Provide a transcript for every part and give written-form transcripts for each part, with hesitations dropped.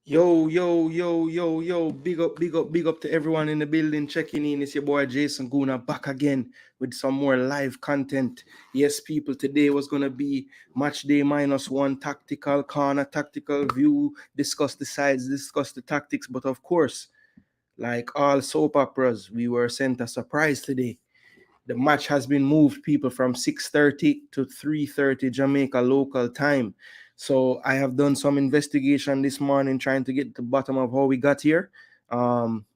Yo, big up to everyone in the building checking in. It's your boy Jason Gooner back again with some more live content. Yes, people, today was going to be match day -1 tactical corner, tactical view, discuss the sides, discuss the tactics. But of course, like all soap operas, we were sent a surprise today. The match has been moved, people, from 6:30 to 3:30 Jamaica local time. So I have done some investigation this morning trying to get to the bottom of how we got here.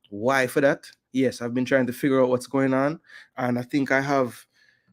Why for that? Yes, I've been trying to figure out what's going on. And I think I have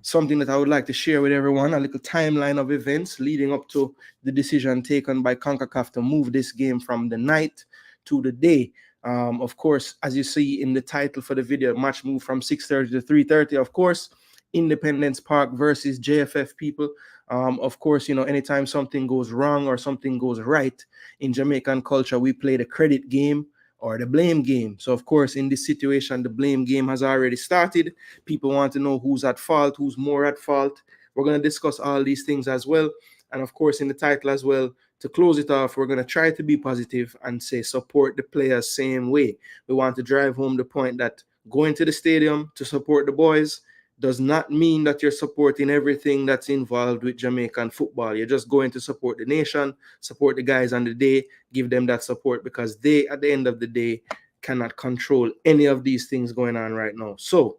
something that I would like to share with everyone, a little timeline of events leading up to the decision taken by Concacaf to move this game from the night to the day. Of course, as you see in the title for the video, match moved from 6:30 to 3:30. Of course, Independence Park versus JFF, people. Of course, anytime something goes wrong or something goes right in Jamaican culture, we play the credit game or the blame game. So, of course, in this situation, the blame game has already started. People want to know who's at fault, who's more at fault. We're going to discuss all these things as well. And, of course, in the title as well, to close it off, we're going to try to be positive and say support the players same way. We want to drive home the point that going to the stadium to support the boys does not mean that you're supporting everything that's involved with Jamaican football. You're just going to support the nation, support the guys on the day, give them that support because they, at the end of the day, cannot control any of these things going on right now. So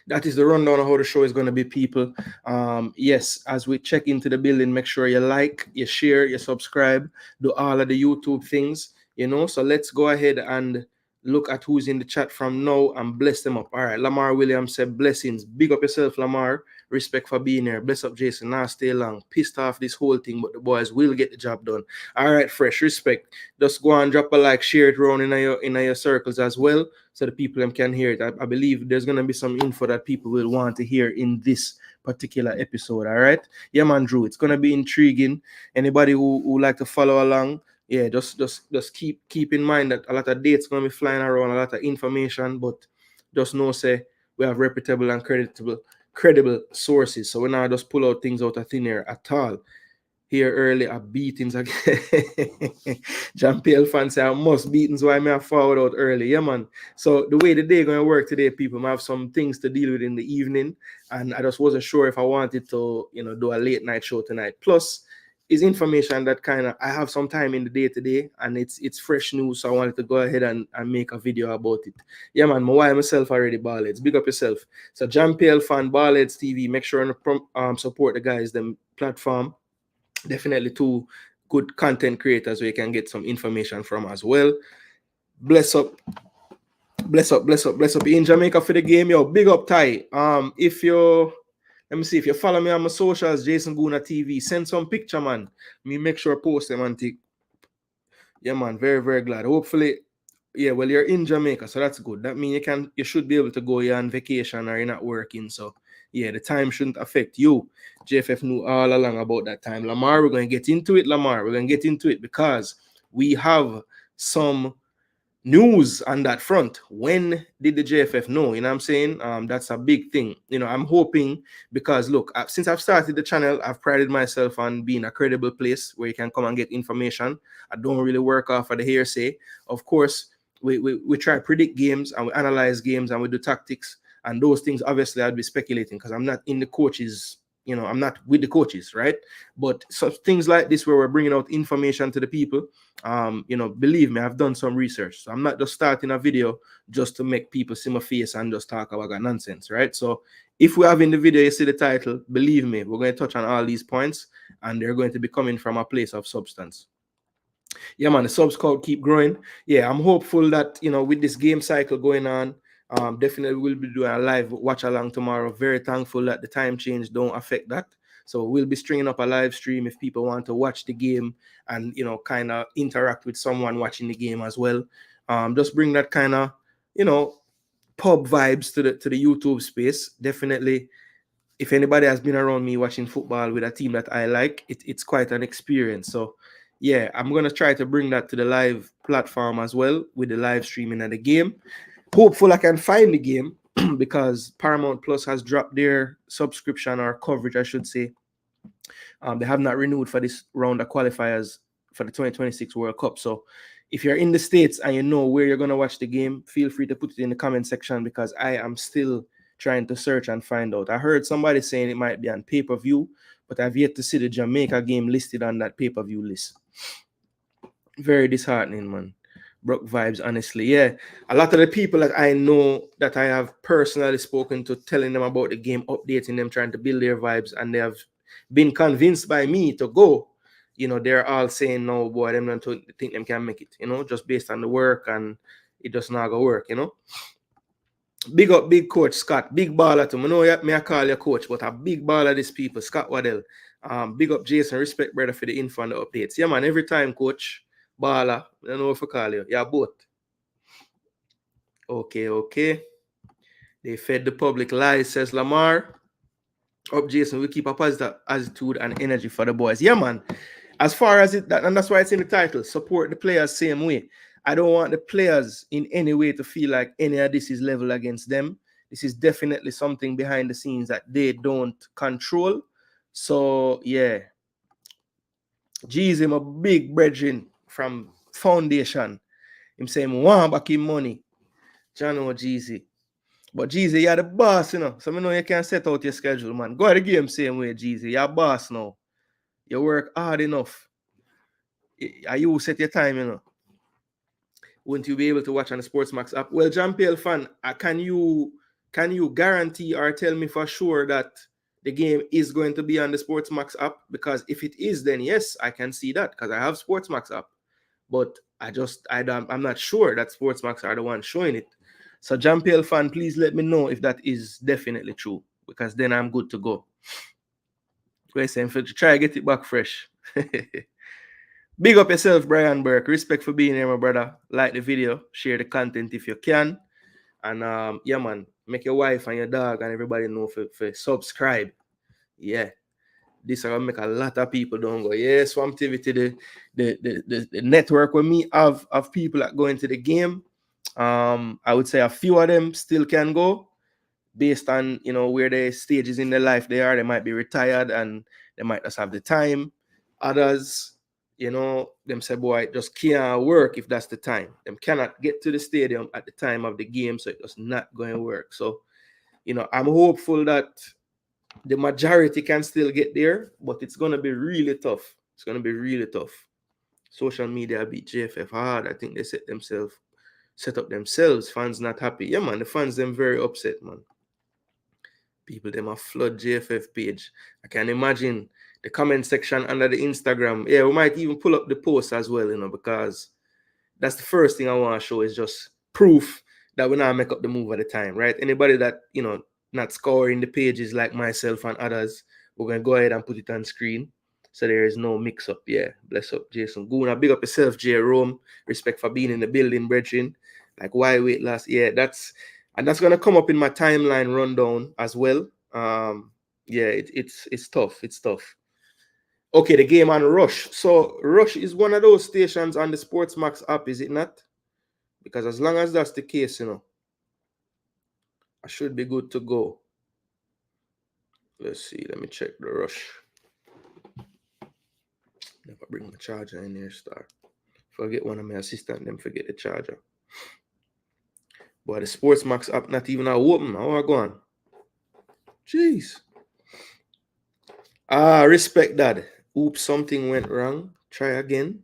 that is the rundown of how the show is going to be, people. Yes, as we check into the building, make sure you like, you share, you subscribe, do all of the YouTube things, So let's go ahead and look at who's in the chat from now and bless them up. All right, Lamar Williams said blessings. Big up yourself, Lamar. Respect for being here. Bless up, Jason. Now stay long. Pissed off this whole thing, but the boys will get the job done. All right, fresh respect. Just go and drop a like, share it around in your circles as well, so the people can hear it. I believe there's gonna be some info that people will want to hear in this particular episode. All right, yeah, man, Drew. It's gonna be intriguing. Anybody who like to follow along, yeah, just keep in mind that a lot of dates gonna be flying around, a lot of information, but just know say we have reputable and credible sources, so we're not just pull out things out of thin air at all. Here early at beatings again. Jean-Pierre fans say I must beatings, why may I forward out early. Yeah, man. So the way the day gonna work today, people, I have some things to deal with in the evening, and I just wasn't sure if I wanted to, do a late night show tonight. Plus, is information that kind of I have some time in the day today, and it's fresh news, so I wanted to go ahead and make a video about it. Yeah, man, my wife myself already Ballheads. Big up yourself. So Jean-Pierre fan, Ballheads TV, make sure and support the guys, them platform. Definitely two good content creators where you can get some information from as well. Bless up in Jamaica for the game, yo. Big up, Ty. If you let me see, if you follow me on my socials, Jason Gooner TV, send some picture, man. Me make sure post them and take. Yeah, man, very, very glad. Hopefully, yeah, well, you're in Jamaica, so that's good. That means you should be able to go here on vacation or you're not working. So yeah, the time shouldn't affect you. JFF knew all along about that time. Lamar, we're going to get into it, Lamar. We're going to get into it because we have some news on that front. When did the JFF know? You know what I'm saying? That's a big thing. I'm hoping because look, since I've started the channel, I've prided myself on being a credible place where you can come and get information. I don't really work off of the hearsay. Of course, we try to predict games and we analyze games and we do tactics. And those things, obviously, I'd be speculating because I'm not in the coaches, I'm not with the coaches, right? But so things like this where we're bringing out information to the people, believe me, I've done some research. So I'm not just starting a video just to make people see my face and just talk about nonsense, right? So if we have in the video, you see the title, believe me, we're going to touch on all these points and they're going to be coming from a place of substance. Yeah, man, the subs count keep growing. Yeah, I'm hopeful that, with this game cycle going on, definitely we'll be doing a live watch along tomorrow. Very thankful that the time change don't affect that. So we'll be stringing up a live stream if people want to watch the game and, kind of interact with someone watching the game as well. Just bring that kind of, pub vibes to the YouTube space. Definitely, if anybody has been around me watching football with a team that I like, it's quite an experience. So yeah, I'm going to try to bring that to the live platform as well with the live streaming of the game. Hopeful I can find the game because Paramount Plus has dropped their subscription or coverage, I should say. They have not renewed for this round of qualifiers for the 2026 World Cup. So if you're in the States and you know where you're going to watch the game, feel free to put it in the comment section, because I am still trying to search and find out. I heard somebody saying it might be on pay-per-view, but I've yet to see the Jamaica game listed on that pay-per-view list. Very disheartening, man. Broke vibes, honestly. Yeah, a lot of the people that I know that I have personally spoken to, telling them about the game, updating them, trying to build their vibes, and they have been convinced by me to go. You know, they're all saying, no, boy, them don't think them can make it, you know, just based on the work, and it does not go work, you know. Big up, big coach Scott, big baller to me. Know me I call you coach, but a big baller these people, Scott Waddell. Big up Jason, respect brother for the info and the updates. Yeah, man, every time, coach. Baller, I don't know if I call you. Yeah, both. Okay. They fed the public lies, says Lamar. Up, Jason, we keep a positive attitude and energy for the boys. Yeah, man. As far as it, and that's why it's in the title, support the players same way. I don't want the players in any way to feel like any of this is level against them. This is definitely something behind the scenes that they don't control. So, yeah. Jeezy, my big brethren from Foundation. Him saying, want back him money. John or Jeezy. But Jeezy, you're the boss, you know. So I know you can set out your schedule, man. Go to the game same way, Jeezy. You're boss now. You work hard enough. You set your time, you know. Wouldn't you be able to watch on the Sportsmax app? Well, John Pale fan, can you guarantee or tell me for sure that the game is going to be on the Sportsmax app? Because if it is, then yes, I can see that because I have Sportsmax app. But I'm not sure that Sportsmax are the ones showing it. So John Pale fan, please let me know if that is definitely true, because then I'm good to go. We're saying to try to get it back fresh. Big up yourself, Brian Burke. Respect for being here, my brother. Like the video, share the content if you can. And yeah, man, make your wife and your dog and everybody know for subscribe. Yeah. This is gonna make a lot of people don't go. Yeah, Swamp TV, the network with me of people that go into the game. I would say a few of them still can go based on, you know, where their stages in their life they are. They might be retired and they might just have the time. Others, you know, them say, boy, it just can't work if that's the time. Them cannot get to the stadium at the time of the game, so it does not going to work. So, you know, I'm hopeful that the majority can still get there, but it's going to be really tough. It's going to be really tough. Social media beat JFF hard. I think they set up themselves. Fans not happy. Yeah, man, the fans them very upset, man. People them a flood JFF page. I can imagine the comment section under the Instagram. Yeah, we might even pull up the post as well, you know, because that's the first thing I want to show is just proof that we now make up the move at the time, right? Anybody that, you know, not scoring the pages like myself and others, we're going to go ahead and put it on screen so there is no mix-up. Yeah, bless up, Jason Gooner. Big up yourself, J. Rome. Respect for being in the building, brethren. Like, why wait last? Yeah, that's going to come up in my timeline rundown as well. Yeah, it's tough. It's tough. Okay, the game on Rush. So Rush is one of those stations on the Sportsmax app, is it not? Because as long as that's the case, you know, I should be good to go. Let's see. Let me check the Rush. Never bring my charger in here, star. Forget one of my assistants, them forget the charger. Boy, the Sportsmax app not even open. How I go on? Jeez. Respect that. Oops, something went wrong. Try again.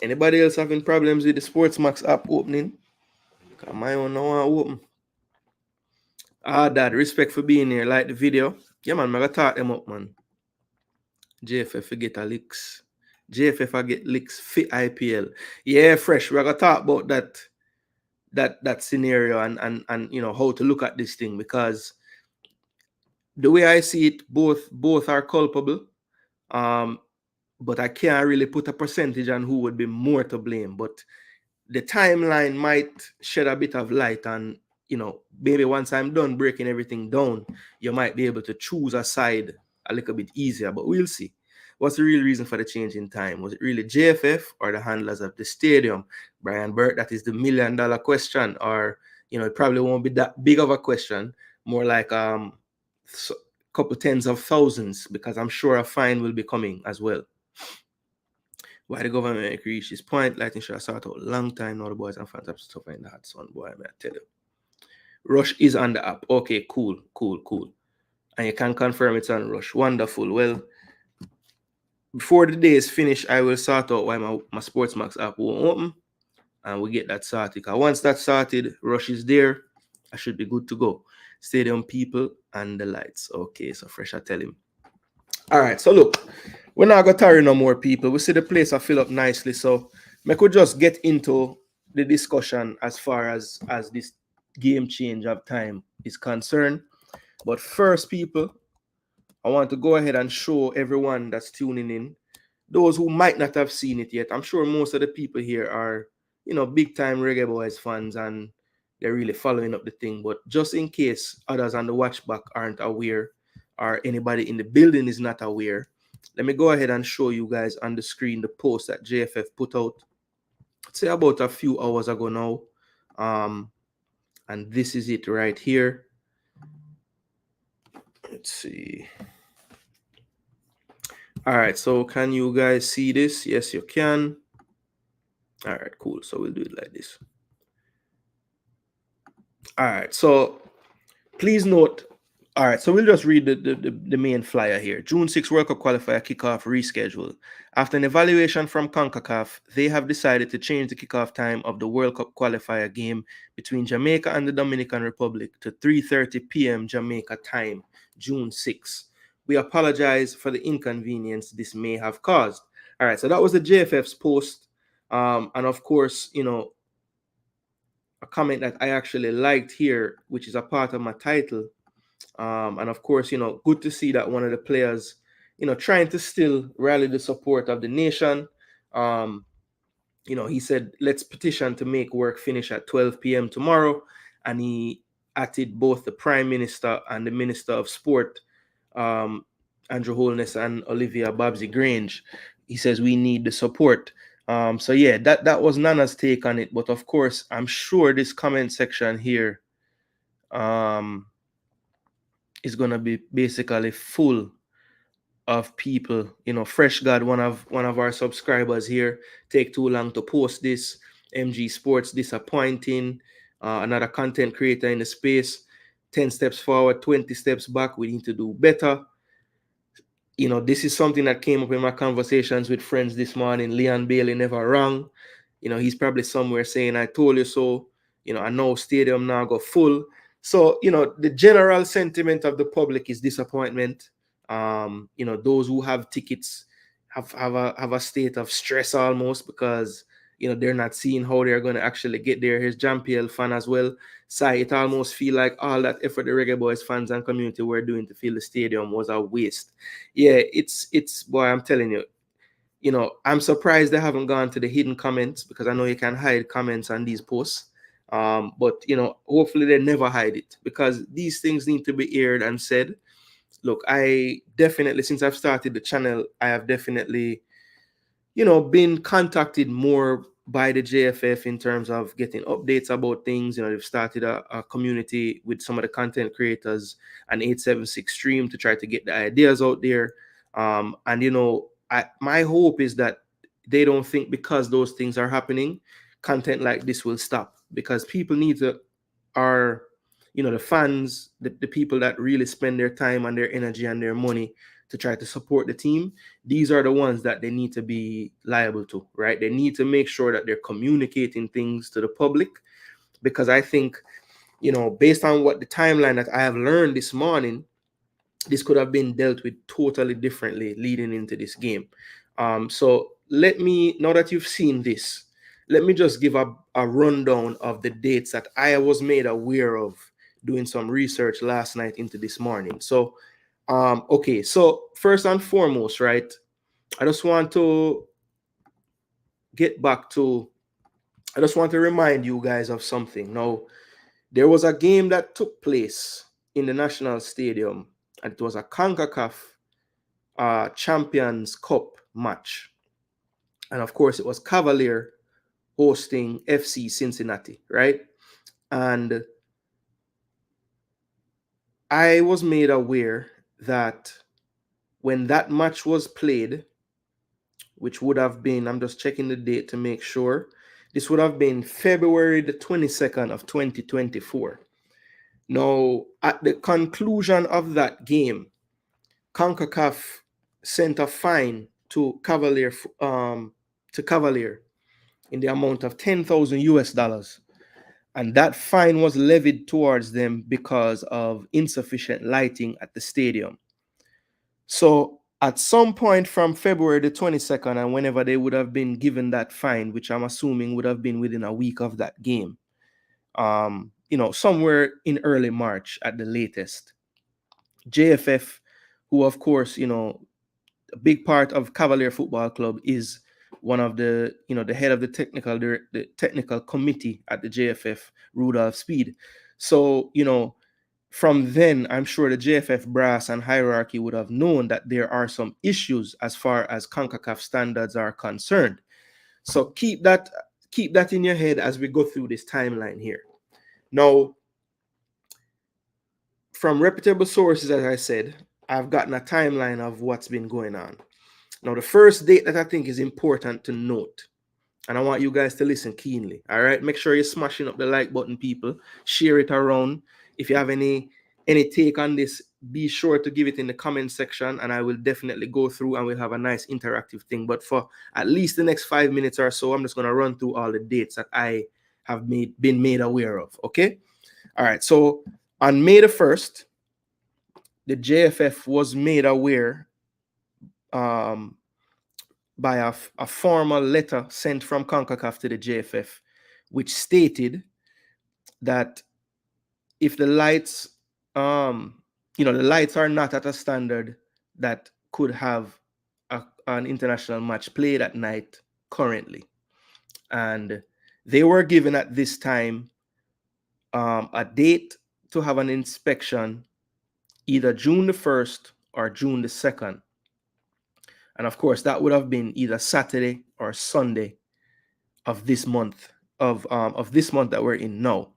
Anybody else having problems with the Sportsmax app opening? Because my own now open. Dad, respect for being here. Like the video. Yeah, man, I'm going to talk them up, man. JFF forget a licks. JFF I get licks fit IPL. Yeah, fresh. We're going to talk about that scenario and you know how to look at this thing, because the way I see it, both are culpable. But I can't really put a percentage on who would be more to blame. But the timeline might shed a bit of light on, you know, maybe once I'm done breaking everything down, you might be able to choose a side a little bit easier. But we'll see. What's the real reason for the change in time? Was it really JFF or the handlers of the stadium? Brian Burke, that is the $1 million question. Or, you know, it probably won't be that big of a question. More like couple tens of thousands, because I'm sure a fine will be coming as well. Why the government reached this point, Lightning should have started out a long time now. The boys and fans have to suffer in the hot sun, boy, I tell you. Rush is on the app. Okay, cool. And you can confirm it's on Rush. Wonderful. Well, before the day is finished, I will sort out why my Sportsmax app won't open. And we get that started. Because once that's started, Rush is there. I should be good to go. Stadium people and the lights. Okay, so Fresh, I tell him. All right, so look, we're not going to tarry no more people. We see the place I fill up nicely. So I could just get into the discussion as far as this game change of time is concerned. But first, people, I want to go ahead and show everyone that's tuning in, those who might not have seen it yet. I'm sure most of the people here are, big time Reggae Boys fans and they're really following up the thing. But just in case others on the watch back aren't aware or anybody in the building is not aware, let me go ahead and show you guys on the screen the post that JFF put out, say about a few hours ago now. And this is it right here. Let's see. All right, so can you guys see this? Yes, you can. All right, cool. So we'll do it like this. All right, so please note. All right, so we'll just read the main flyer here. June 6 World Cup qualifier kickoff reschedule. After an evaluation from Concacaf, they have decided to change the kickoff time of the World Cup qualifier game between Jamaica and the Dominican Republic to 3:30 p.m. Jamaica time, June 6. We apologize for the inconvenience this may have caused. All right, so that was the JFF's post. And of course, a comment that I actually liked here, which is a part of my title. And of course, good to see that one of the players, trying to still rally the support of the nation. He said, let's petition to make work finish at 12 p.m. tomorrow. And he added both the Prime Minister and the Minister of Sport, Andrew Holness and Olivia Babsy Grange. He says we need the support. So yeah, that was Nana's take on it. But of course, I'm sure this comment section here is gonna be basically full of people. Fresh God, one of our subscribers here, take too long to post this. MG Sports disappointing. Another content creator in the space. 10 steps forward, 20 steps back. We need to do better. This is something that came up in my conversations with friends this morning. Leon Bailey never wrong. He's probably somewhere saying, I told you so. I know stadium now go full. So, the general sentiment of the public is disappointment. Those who have tickets have a state of stress almost because, they're not seeing how they're going to actually get there. Here's Jean-Pierre fan as well. Sai, it almost feel like all that effort the Reggae Boys fans and community were doing to fill the stadium was a waste. Yeah, it's boy, I'm telling you, I'm surprised they haven't gone to the hidden comments because I know you can hide comments on these posts. But hopefully they never hide it because these things need to be aired and said. Look, I definitely, since I've started the channel, I have definitely, been contacted more by the JFF in terms of getting updates about things. They've started a community with some of the content creators, an 876 stream to try to get the ideas out there. And my hope is that they don't think because those things are happening, content like this will stop because people need to are the fans, the people that really spend their time and their energy and their money to try to support the team. These are the ones that they need to be liable to, right? They need to make sure that they're communicating things to the public because I think, based on what the timeline that I have learned this morning, this could have been dealt with totally differently leading into this game. So let me, now that you've seen this, let me just give a rundown of the dates that I was made aware of doing some research last night into this morning. So, okay, so first and foremost, right, I just want to remind you guys of something. Now, there was a game that took place in the National Stadium, and it was a Concacaf Champions Cup match. And of course, it was Cavalier hosting FC Cincinnati, right? And I was made aware that when that match was played, which would have been, I'm just checking the date to make sure, this would have been February the 22nd of 2024. Now, at the conclusion of that game, Concacaf sent a fine to Cavalier in the amount of 10,000 US dollars. And that fine was levied towards them because of insufficient lighting at the stadium. So at some point from February the 22nd and whenever they would have been given that fine, which I'm assuming would have been within a week of that game, somewhere in early March at the latest, JFF, who of course, a big part of Cavalier Football Club, is one of the head of the technical committee at the JFF, Rudolph Speed. So, from then, I'm sure the JFF brass and hierarchy would have known that there are some issues as far as CONCACAF standards are concerned. So keep that in your head as we go through this timeline here. Now, from reputable sources, as I said, I've gotten a timeline of what's been going on. Now, the first date that I think is important to note, and I want you guys to listen keenly, all right? Make sure you're smashing up the like button, people. Share it around. If you have any take on this, be sure to give it in the comment section, and I will definitely go through and we'll have a nice interactive thing. But for at least the next 5 minutes or so, I'm just going to run through all the dates that I have been made aware of, okay? All right, so on May the 1st, the JFF was made aware by a formal letter sent from CONCACAF to the JFF, which stated that if the lights, the lights are not at a standard that could have an international match played at night currently. And they were given at this time a date to have an inspection either June the 1st or June the 2nd. And of course, that would have been either Saturday or Sunday of this month, of this month that we're in now.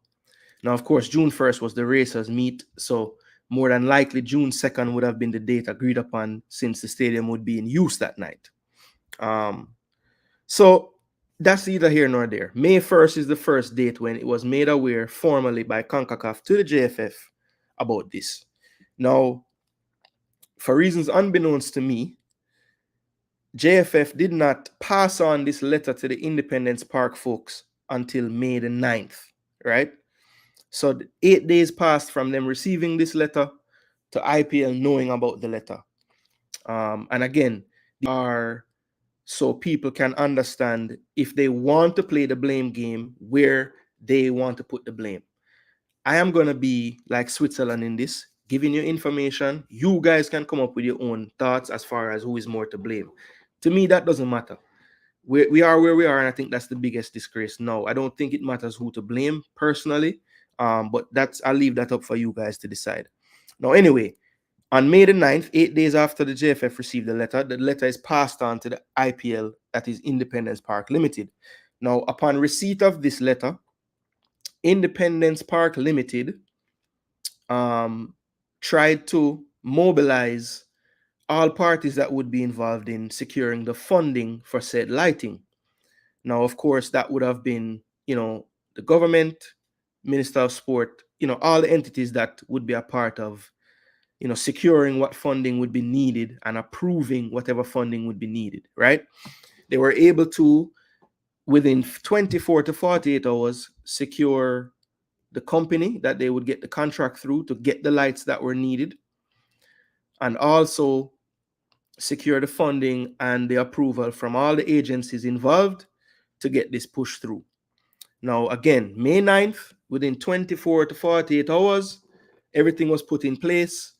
Now, of course, June 1st was the racers meet, so more than likely June 2nd would have been the date agreed upon, since the stadium would be in use that night. So that's neither here nor there. May 1st is the first date when it was made aware formally by CONCACAF to the JFF about this. Now, for reasons unbeknownst to me, JFF did not pass on this letter to the Independence Park folks until May the 9th, right? So 8 days passed from them receiving this letter to IPL knowing about the letter. And again, so people can understand if they want to play the blame game, where they want to put the blame. I am going to be like Switzerland in this, giving you information. You guys can come up with your own thoughts as far as who is more to blame. To me, that doesn't matter. We are where we are, and I think that's the biggest disgrace. No, I don't think it matters who to blame personally, but I'll leave that up for you guys to decide. Now, anyway, on May the 9th, 8 days after the JFF received the letter is passed on to the IPL, that is Independence Park Limited. Now, upon receipt of this letter, Independence Park Limited tried to mobilize all parties that would be involved in securing the funding for said lighting. Now, of course, that would have been, the government, Minister of Sport, all the entities that would be a part of, securing what funding would be needed and approving whatever funding would be needed, right? They were able to, within 24 to 48 hours, secure the company that they would get the contract through to get the lights that were needed, and also secure the funding and the approval from all the agencies involved to get this pushed through. Now, again, May 9th, within 24 to 48 hours, everything was put in place,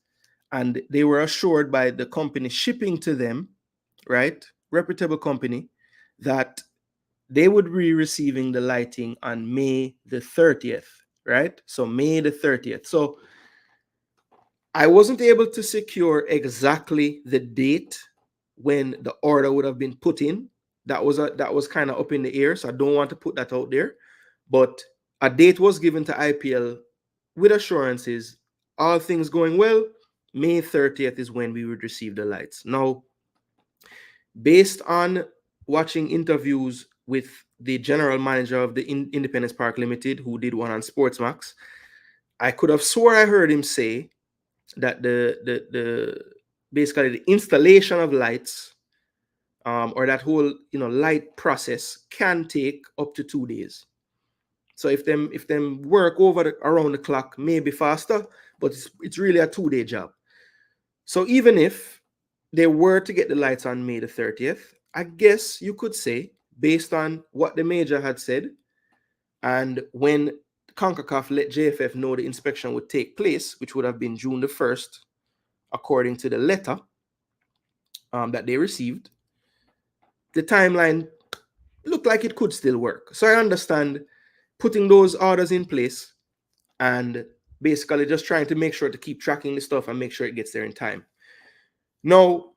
and they were assured by the company shipping to them, right, reputable company, that they would be receiving the lighting on May the 30th, right? So May the 30th. So I wasn't able to secure exactly the date when the order would have been put in. That was kind of up in the air, so I don't want to put that out there. But a date was given to IPL with assurances, all things going well, May 30th is when we would receive the lights. Now, based on watching interviews with the general manager of the Independence Park Limited, who did one on Sportsmax, I could have swore I heard him say that the basically the installation of lights, or that whole light process can take up to 2 days. So if them work around the clock, maybe faster, but it's really a 2-day job. So even if they were to get the lights on May the 30th, I guess you could say, based on what the major had said, and when Concacaf let JFF know the inspection would take place, which would have been June the 1st, according to the letter that they received, the timeline looked like it could still work. So I understand putting those orders in place and basically just trying to make sure to keep tracking the stuff and make sure it gets there in time. Now,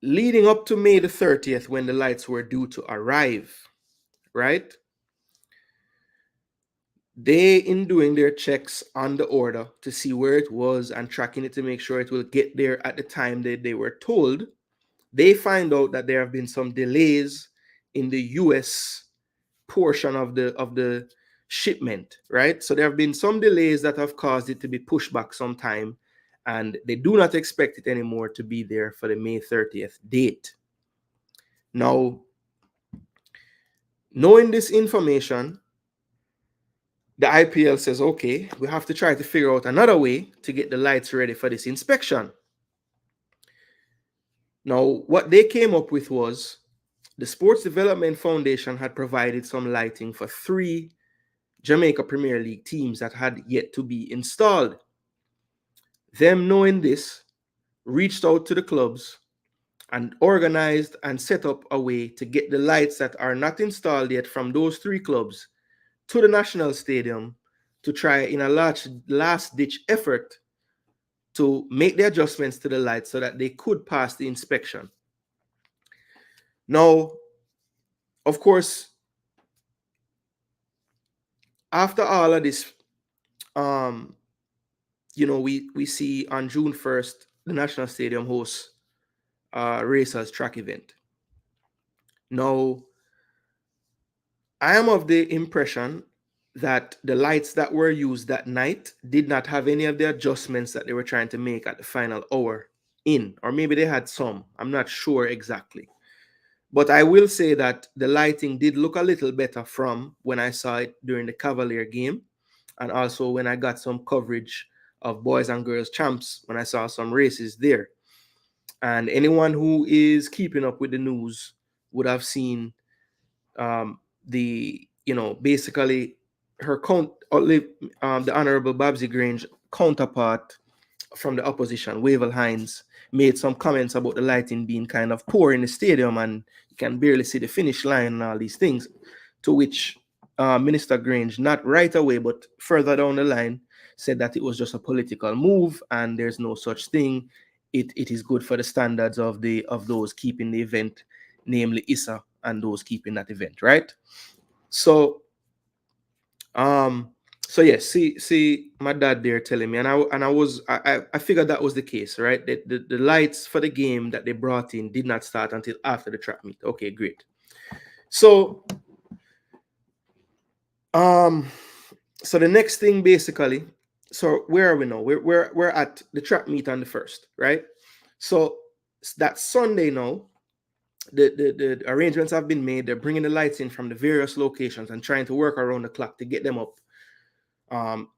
leading up to May the 30th, when the lights were due to arrive, right? They, in doing their checks on the order to see where it was and tracking it to make sure it will get there at the time that they were told, they find out that there have been some delays in the US portion of the shipment, right? So there have been some delays that have caused it to be pushed back some time, and they do not expect it anymore to be there for the May 30th date. Now, knowing this information, the IPL says, okay, we have to try to figure out another way to get the lights ready for this inspection. Now, what they came up with was the Sports Development Foundation had provided some lighting for 3 Jamaica Premier League teams that had yet to be installed. Them, knowing this, reached out to the clubs and organized and set up a way to get the lights that are not installed yet from those 3 clubs to the National Stadium to try, in a last-ditch effort, to make the adjustments to the lights so that they could pass the inspection. Now, of course, after all of this, we see on June 1st, the National Stadium hosts Racers track event. Now, I am of the impression that the lights that were used that night did not have any of the adjustments that they were trying to make at the final hour in, or maybe they had some. I'm not sure exactly. But I will say that the lighting did look a little better from when I saw it during the Cavalier game, and also when I got some coverage of boys and girls champs, when I saw some races there. And anyone who is keeping up with the news would have seen basically the Honorable Babsy Grange counterpart from the opposition, Wavell Hines, made some comments about the lighting being kind of poor in the stadium and you can barely see the finish line and all these things, to which Minister Grange, not right away, but further down the line, said that it was just a political move and there's no such thing. It is good for the standards of those keeping the event, namely ISA, and those keeping that event, right? So yes, see my dad there telling me, and I figured that was the case, right? The lights for the game that they brought in did not start until after the track meet. Okay, great. So so the next thing basically, so where are we now? We're at the track meet on the 1st, right? So that Sunday now, the arrangements have been made. They're bringing the lights in from the various locations and trying to work around the clock to get them up.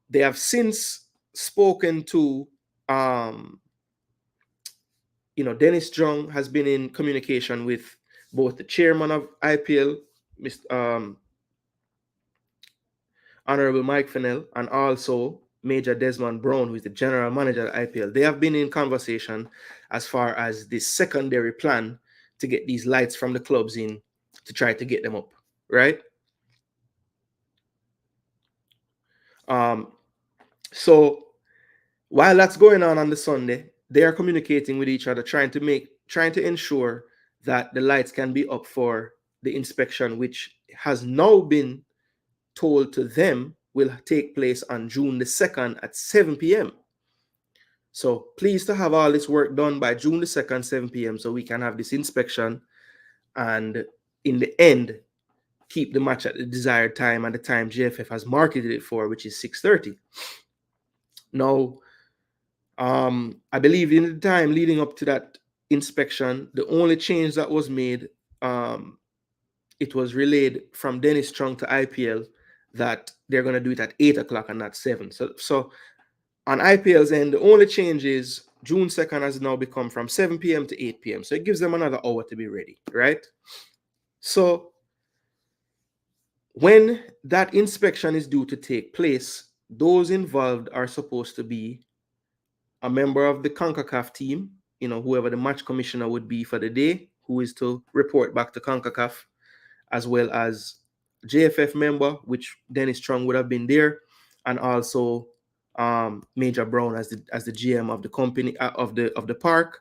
They have since spoken to, Dennis Jung has been in communication with both the chairman of IPL, Mr. Honorable Mike Fennell, and also Major Desmond Brown, who is the general manager of IPL. They have been in conversation as far as the secondary plan to get these lights from the clubs in to try to get them up, right? So while that's going on the Sunday, they are communicating with each other, trying to ensure that the lights can be up for the inspection, which has now been told to them will take place on June the 2nd at 7 p.m. So pleased to have all this work done by June the 2nd, 7 p.m. so we can have this inspection and in the end, keep the match at the desired time and the time JFF has marketed it for, which is 6:30. Now, I believe in the time leading up to that inspection, the only change that was made, it was relayed from Dennis Strong to IPL that they're going to do it at 8 o'clock and not 7. So on IPL's end, the only change is June 2nd has now become from 7 p.m. to 8 p.m. So it gives them another hour to be ready, right? So when that inspection is due to take place, those involved are supposed to be a member of the Concacaf team, whoever the match commissioner would be for the day, who is to report back to Concacaf, as well as JFF member, which Dennis Strong would have been there, and also Major Brown as the GM of the company of the park,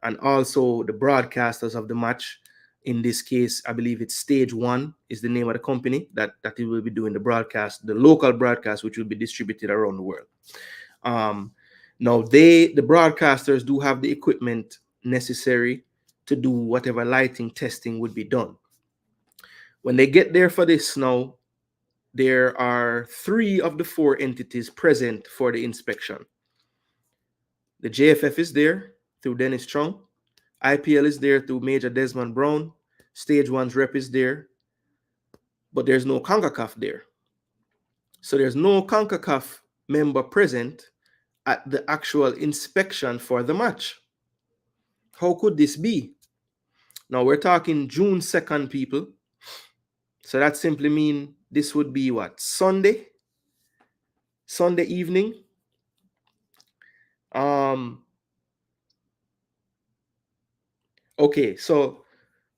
and also the broadcasters of the match. In this case, I believe it's Stage One is the name of the company that it will be doing the broadcast, the local broadcast, which will be distributed around the world. Now the broadcasters do have the equipment necessary to do whatever lighting testing would be done. When they get there for this now, there are 3 of the 4 entities present for the inspection. The JFF is there through Dennis Strong. IPL is there through Major Desmond Brown. Stage One's rep is there. But there's no Concacaf there. So there's no Concacaf member present at the actual inspection for the match. How could this be? Now we're talking June 2nd, people. So that simply means this would be what? Sunday evening. Okay, so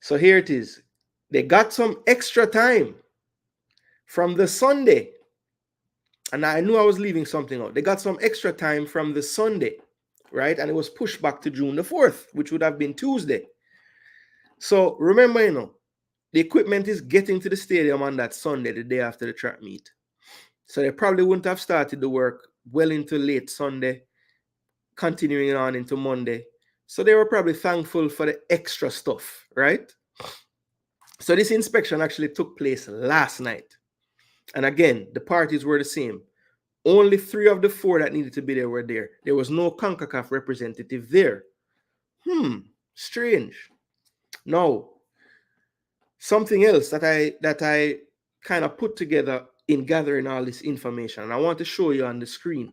here it is. They got some extra time from the Sunday. And I knew I was leaving something out. They got some extra time from the Sunday, right? And it was pushed back to June the 4th, which would have been Tuesday. So remember, the equipment is getting to the stadium on that Sunday, the day after the track meet. So they probably wouldn't have started the work well into late Sunday, continuing on into Monday. So they were probably thankful for the extra stuff, right? So this inspection actually took place last night. And again, the parties were the same. Only 3 of the 4 that needed to be there were there. There was no Concacaf representative there. Strange. Now, something else that I kind of put together in gathering all this information, and I want to show you on the screen.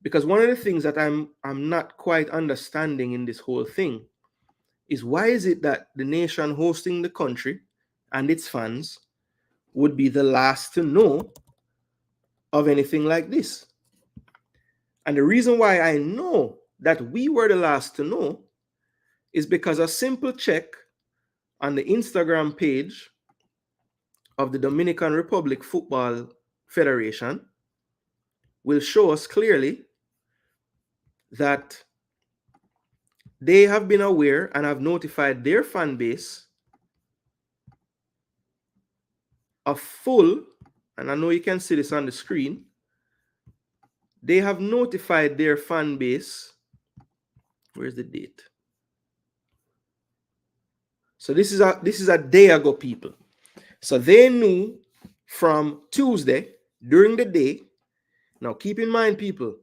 Because one of the things that I'm not quite understanding in this whole thing is, why is it that the nation hosting the country and its fans would be the last to know of anything like this? And the reason why I know that we were the last to know is because a simple check on the Instagram page of the Dominican Republic Football Federation will show us clearly that they have been aware and have notified their fan base of full, and I know you can see this on the screen, they have notified their fan base. Where's the date? So this is a day ago, people. So they knew from Tuesday during the day. Now keep in mind, people,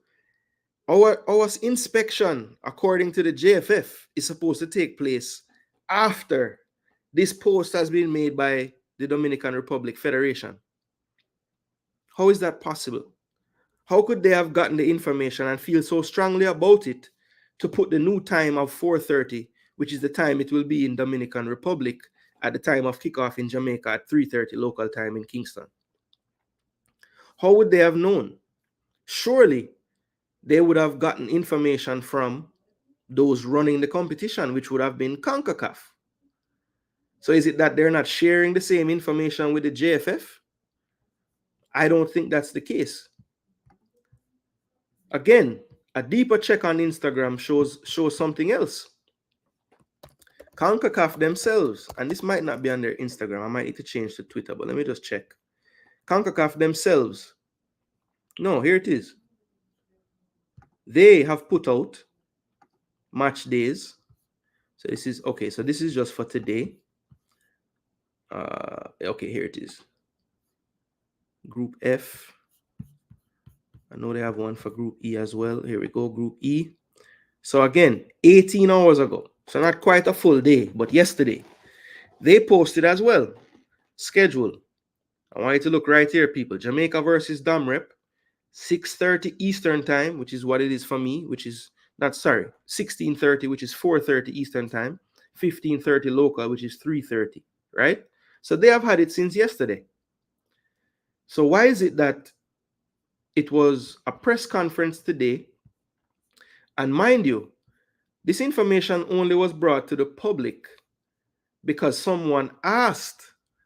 our inspection, according to the JFF, is supposed to take place after this post has been made by the Dominican Republic Federation. How is that possible? How could they have gotten the information and feel so strongly about it to put the new time of 4:30, which is the time it will be in Dominican Republic at the time of kickoff in Jamaica at 3:30 local time in Kingston? How would they have known? Surely they would have gotten information from those running the competition, which would have been Concacaf. So is it that they're not sharing the same information with the JFF? I don't think that's the case. Again, a deeper check on Instagram shows something else. Concacaf themselves, and this might not be on their Instagram. I might need to change to Twitter, but let me just check. Concacaf themselves. No, here it is. They have put out match days So this is okay. So this is just for today. Okay, here it is. Group F. I know they have one for Group E as well. Here we go, Group E. So again, 18 hours ago. So not quite a full day, but yesterday. They posted as well. Schedule. I want you to look right here, people. Jamaica versus Domrep. 6:30 Eastern time, which is what it is for me, which is not, sorry, 16:30, which is 4:30 Eastern time, 15:30 local, which is 3:30, right? So they have had it since yesterday. So why is it that it was a press conference today? And mind you, this information only was brought to the public because someone asked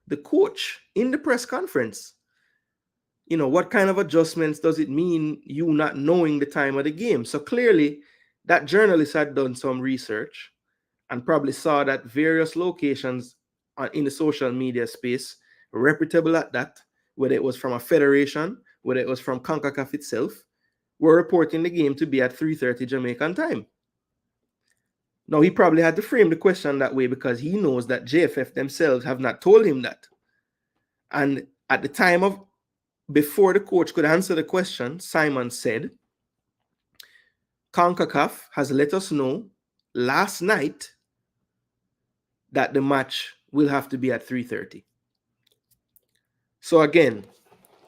the coach in the press conference, you know, what kind of adjustments does it mean you not knowing the time of the game? So clearly that journalist had done some research and probably saw that various locations in the social media space, reputable at that, whether it was from a federation, whether it was from Concacaf itself, were reporting the game to be at 3:30 Jamaican time. Now, he probably had to frame the question that way because he knows that JFF themselves have not told him that. And at the time of, before the coach could answer the question, Simon said, Concacaf has let us know last night that the match will have to be at 3:30. So again,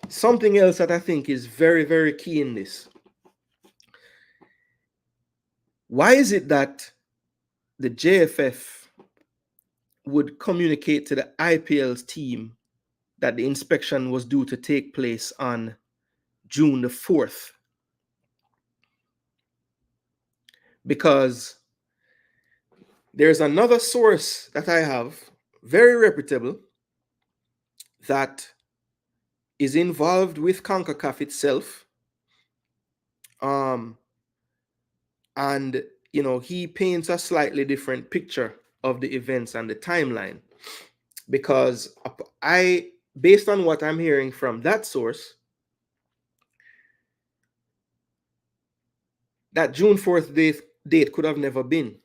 something else that I think is very, very key in this. Why is it that the JFF would communicate to the IPL's team that the inspection was due to take place on June the 4th? Because there's another source that I have, very reputable, that is involved with CONCACAF itself. And, you know, he paints a slightly different picture of the events and the timeline. Because based on what I'm hearing from that source, that June 4th date could have never been,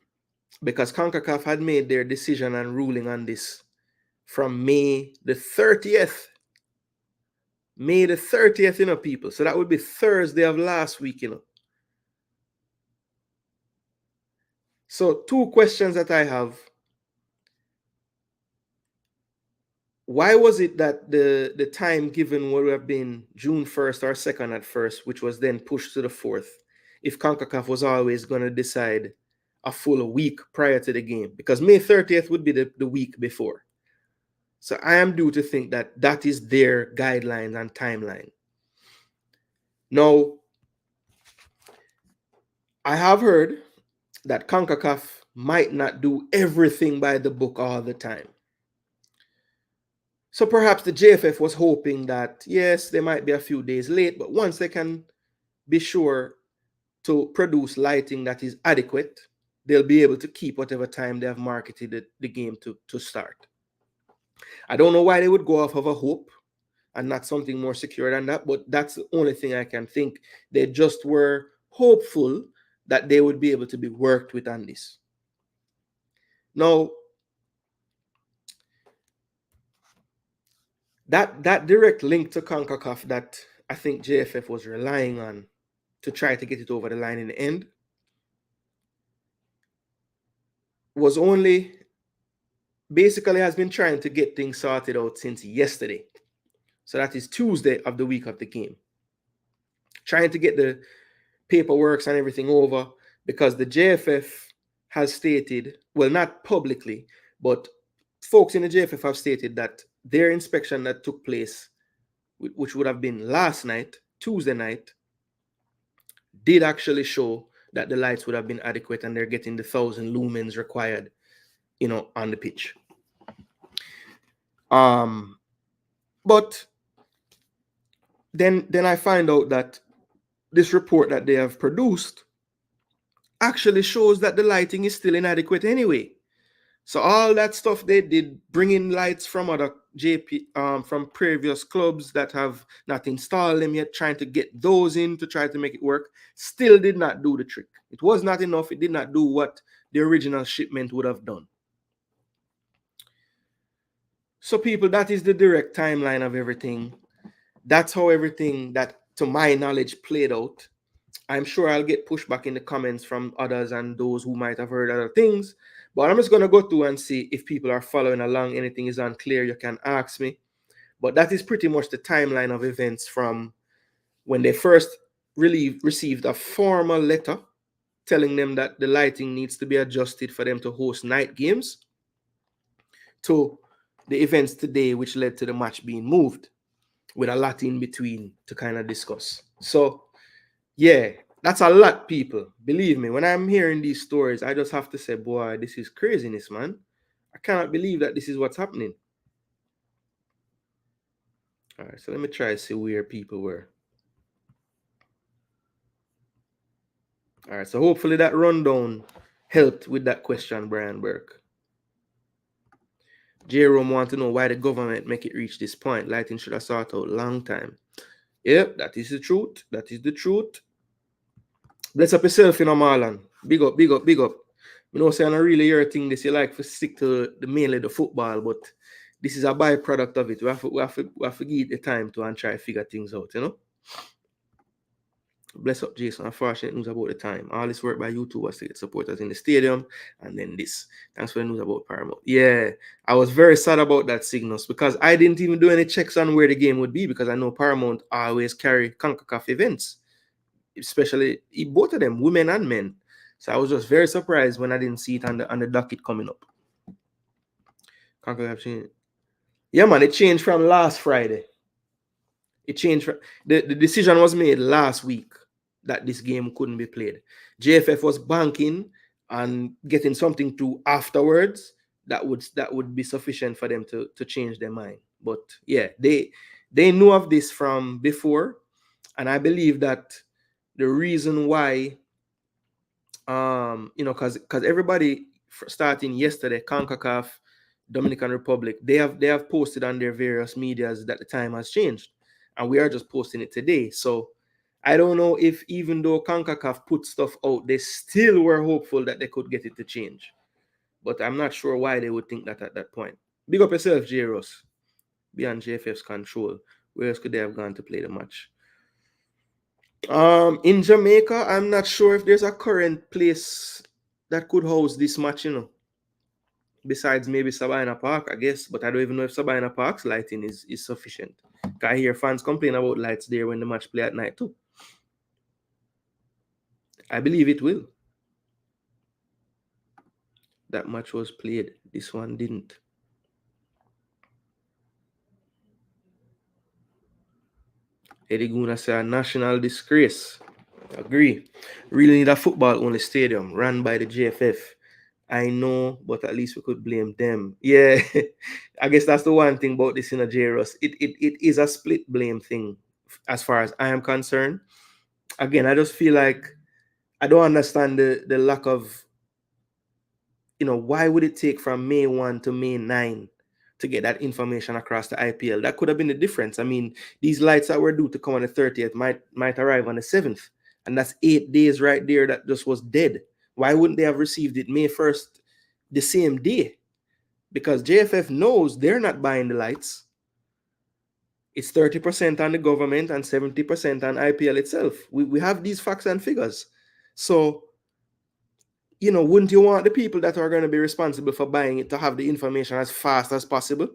because CONCACAF had made their decision and ruling on this from May the 30th. May the 30th, you know, people. So that would be Thursday of last week, you know. So two questions that I have. Why was it that the time given would have been June 1st or 2nd at first, which was then pushed to the 4th, if CONCACAF was always going to decide a full week prior to the game? Because May 30th would be the week before. So I am due to think that that is their guidelines and timeline. Now, I have heard that CONCACAF might not do everything by the book all the time. So perhaps the JFF was hoping that, yes, they might be a few days late, but once they can be sure to produce lighting that is adequate, they'll be able to keep whatever time they have marketed the game to start. I don't know why they would go off of a hope and not something more secure than that, but that's the only thing I can think. They just were hopeful that they would be able to be worked with on this. Now, that direct link to CONCACAF that I think JFF was relying on to try to get it over the line in the end was only basically has been trying to get things sorted out since yesterday. So that is Tuesday of the week of the game. Trying to get the paperwork and everything over, because the JFF has stated, well, not publicly, but folks in the JFF have stated that their inspection that took place, which would have been last night, Tuesday night, did actually show that the lights would have been adequate and they're getting the 1,000 lumens required, you know, on the pitch. But then I find out that this report that they have produced actually shows that the lighting is still inadequate anyway. So all that stuff they did, bringing lights from other from previous clubs that have not installed them yet, trying to get those in to try to make it work, still did not do the trick. It was not enough. It did not do what the original shipment would have done. So people, that is the direct timeline of everything. That's how everything that, to my knowledge, played out. I'm sure I'll get pushback in the comments from others and those who might have heard other things. But I'm just going to go through and see if people are following along. Anything is unclear, you can ask me. But that is pretty much the timeline of events from when they first received a formal letter telling them that the lighting needs to be adjusted for them to host night games, to the events today, which led to the match being moved, with a lot in between to kind of discuss. So, yeah, that's a lot, people. Believe me, when I'm hearing these stories, I just have to say, boy, this is craziness, man. I cannot believe that this is what's happening. All right, so let me try to see where people were. All right, so hopefully that rundown helped with that question, Brian Burke. Jerome want to know why the government make it reach this point. Lighting should have sorted out a long time. Yep, that is the truth. That is the truth. Bless up yourself, you know, Marlon. Big up, big up, big up. You know, say, I don't really hear thing this. You like to stick to the mainly the football, but this is a byproduct of it. We have to give the time to and try to figure things out, you know. Bless up, Jason. Unfortunate news about the time. All this work by YouTube was to get supporters in the stadium, and then this. Thanks for the news about Paramount. Yeah, I was very sad about that, Signals, because I didn't even do any checks on where the game would be, because I know Paramount always carry Concacaf events, especially both of them, women and men. So I was just very surprised when I didn't see it on the docket coming up. Concacaf changed. Yeah, man, it changed from last Friday. It changed. The decision was made last week that this game couldn't be played. JFF was banking and getting something through afterwards that would be sufficient for them to change their mind. But yeah, they knew of this from before, and I believe that the reason why, because everybody starting yesterday, Concacaf, Dominican Republic, they have posted on their various medias that the time has changed, and we are just posting it today. So I don't know if, even though Concacaf put stuff out, they still were hopeful that they could get it to change. But I'm not sure why they would think that at that point. Big up yourself, J. Ross. Beyond JFF's control. Where else could they have gone to play the match? In Jamaica, I'm not sure if there's a current place that could house this match, besides maybe Sabina Park, I guess. But I don't even know if Sabina Park's lighting is sufficient. I hear fans complain about lights there when the match play at night too. I believe it will. That match was played. This one didn't. Eddie Gooner said, a national disgrace. Agree. Really need a football-only stadium run by the JFF. I know, but at least we could blame them. Yeah, I guess that's the one thing about this in a JROS. It is a split blame thing as far as I am concerned. Again, I just feel like I don't understand the lack of, why would it take from May 1 to May 9 to get that information across the IPL? That could have been the difference. I mean, these lights that were due to come on the 30th might arrive on the 7th. And that's 8 days right there that just was dead. Why wouldn't they have received it May 1st the same day? Because JFF knows they're not buying the lights. It's 30% on the government and 70% on IPL itself. We have these facts and figures. So, wouldn't you want the people that are going to be responsible for buying it to have the information as fast as possible?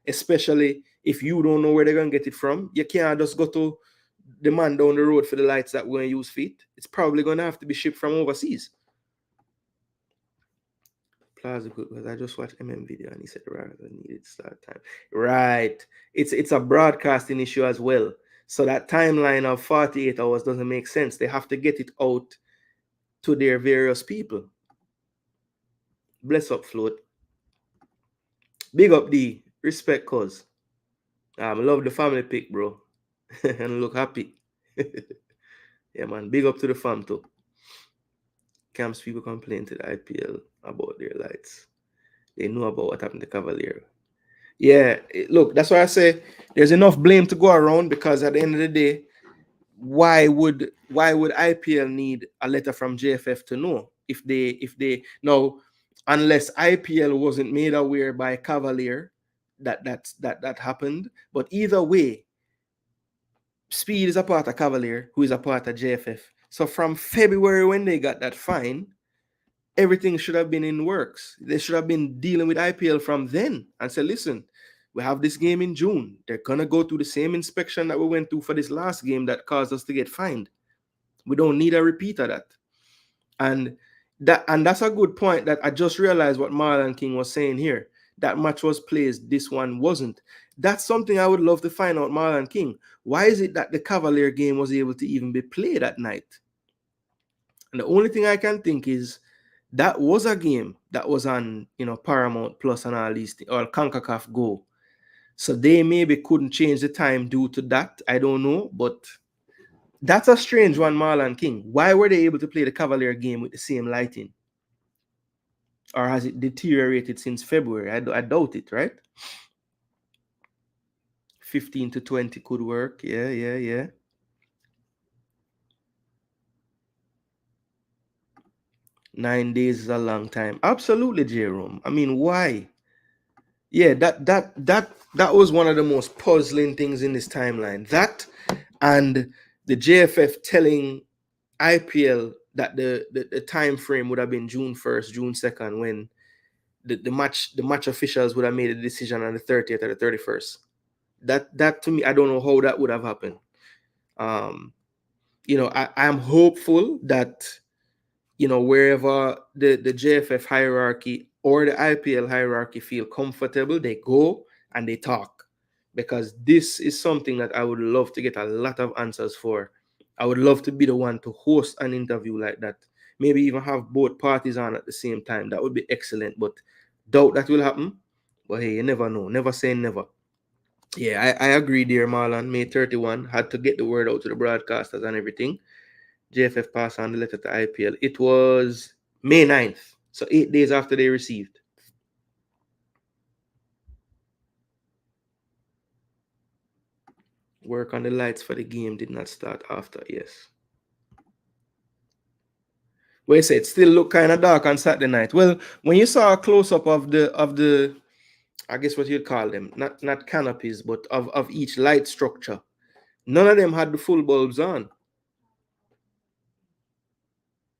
Especially if you don't know where they're going to get it from. You can't just go to the man down the road for the lights that we're going to use feet. It's probably going to have to be shipped from overseas. Plaza good, because I just watched video and he said rather needed start time. Right. It's a broadcasting issue as well. So that timeline of 48 hours doesn't make sense. They have to get it out to their various people. Bless up, Float. Big up D. Respect, cuz. I love the family pic, bro. And look happy. Yeah, man. Big up to the fam too. Camps people complain to the IPL about their lights. They know about what happened to Cavalier. Yeah, look, that's why I say there's enough blame to go around, because at the end of the day, why would IPL need a letter from JFF to know if they now, unless IPL wasn't made aware by Cavalier that happened. But either way, Speed is a part of Cavalier, who is a part of JFF. So from February, when they got that fine, everything should have been in works. They should have been dealing with IPL from then and say, listen, we have this game in June. They're gonna go through the same inspection that we went through for this last game that caused us to get fined. We don't need a repeat of that. And that's a good point, that I just realized what Marlon King was saying here. That match was played, this one wasn't. That's something I would love to find out, Marlon King. Why is it that the Cavalier game was able to even be played at night? And the only thing I can think is that was a game that was on, Paramount Plus and all these things, or Concacaf Go. So they maybe couldn't change the time due to that. I don't know, but that's a strange one, Marlon King. Why were they able to play the Cavalier game with the same lighting? Or has it deteriorated since February? I doubt it, right? 15 to 20 could work. Yeah. 9 days is a long time. Absolutely, Jerome. I mean, why? Yeah, that was one of the most puzzling things in this timeline. That, and the JFF telling IPL that the time frame would have been June 1st, June 2nd, when the match officials would have made a decision on the 30th or the 31st. That to me, I don't know how that would have happened. I'm hopeful that, wherever the JFF hierarchy or the IPL hierarchy feel comfortable, they go and they talk, because this is something that I would love to get a lot of answers for. I would love to be the one to host an interview like that. Maybe even have both parties on at the same time. That would be excellent, but doubt that will happen. But hey, you never know. Never say never. Yeah, I agree there, Marlon. May 31 had to get the word out to the broadcasters and everything. JFF passed on the letter to IPL. It was May 9th, so 8 days after they received. Work on the lights for the game did not start after, yes. Well, you say it still looked kind of dark on Saturday night. Well, when you saw a close-up of the I guess what you'd call them, not canopies, but of each light structure, none of them had the full bulbs on.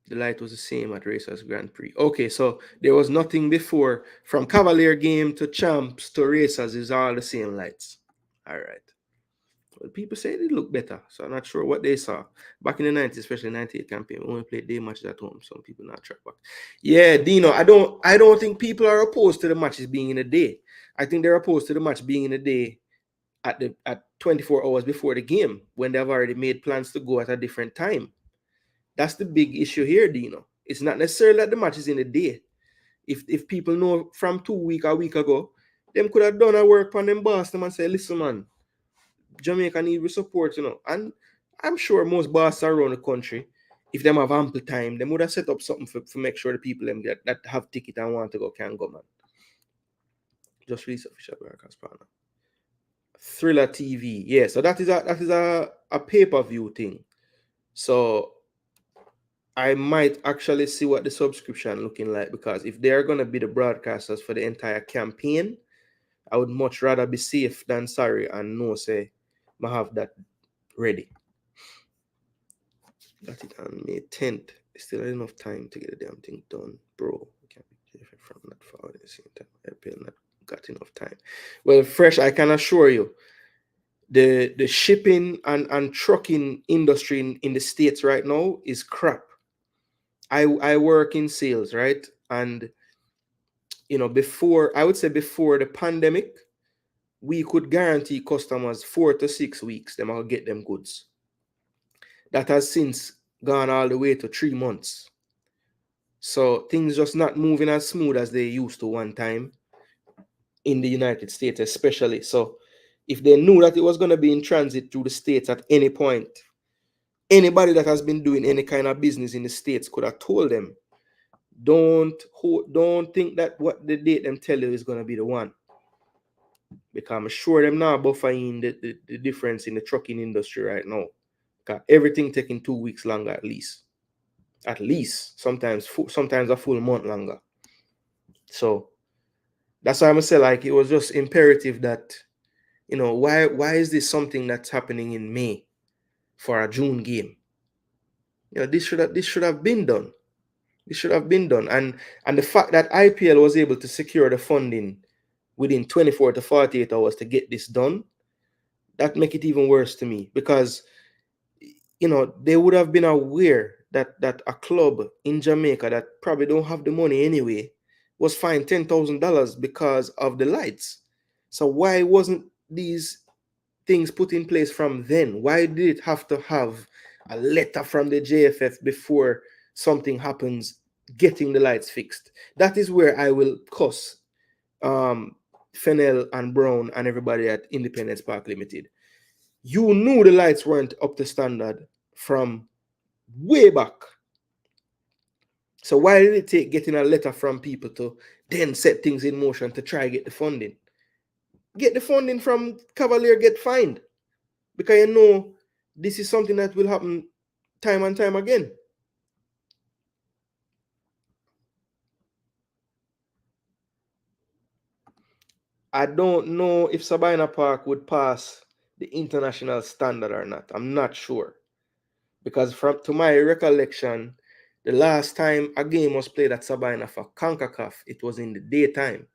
The light was the same at Racers Grand Prix. Okay, so there was nothing before. From Cavalier game to Champs to Racers is all the same lights. All right. Well, people say they look better, so I'm not sure what they saw. Back in the 90s, especially 98 campaign, we only played day matches at home. Some people not track back. Yeah, Dino, I don't think people are opposed to the matches being in the day. I think they're opposed to the match being in the day at 24 hours before the game, when they've already made plans to go at a different time. That's the big issue here, Dino. It's not necessarily that the match is in the day. If people know from 2 weeks a week ago, them could have done a work on them boss them and say, listen, man, Jamaica need support, And I'm sure most bosses around the country, if them have ample time, they would have set up something for make sure the people them that have ticket and want to go can go, man. Just release official broadcast partner. Thriller TV. Yeah, so that is a pay-per-view thing. So I might actually see what the subscription looking like, because if they're gonna be the broadcasters for the entire campaign, I would much rather be safe than sorry and know say I have that ready. Got it on May 10th. Still enough time to get the damn thing done, bro. Can't be from that far at the same time. IPL not got enough time. Well, Fresh, I can assure you, the shipping and trucking industry in the States right now is crap. I work in sales, right? And before the pandemic, we could guarantee customers 4 to 6 weeks them will get them goods. That has since gone all the way to 3 months. So things just not moving as smooth as they used to one time in the United States, especially. So if they knew that it was going to be in transit through the States at any point, anybody that has been doing any kind of business in the States could have told them, don't think that what the date them tell you is gonna be the one. Because I'm sure them now buffering the difference in the trucking industry right now. Because everything taking 2 weeks longer at least. At least. Sometimes a full month longer. So that's why I'm gonna say, like, it was just imperative that, you know, why is this something that's happening in May for a June game? You know, this should have been done. This should have been done. And the fact that IPL was able to secure the funding within 24 to 48 hours to get this done, that make it even worse to me, because, you know, they would have been aware that a club in Jamaica that probably don't have the money anyway was fined $10,000 because of the lights. So why wasn't these things put in place from then? Why did it have to have a letter from the JFF before something happens getting the lights fixed? That is where I will cuss Fennell and Brown and everybody at Independence Park Limited. You knew the lights weren't up to standard from way back. So why did it take getting a letter from people to then set things in motion to try get the funding? Get the funding from Cavalier, get fined. Because you know this is something that will happen time and time again. I don't know if Sabina Park would pass the international standard or not. I'm not sure. Because to my recollection, the last time a game was played at Sabina for Concacaf, it was in the daytime.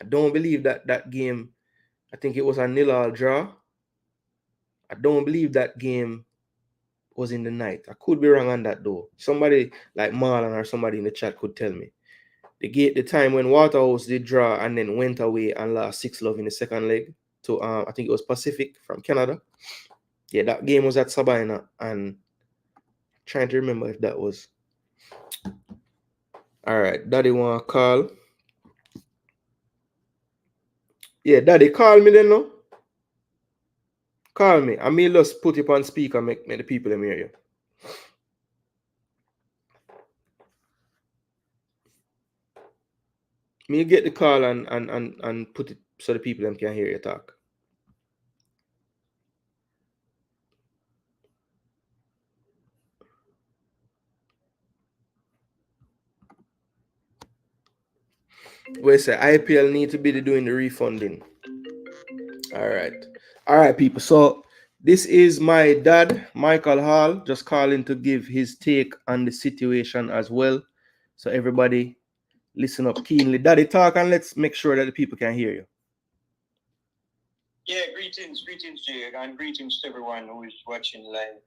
I don't believe that game, I think it was a 0-0 draw. I don't believe that game was in the night. I could be wrong on that though. Somebody like Marlon or somebody in the chat could tell me. The time when Waterhouse did draw and then went away and lost 6-0 in the second leg to I think it was Pacific from Canada. Yeah, that game was at Sabina, and trying to remember if that was. All right, Daddy want to call. Yeah, Daddy, call me then, no? Call me. I may just put it on speaker, make the people hear you. Me get the call and put it so the people can hear you talk. We say IPL need to be doing the refunding. All right, people. So this is my dad, Michael Hall, just calling to give his take on the situation as well. So everybody, listen up keenly. Daddy, talk, and let's make sure that the people can hear you. Yeah, greetings, Jay, and greetings to everyone who is watching live.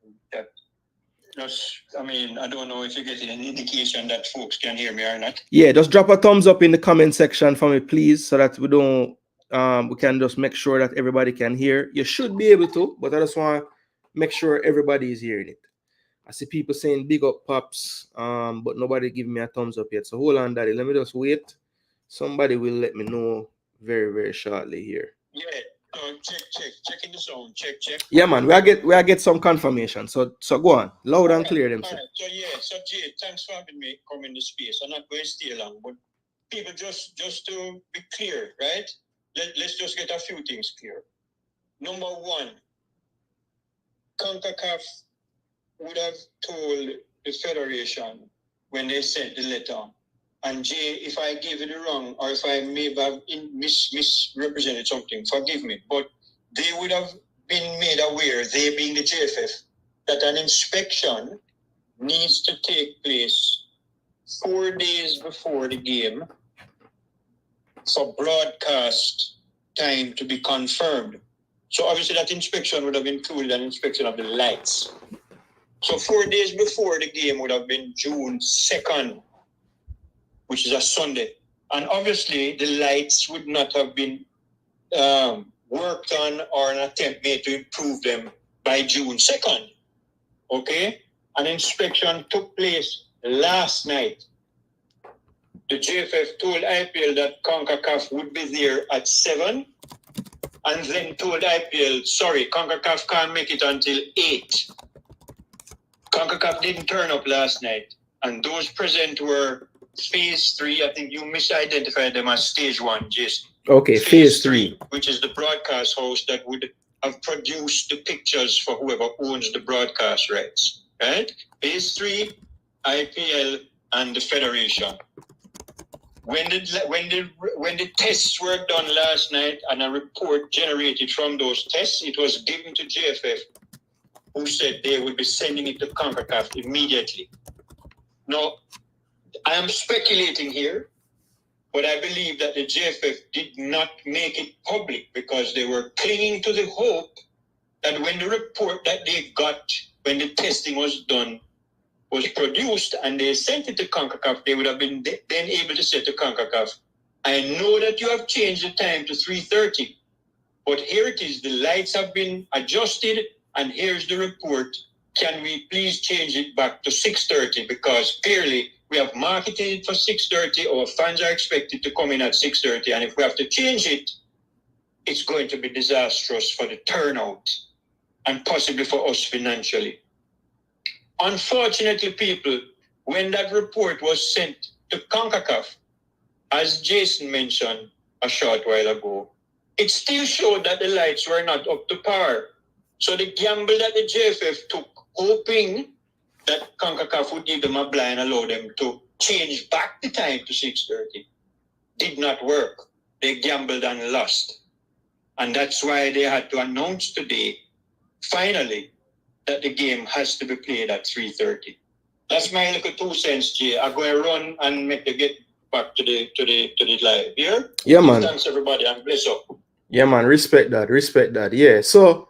I don't know if you're getting an indication that folks can hear me or not. Yeah, just drop a thumbs up in the comment section for me, please, so that we can just make sure that everybody can hear. You should be able to, but I just want to make sure everybody is hearing it. I see people saying big up Pops, but nobody giving me a thumbs up yet. So hold on, Daddy. Let me just wait. Somebody will let me know very, very shortly here. Yeah. Checking the sound. Check. Yeah, man. We get some confirmation. So go on. Loud and clear them. All right. So Jay, thanks for having me come in the space. I'm not going to stay long, but people just to be clear, right? Let's just get a few things clear. Number one, Concacaf would have told the Federation when they sent the letter. And Jay, if I gave it wrong, or if I may have misrepresented something, forgive me. But they would have been made aware, they being the JFF, that an inspection needs to take place 4 days before the game for broadcast time to be confirmed. So obviously that inspection would have included an inspection of the lights. So 4 days before the game would have been June 2nd, which is a Sunday. And obviously the lights would not have been worked on or an attempt made to improve them by June 2nd. Okay? An inspection took place last night. The JFF told IPL that Concacaf would be there at 7 and then told IPL, sorry, Concacaf can't make it until 8. Concacaf didn't turn up last night, and those present were phase 3. I think you misidentified them as stage 1, Jason. Okay, phase 3, which is the broadcast house that would have produced the pictures for whoever owns the broadcast rights. Right? Phase 3, IPL and the Federation. When the tests were done last night and a report generated from those tests, it was given to JFF, who said they would be sending it to Concacaf immediately. Now, I am speculating here, but I believe that the JFF did not make it public because they were clinging to the hope that when the report that they got, when the testing was done, was produced and they sent it to Concacaf, they would have been then able to say to Concacaf, I know that you have changed the time to 3:30, but here it is, the lights have been adjusted and here's the report. Can we please change it back to 6:30? Because clearly we have marketed it for 6:30, our fans are expected to come in at 6:30, and if we have to change it, it's going to be disastrous for the turnout and possibly for us financially. Unfortunately, people, when that report was sent to Concacaf, as Jason mentioned a short while ago, it still showed that the lights were not up to par. So the gamble that the JFF took, hoping that Concacaf would give them a blind, allow them to change back the time to 6:30, did not work. They gambled and lost. And that's why they had to announce today, finally, that the game has to be played at 3:30. That's my little 2 cents, Jay. I'm going to run and make the get back to the live here. Yeah, man. Thanks everybody and bless up. Yeah, man. Respect that. Yeah. So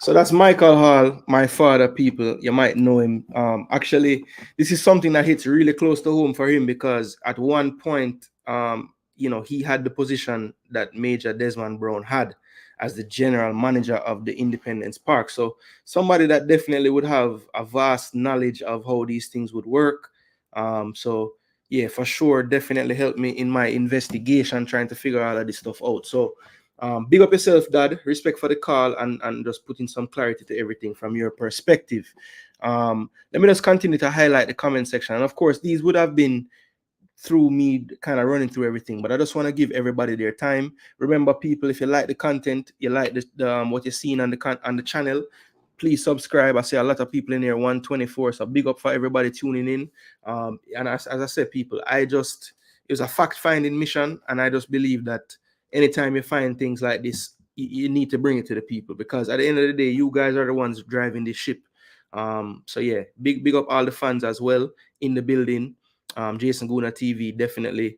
that's Michael Hall, my father. People, you might know him. Actually, this is something that hits really close to home for him because at one point, he had the position that Major Desmond Brown had as the general manager of the Independence Park. So somebody that definitely would have a vast knowledge of how these things would work. So yeah, for sure, definitely helped me in my investigation, trying to figure all of this stuff out. So big up yourself, Dad. Respect for the call and just putting some clarity to everything from your perspective. Let me just continue to highlight the comment section. And of course, these would have been through me kind of running through everything, but I just want to give everybody their time. Remember, people, if you like the content, you like what you're seeing on the channel, please subscribe. I see a lot of people in here, 124, so big up for everybody tuning in. And as I said, people, it was a fact-finding mission, and I just believe that anytime you find things like this, you need to bring it to the people, because at the end of the day, you guys are the ones driving this ship. So yeah, big up all the fans as well in the building. Jason Gooner TV definitely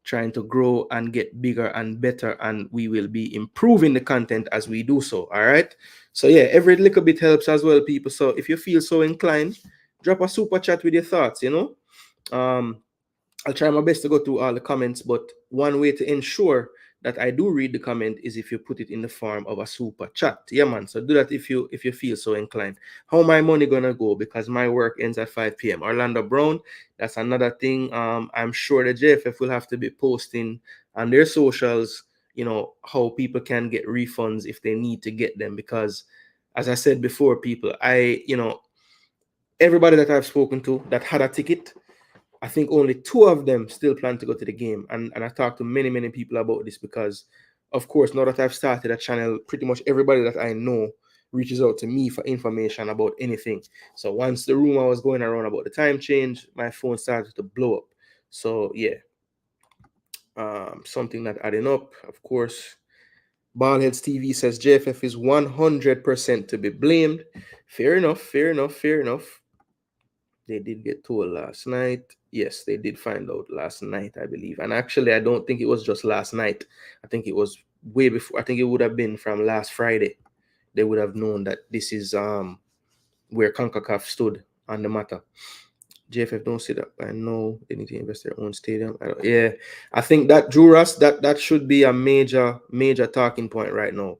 trying to grow and get bigger and better, and we will be improving the content as we do so. All right. So yeah, every little bit helps as well, people. So if you feel so inclined, drop a super chat with your thoughts. I'll try my best to go through all the comments, but one way to ensure that I do read the comment is if you put it in the form of a super chat. Yeah, man. So do that if you feel so inclined. How my money gonna go? Because my work ends at 5 p.m. Orlando Brown, that's another thing. I'm sure the JFF will have to be posting on their socials, how people can get refunds if they need to get them. Because as I said before, people, everybody that I've spoken to that had a ticket, I think only 2 of them still plan to go to the game. And I talked to many, many people about this because, of course, now that I've started a channel, pretty much everybody that I know reaches out to me for information about anything. So once the rumor was going around about the time change, my phone started to blow up. So yeah, something that adding up, of course. Ballheads TV says JFF is 100% to be blamed. Fair enough. They did get told last night. Yes, they did find out last night, I believe. And actually, I don't think it was just last night. I think it was way before. I think it would have been from last Friday. They would have known that this is where Concacaf stood on the matter. JFF don't say that. I know they need to invest their own stadium. I think that Juras, that should be a major talking point right now.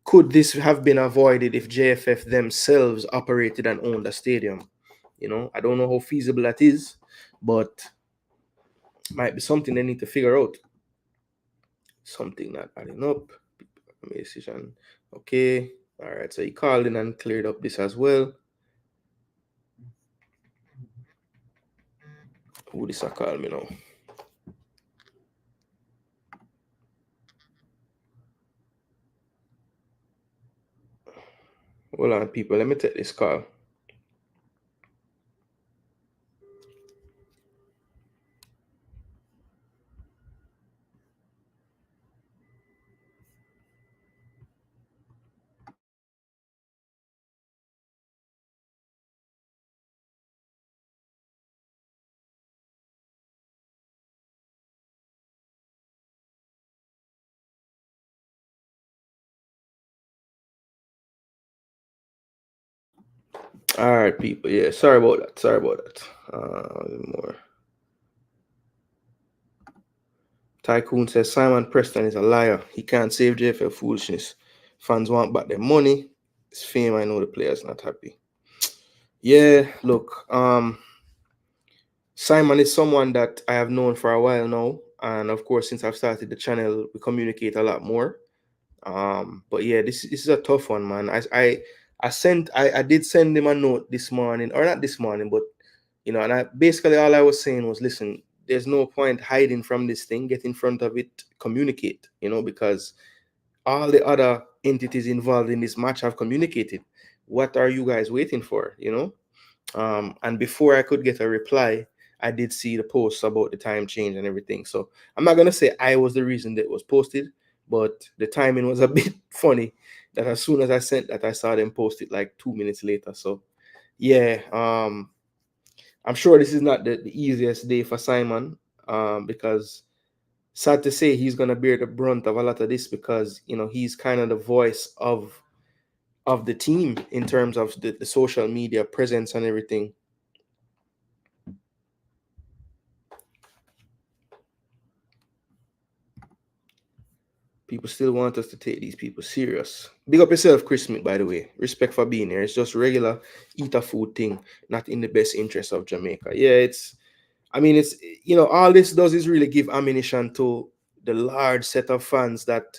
Could this have been avoided if JFF themselves operated and owned a stadium? I don't know how feasible that is, but might be something they need to figure out. Something not adding up. Decision. Okay. All right. So he called in and cleared up this as well. Who this I call me now? Hold on, people. Let me take this call. All right, people. Yeah, sorry about that. Sorry about that. More. Tycoon says Simon Preston is a liar. He can't save JFF foolishness. Fans want back their money. It's fame. I know the player's not happy. Yeah, look. Simon is someone that I have known for a while now, and of course, since I've started the channel, we communicate a lot more. But yeah, this is a tough one, man. I did send him a note this morning, or not this morning, but you know, and I basically all I was saying was, listen, there's no point hiding from this thing. Get in front of it, communicate, you know, because all the other entities involved in this match have communicated. What are you guys waiting for? You know? And before I could get a reply, I did see the posts about the time change and everything. So I'm not gonna say I was the reason that it was posted, but the timing was a bit funny. That as soon as I sent that, I saw them post it like 2 minutes later. So yeah, I'm sure this is not the easiest day for Simon, because sad to say he's gonna bear the brunt of a lot of this, because you know he's kind of the voice of the team in terms of the social media presence and everything. People still want us to take these people serious. Big up yourself, Chris Smith, by the way. Respect for being here. It's just regular eat a food thing, not in the best interest of Jamaica. Yeah, it's, you know, all this does is really give ammunition to the large set of fans that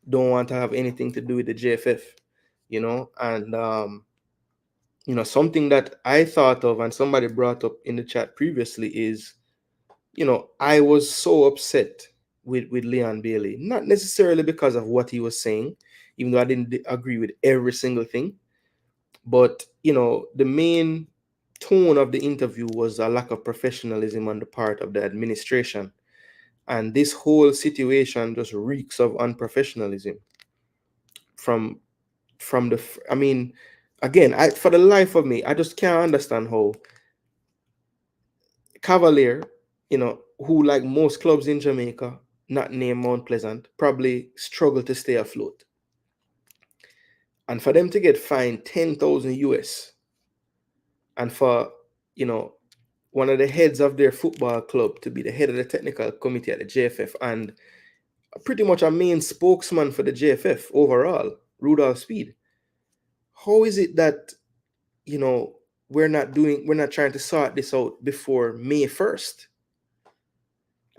don't want to have anything to do with the JFF, you know, and, you know, something that I thought of and somebody brought up in the chat previously is, you know, I was so upset with Leon Bailey, not necessarily because of what he was saying, even though I didn't agree with every single thing, but you know, the main tone of the interview was a lack of professionalism on the part of the administration, and this whole situation just reeks of unprofessionalism from I mean, again, I for the life of me, I just can't understand how Cavalier, you know, who like most clubs in Jamaica, not named Mount Pleasant, probably struggle to stay afloat. And for them to get fined 10,000 US, and for, you know, one of the heads of their football club to be the head of the technical committee at the JFF and pretty much a main spokesman for the JFF overall, Rudolph Speed. How is it that, you know, we're not trying to sort this out before May 1st?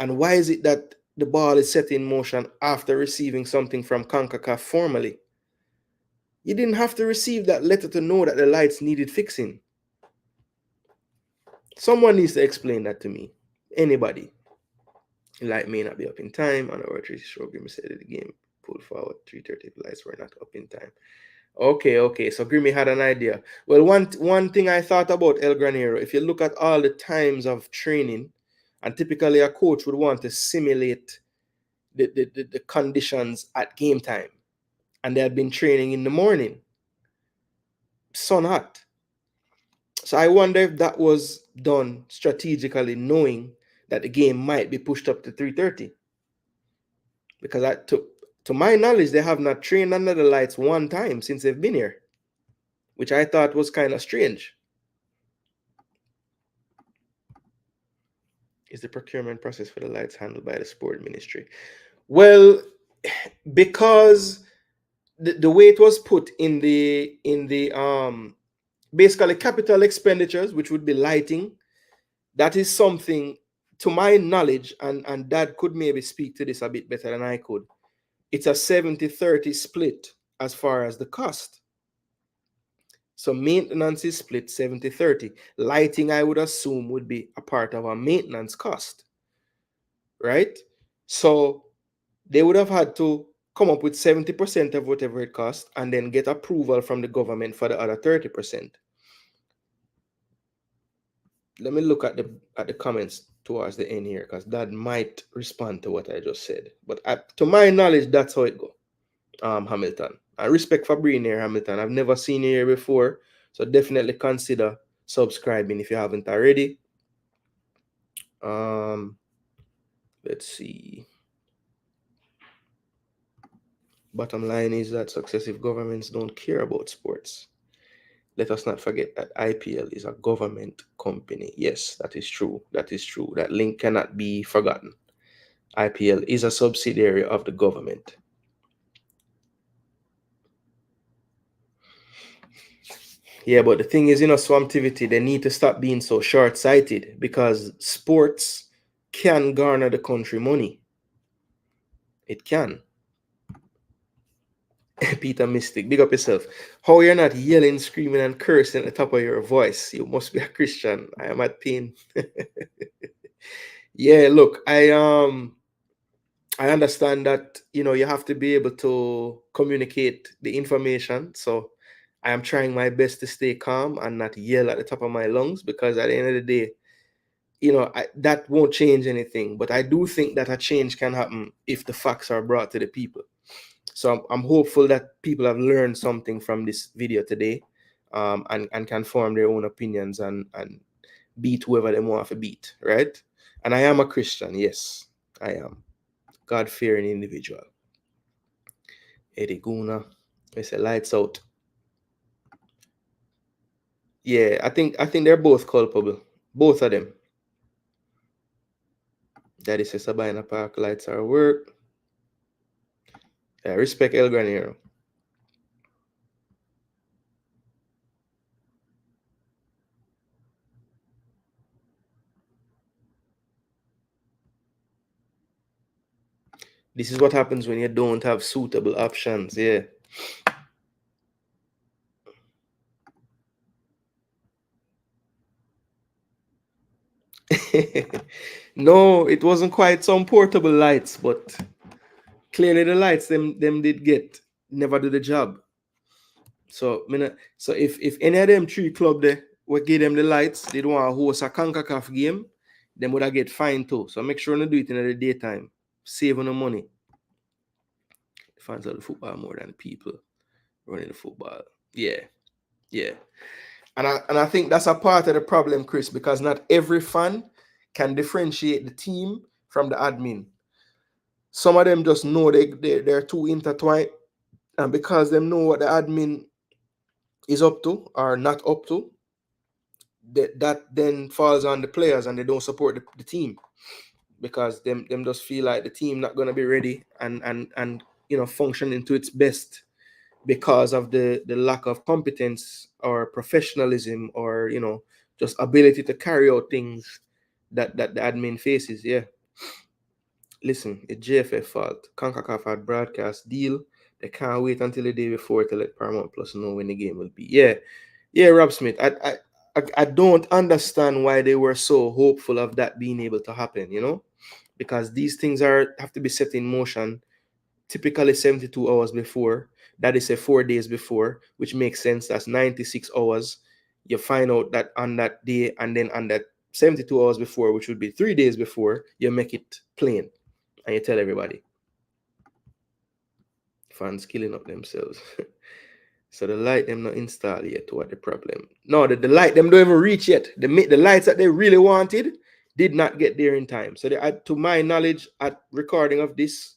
And why is it that the ball is set in motion after receiving something from Concacaf formally? You didn't have to receive that letter to know that the lights needed fixing. Someone needs to explain that to me. Anybody. The light may not be up in time. On our Tracy Grimmy said the game pulled forward 3:30. The lights were not up in time. Okay. So Grimmy had an idea. Well, one thing I thought about El Granero, if you look at all the times of training, and typically a coach would want to simulate the conditions at game time, and they had been training in the morning, sun hot. So I wonder if that was done strategically, knowing that the game might be pushed up to 3:30, because to my knowledge they have not trained under the lights one time since they've been here, which I thought was kind of strange. Is the procurement process for the lights handled by the sport ministry? Well, because the way it was put in the basically capital expenditures, which would be lighting, that is something, to my knowledge, and Dad could maybe speak to this a bit better than I could. It's a 70-30 split as far as the cost. So maintenance is split 70-30. Lighting, I would assume, would be a part of a maintenance cost, right? So they would have had to come up with 70% of whatever it cost and then get approval from the government for the other 30%. Let me look at the comments towards the end here, because that might respond to what I just said. But to my knowledge, that's how it go. Hamilton. I respect for being here, Hamilton. I've never seen you here before, so definitely consider subscribing if you haven't already. Let's see. Bottom line is that successive governments don't care about sports. Let us not forget that IPL is a government company. Yes, that is true. That is true. That link cannot be forgotten. IPL is a subsidiary of the government. Yeah, but the thing is, Swamptivity, they need to stop being so short-sighted, because sports can garner the country money. It can. Peter Mystic, big up yourself. How you're not yelling, screaming, and cursing at the top of your voice? You must be a Christian. I am at pain. Yeah, look, I understand that you have to be able to communicate the information. So I am trying my best to stay calm and not yell at the top of my lungs, because at the end of the day, that won't change anything. But I do think that a change can happen if the facts are brought to the people. So I'm hopeful that people have learned something from this video today, and can form their own opinions and beat whoever they want to beat, right? And I am a Christian, yes, I am. God-fearing individual. Eddie Gooner, they say lights out. Yeah, I think they're both culpable. Both of them. Daddy says Sabina Park lights are work. Respect El Granero. This is what happens when you don't have suitable options. Yeah. No, it wasn't quite some portable lights, but clearly the lights them did get never do the job. So if any of them three club there would give them the lights, they don't want to host a Concacaf game, them would have get fined too. So make sure you do it in the daytime. Save on the money. The fans of the football more than the people running the football. Yeah. Yeah. And I think that's a part of the problem, Chris, because not every fan can differentiate the team from the admin. Some of them just know they're too intertwined, and because they know what the admin is up to or not up to, that then falls on the players, and they don't support the team, because them just feel like the team not going to be ready and functioning to its best, because of the lack of competence or professionalism, or just ability to carry out things that the admin faces. Yeah. Listen, it's JFF fault. Concacaf had broadcast deal. They can't wait until the day before to let Paramount Plus know when the game will be. Yeah, Rob Smith. I don't understand why they were so hopeful of that being able to happen, because these things have to be set in motion typically 72 hours before. That is 4 days before, which makes sense. That's 96 hours. You find out that on that day, and then on that 72 hours before, which would be 3 days before, you make it plain and you tell everybody. Fans killing up themselves. So the light them not installed yet. What the problem? No, the light them don't even reach yet. The lights that they really wanted did not get there in time. So to my knowledge, at recording of this,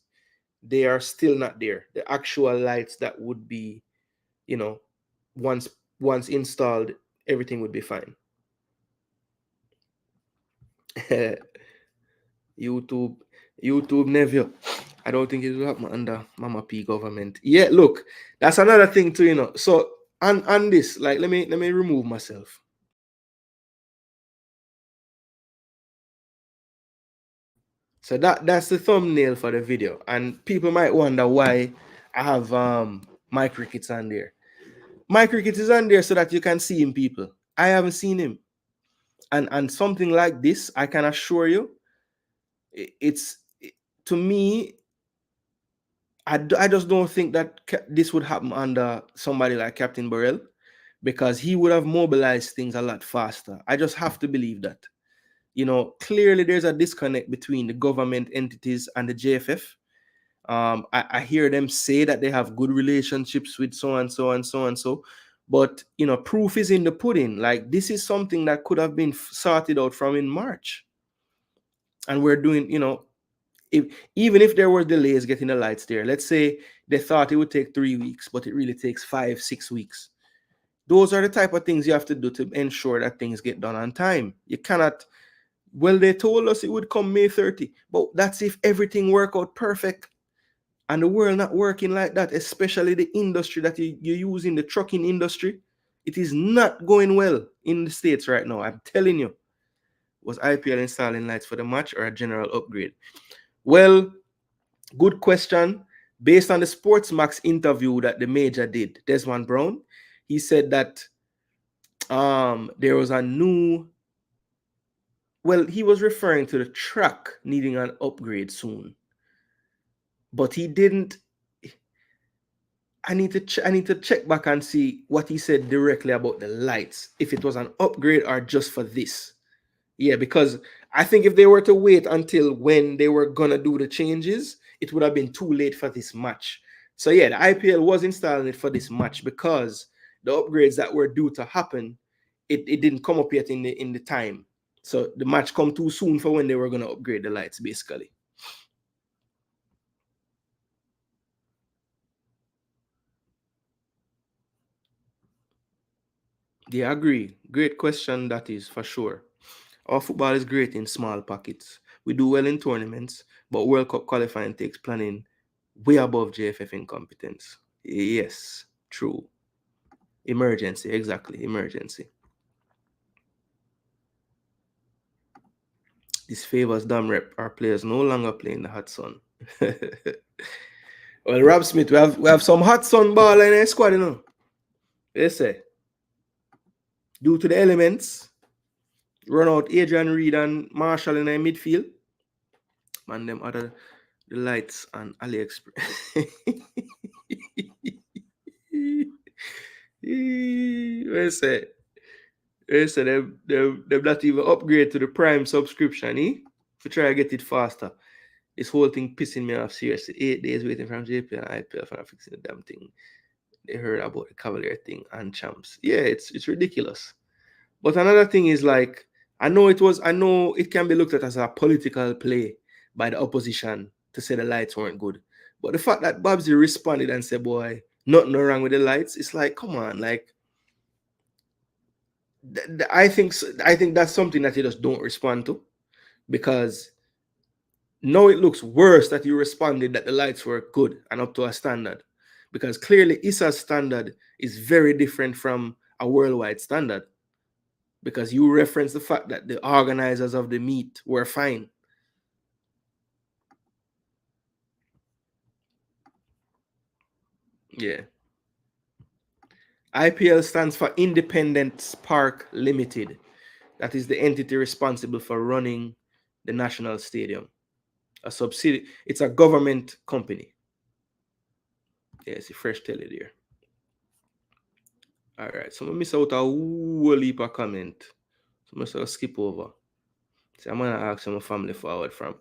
they are still not there. The actual lights that would be, once installed, everything would be fine. YouTube nephew. I don't think it will happen under Mama P government. Yeah, look, that's another thing too, So on this, like, let me remove myself. So that's the thumbnail for the video, and people might wonder why I have my crickets on there. My Cricket is on there so that you can see him, people. I haven't seen him. And something like this, I can assure you, it's to me, I just don't think that this would happen under somebody like Captain Burrell, because he would have mobilized things a lot faster. I just have to believe that. Clearly there's a disconnect between the government entities and the JFF. I hear them say that they have good relationships with so and so and so and so, but proof is in the pudding. Like, this is something that could have been sorted out from in March, and we're doing, even if there were delays getting the lights there, let's say they thought it would take 3 weeks, but it really takes 5-6 weeks. Those are the type of things you have to do to ensure that things get done on time. You cannot, well, they told us it would come May 30, but that's if everything work out perfect. And the world not working like that, especially the industry that you use in the trucking industry. It is not going well in the States right now. I'm telling you. Was IPL installing lights for the match or a general upgrade? Well, good question. Based on the Sportsmax interview that the major did, Desmond Brown, he said that there was a new, well, he was referring to the track needing an upgrade soon. But he didn't. I need to check back and see what he said directly about the lights, if it was an upgrade or just for this. Yeah, because I think if they were to wait until when they were gonna do the changes, it would have been too late for this match. So yeah, the IPL was installing it for this match because the upgrades that were due to happen, it didn't come up yet in the time. So the match come too soon for when they were gonna upgrade the lights, basically. Yeah, I agree. Great question, that is, for sure. Our football is great in small pockets. We do well in tournaments, but World Cup qualifying takes planning way above JFF incompetence. Yes, true. Emergency, exactly. Emergency. This favors Dam Rep. Our players no longer play in the hot sun. Well, Rob Smith, we have some hot sun ball in our squad, They say. Due to the elements, run out Adrian Reed and Marshall in our midfield. Man, them other the lights on AliExpress. They say them not even upgrade to the Prime subscription, to try to get it faster. This whole thing pissing me off seriously. 8 days waiting from JP and IPL for fixing the damn thing. They heard about the Cavalier thing and champs. Yeah, it's ridiculous. But another thing is, like, I know it can be looked at as a political play by the opposition to say the lights weren't good. But the fact that Babsy responded and said, boy, nothing wrong with the lights, it's like, come on, like, I think that's something that you just don't respond to, because now it looks worse that you responded that the lights were good and up to a standard, because clearly Issa's standard is very different from a worldwide standard, because you reference the fact that the organizers of the meet were fine. Yeah. IPL stands for Independent Park Limited. That is the entity responsible for running the national stadium. A subsidiary. It's a government company. Yeah, it's a fresh tell it there. All right, so I'm miss out a whole heap of comment. So I'm going to skip over. So I'm going to ask my family forward from.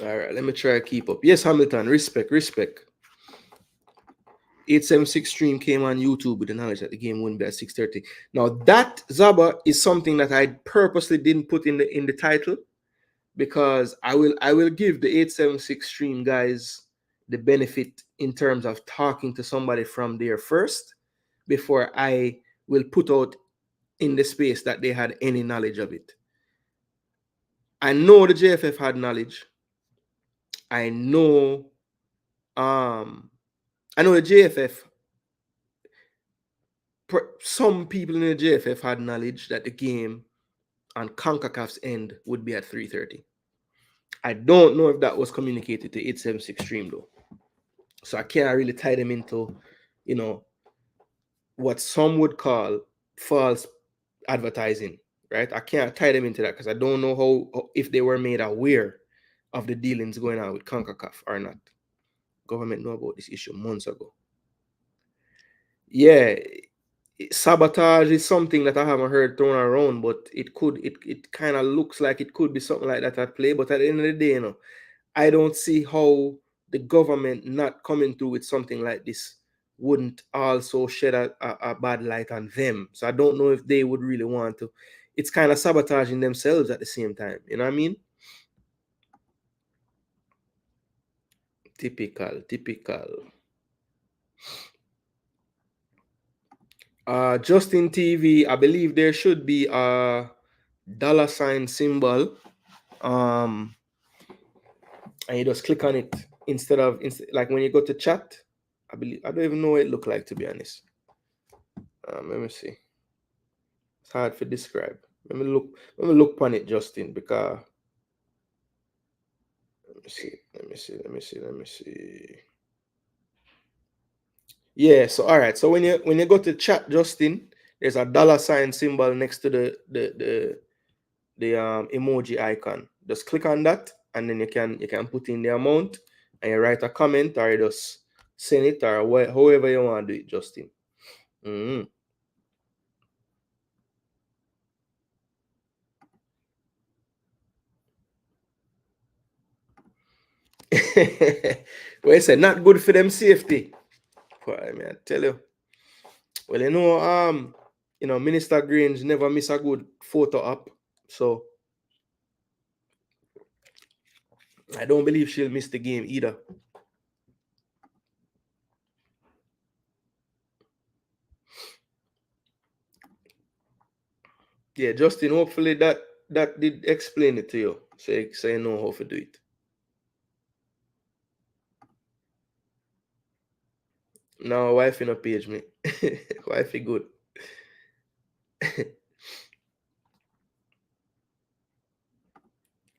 All right, let me try to keep up. Yes, Hamilton, respect. 876 stream came on YouTube with the knowledge that the game wouldn't be at 6:30. Now that, Zaba, is something that I purposely didn't put in the title, because I will give the 876 stream guys the benefit in terms of talking to somebody from there first before I will put out in the space that they had any knowledge of it. I know the JFF had knowledge. I know the JFF, some people in the JFF had knowledge that the game and Concacaf's end would be at 3:30. I don't know if that was communicated to 876 Stream though. So I can't really tie them into, you know, what some would call false advertising, right? I can't tie them into that because I don't know how if they were made aware of the dealings going on with Concacaf or not. Government know about this issue months ago. Yeah, sabotage is something that I haven't heard thrown around, but it kind of looks like it could be something like that at play. But at the end of the day, you know, I don't see how the government not coming through with something like this wouldn't also shed a bad light on them. So I don't know if they would really want to. It's kind of sabotaging themselves at the same time. You know what I mean? Typical. Justin TV, I believe there should be a $ symbol. And you just click on it instead of like when you go to chat. I don't even know what it looked like, to be honest. Let me see. It's hard to describe. Let me look on it, Justin, because let me see. Yeah, so all right. So when you go to chat, Justin, there's a $ symbol next to the emoji icon. Just click on that, and then you can put in the amount, and you write a comment, or you just send it, or however you want to do it, Justin. Mm-hmm. Well, it's not good for them safety. Boy, I tell you. Well, Minister Grange never miss a good photo up, so I don't believe she'll miss the game either. Yeah, Justin, hopefully that did explain it to you, so you know how to do it. No, wifey no page me. Wifey good.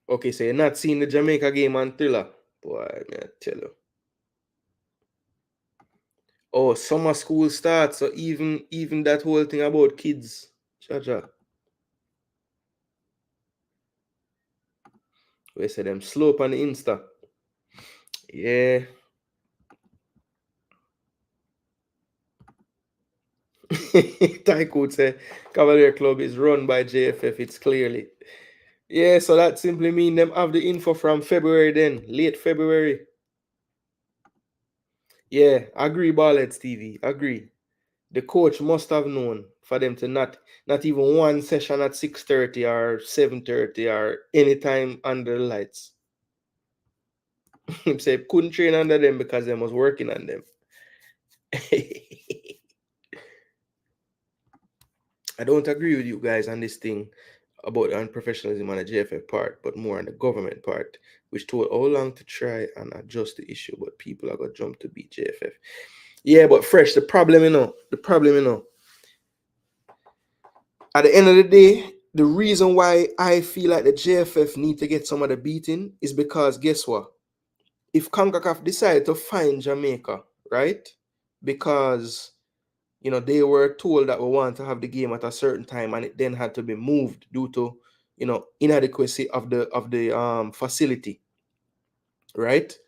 Okay, so you're not seeing the Jamaica game on Thriller? Boy, I tell you. Oh, summer school starts, so even that whole thing about kids. Cha. We say them slope on the Insta. Yeah. Tycoon say Cavalier Club is run by JFF. It's clearly. Yeah, so that simply means them have the info from February then, late February. Yeah, agree, Ballets TV. Agree. The coach must have known for them to not even one session at 6:30 or 7:30 or anytime under the lights. He said couldn't train under them because they was working on them. I don't agree with you guys on this thing about the unprofessionalism on the JFF part, but more on the government part, which told how long to try and adjust the issue, but people are gonna jump to beat JFF. Yeah, but Fresh, the problem, at the end of the day, the reason why I feel like the JFF need to get some of the beating is because guess what? If Concacaf decided to fine Jamaica, right? Because they were told that we want to have the game at a certain time, and it then had to be moved due to inadequacy of the facility, right?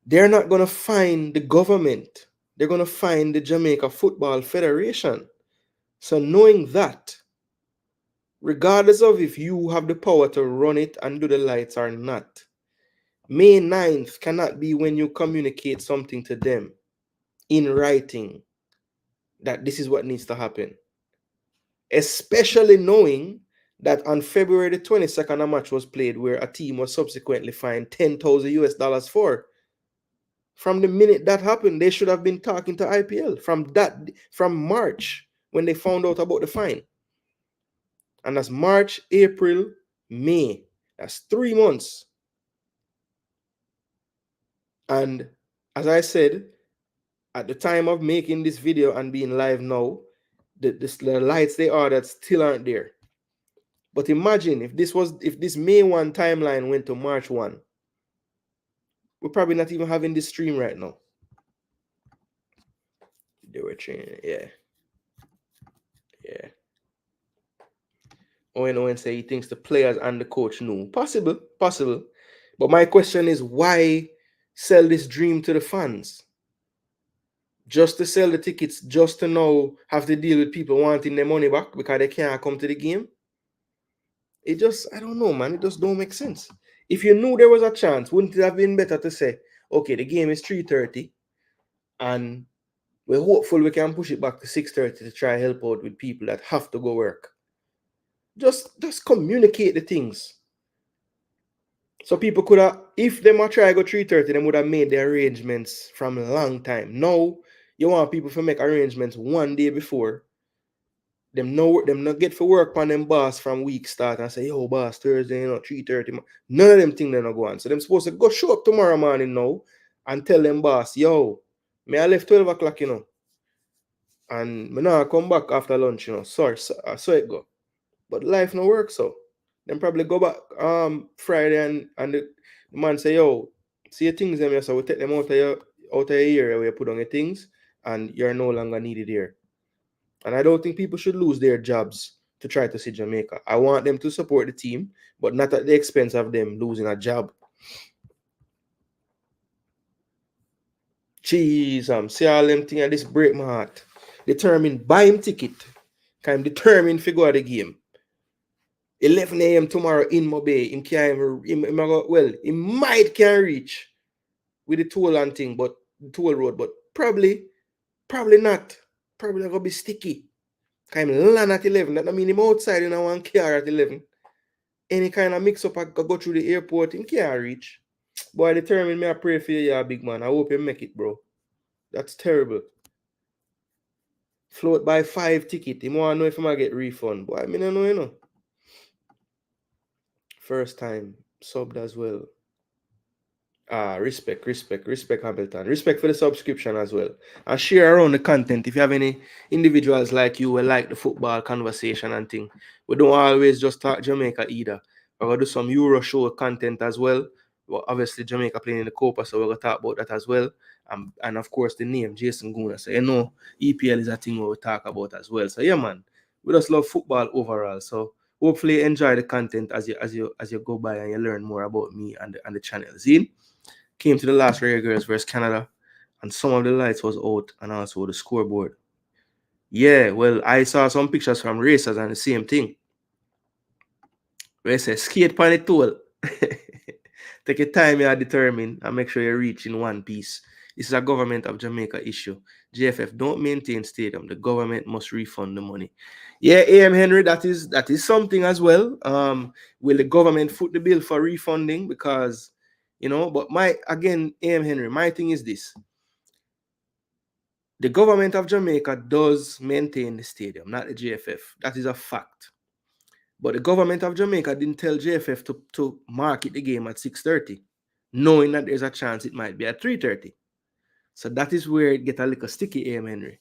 They're not going to fine the government. They're going to fine the Jamaica Football Federation. So knowing that, regardless of if you have the power to run it and do the lights or not, May 9th cannot be when you communicate something to them in writing that this is what needs to happen. Especially knowing that on February the 22nd, a match was played where a team was subsequently fined $10,000 for. From the minute that happened, they should have been talking to IPL from March when they found out about the fine. And that's March, April, May. That's 3 months. And as I said, at the time of making this video and being live now, the lights they ordered still aren't there. But imagine if this May 1 timeline went to March 1, we're probably not even having this stream right now. They were training, yeah. Owen say he thinks the players and the coach knew. Possible. But my question is, why sell this dream to the fans? Just to sell the tickets, just to now have to deal with people wanting their money back because they can't come to the game? It just, I don't know, man. It just don't make sense. If you knew there was a chance, wouldn't it have been better to say, okay, the game is 3:30 and we're hopeful we can push it back to 6:30 to try help out with people that have to go work? Just communicate the things. So people could have, if them a try go 3:30, them would have made the arrangements from a long time. Now, you want people to make arrangements one day before. Them not get for work on them boss from week start and say, yo, boss, Thursday, 3:30. None of them things they not go on. So them supposed to go show up tomorrow morning now and tell them boss, yo, me I left 12 o'clock, and me now come back after lunch, Sorry, so it go. But life no work, so them probably go back Friday and the man say, yo, see your things them, so we take them out of your area where you put on your things and you're no longer needed here. And I don't think people should lose their jobs to try to see Jamaica. I want them to support the team, but not at the expense of them losing a job. Jeez, see all them things, this break my heart. Determined, buy him ticket. I'm determined to go at the game. 11 a.m. tomorrow in Mobay. He might can reach with the toll and thing, but the toll road, but probably not. Probably gonna be sticky. Kind of land at 11. That mean him outside in one car at 11. Any kind of mix up I go through the airport, him can't reach. Boy, I determined me I pray for you, big man. I hope you make it, bro. That's terrible. Float by 5 ticket. Him want to know if I get refund. Boy, I mean, I know, First time subbed as well. Respect, Hamilton. Respect for the subscription as well. And share around the content. If you have any individuals like you who like the football conversation and thing, we don't always just talk Jamaica either. We're going to do some Euro show content as well. Well, obviously, Jamaica playing in the Copa, so we're going to talk about that as well. And of course, the name, Jason Gooner. So, EPL is a thing we talk about as well. So, yeah, man, we just love football overall. So, hopefully, enjoy the content as you go by and you learn more about me and the channel. See? Came to the last Rare Girls versus Canada, and some of the lights was out, and also the scoreboard. Yeah, well, I saw some pictures from racers and the same thing. Where say skate pan it tool. Take your time, you are determined, and make sure you reach in one piece. This is a government of Jamaica issue. JFF don't maintain stadium. The government must refund the money. Yeah, AM Henry, that is something as well. Will the government foot the bill for refunding? Because but AM Henry, my thing is this. The government of Jamaica does maintain the stadium, not the JFF. That is a fact. But the government of Jamaica didn't tell JFF to market the game at 6:30, knowing that there's a chance it might be at 3:30. So that is where it gets a little sticky, AM Henry.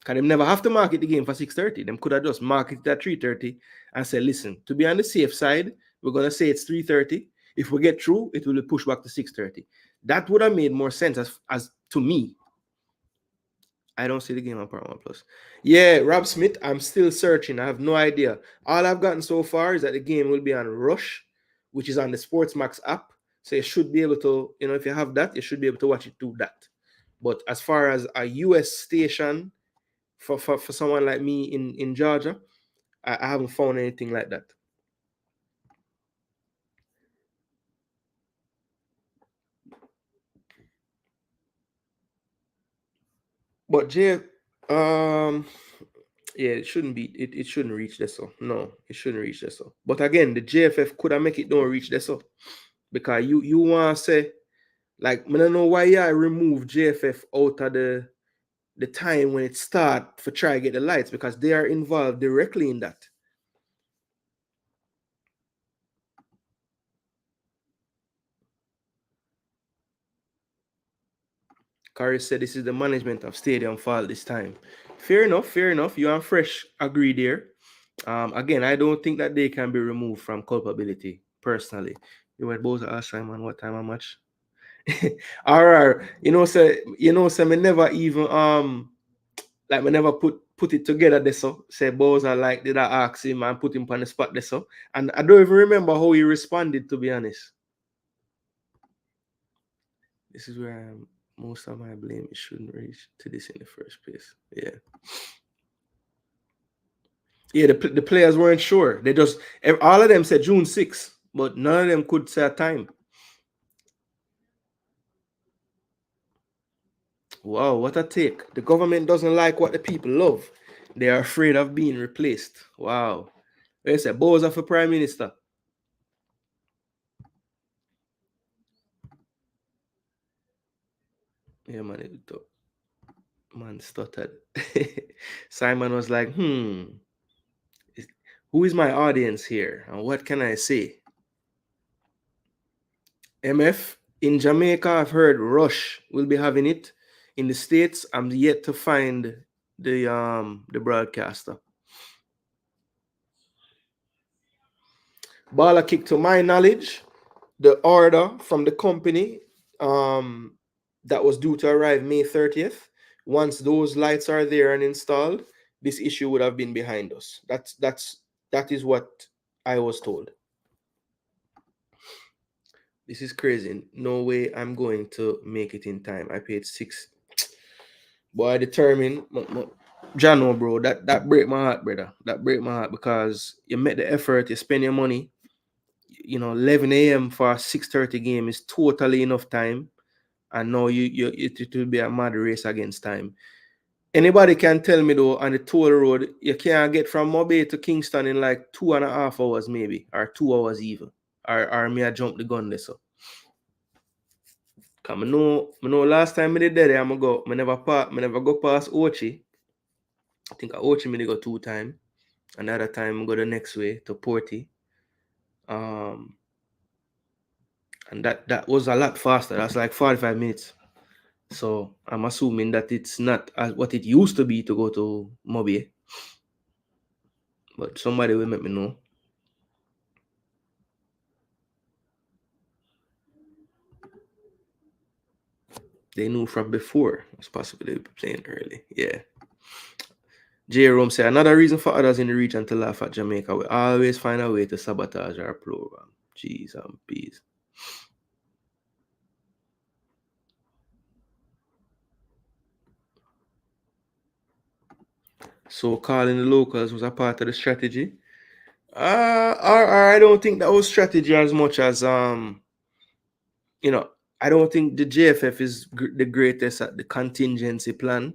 Because they never have to market the game for 6:30. Them could have just marketed at 3:30 and say, listen, to be on the safe side, we're going to say it's 3:30. If we get through, it will be pushed back to 6:30. That would have made more sense as to me. I don't see the game on Paramount Plus. Yeah, Rob Smith, I'm still searching. I have no idea. All I've gotten so far is that the game will be on Rush, which is on the Sportsmax app. So you should be able to, if you have that, you should be able to watch it through that. But as far as a US station for someone like me in Georgia, I haven't found anything like that. But yeah, it shouldn't be. It shouldn't reach this. So no, it shouldn't reach this. So, but again, the JFF could have make it don't reach this. So because you want to say like I don't know why I remove JFF out of the time when it start for try to get the lights because they are involved directly in that. Kari said this is the management of stadium fault this time. Fair enough. You and Fresh agree there. Again, I don't think that they can be removed from culpability. Personally, you went both ask Simon what time, how much. All right, so me never even like me never put it together this so say Bowser like did I ask him and put him on the spot this so, and I don't even remember how he responded, to be honest. This is where most of my blame, it shouldn't reach to this in the first place. Yeah, the players weren't sure. They just all of them said June 6th, but none of them could say a time. Wow, what a take. The government doesn't like what the people love. They are afraid of being replaced. Wow. They said Bowser for Prime Minister. Yeah, man, man stuttered. Simon was like, who is my audience here? And what can I say? MF, in Jamaica, I've heard Rush will be having it. In the States, I'm yet to find the broadcaster. Bala kick, to my knowledge, the order from the company that was due to arrive May 30th. Once those lights are there and installed, this issue would have been behind us. That is what I was told. This is crazy. No way I'm going to make it in time. I paid 6. Boy, I determined. Jano, bro, that break my heart, brother. That break my heart, because you make the effort, you spend your money. 11 a.m. for a 6:30 game is totally enough time. And now it will be a mad race against time. Anybody can tell me though, on the toll road, you can't get from Mobay to Kingston in like 2.5 hours maybe, or 2 hours even. Or me I jump the gun there so. Cause I know last time I did that, I never go past Ochi. I think I Ochi me go 2 times. Another time I go the next way to Porty. And that was a lot faster. That's like 45 minutes. So I'm assuming that it's not what it used to be to go to Mobay. But somebody will let me know. They knew from before it's possible they would be playing early. Yeah. Jerome said another reason for others in the region to laugh at Jamaica, we always find a way to sabotage our program. Jeez and peas. So calling the locals was a part of the strategy. I don't think that was strategy as much as I don't think the JFF is the greatest at the contingency plan.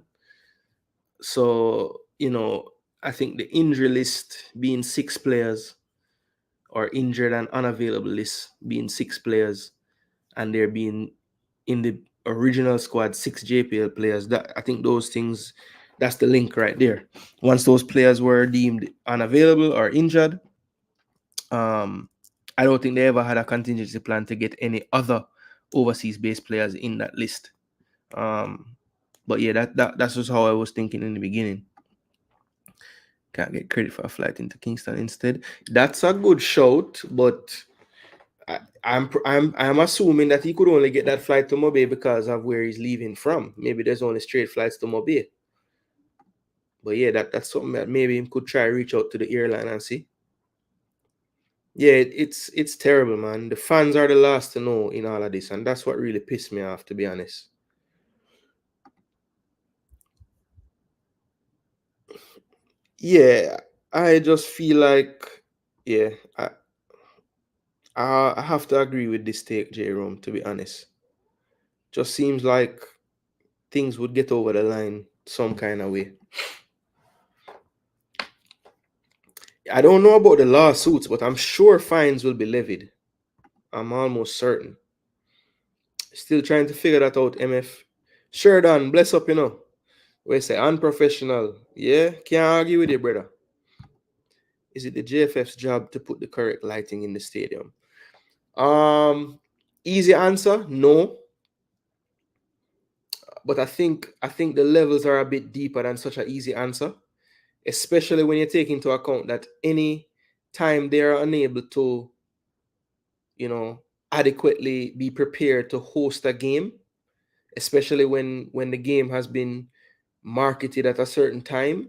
So I think the injury list being 6 players, or injured and unavailable list being 6 players, and there being in the original squad 6 JPL players, that I think those things, that's the link right there. Once those players were deemed unavailable or injured, I don't think they ever had a contingency plan to get any other overseas based players in that list. But yeah, that's just how I was thinking in the beginning. Can't get credit for a flight into Kingston instead. That's a good shout, but I'm assuming that he could only get that flight to Mobay because of where he's leaving from. Maybe there's only straight flights to Mobay. But yeah, that's something that maybe he could try reach out to the airline and see. Yeah, it's terrible, man. The fans are the last to know in all of this, and that's what really pissed me off, to be honest. Yeah, I just feel like, yeah, I have to agree with this take, Jerome, to be honest. Just seems like things would get over the line some kind of way. I don't know about the lawsuits, but I'm sure fines will be levied. I'm almost certain. Still trying to figure that out, MF. Sure done, bless up, We say unprofessional. Yeah, can't argue with you, brother. Is it the JFF's job to put the correct lighting in the stadium? Easy answer, no. But I think the levels are a bit deeper than such an easy answer. especially when you take into account that any time they are unable to, you know, adequately be prepared to host a game, especially when the game has been marketed at a certain time,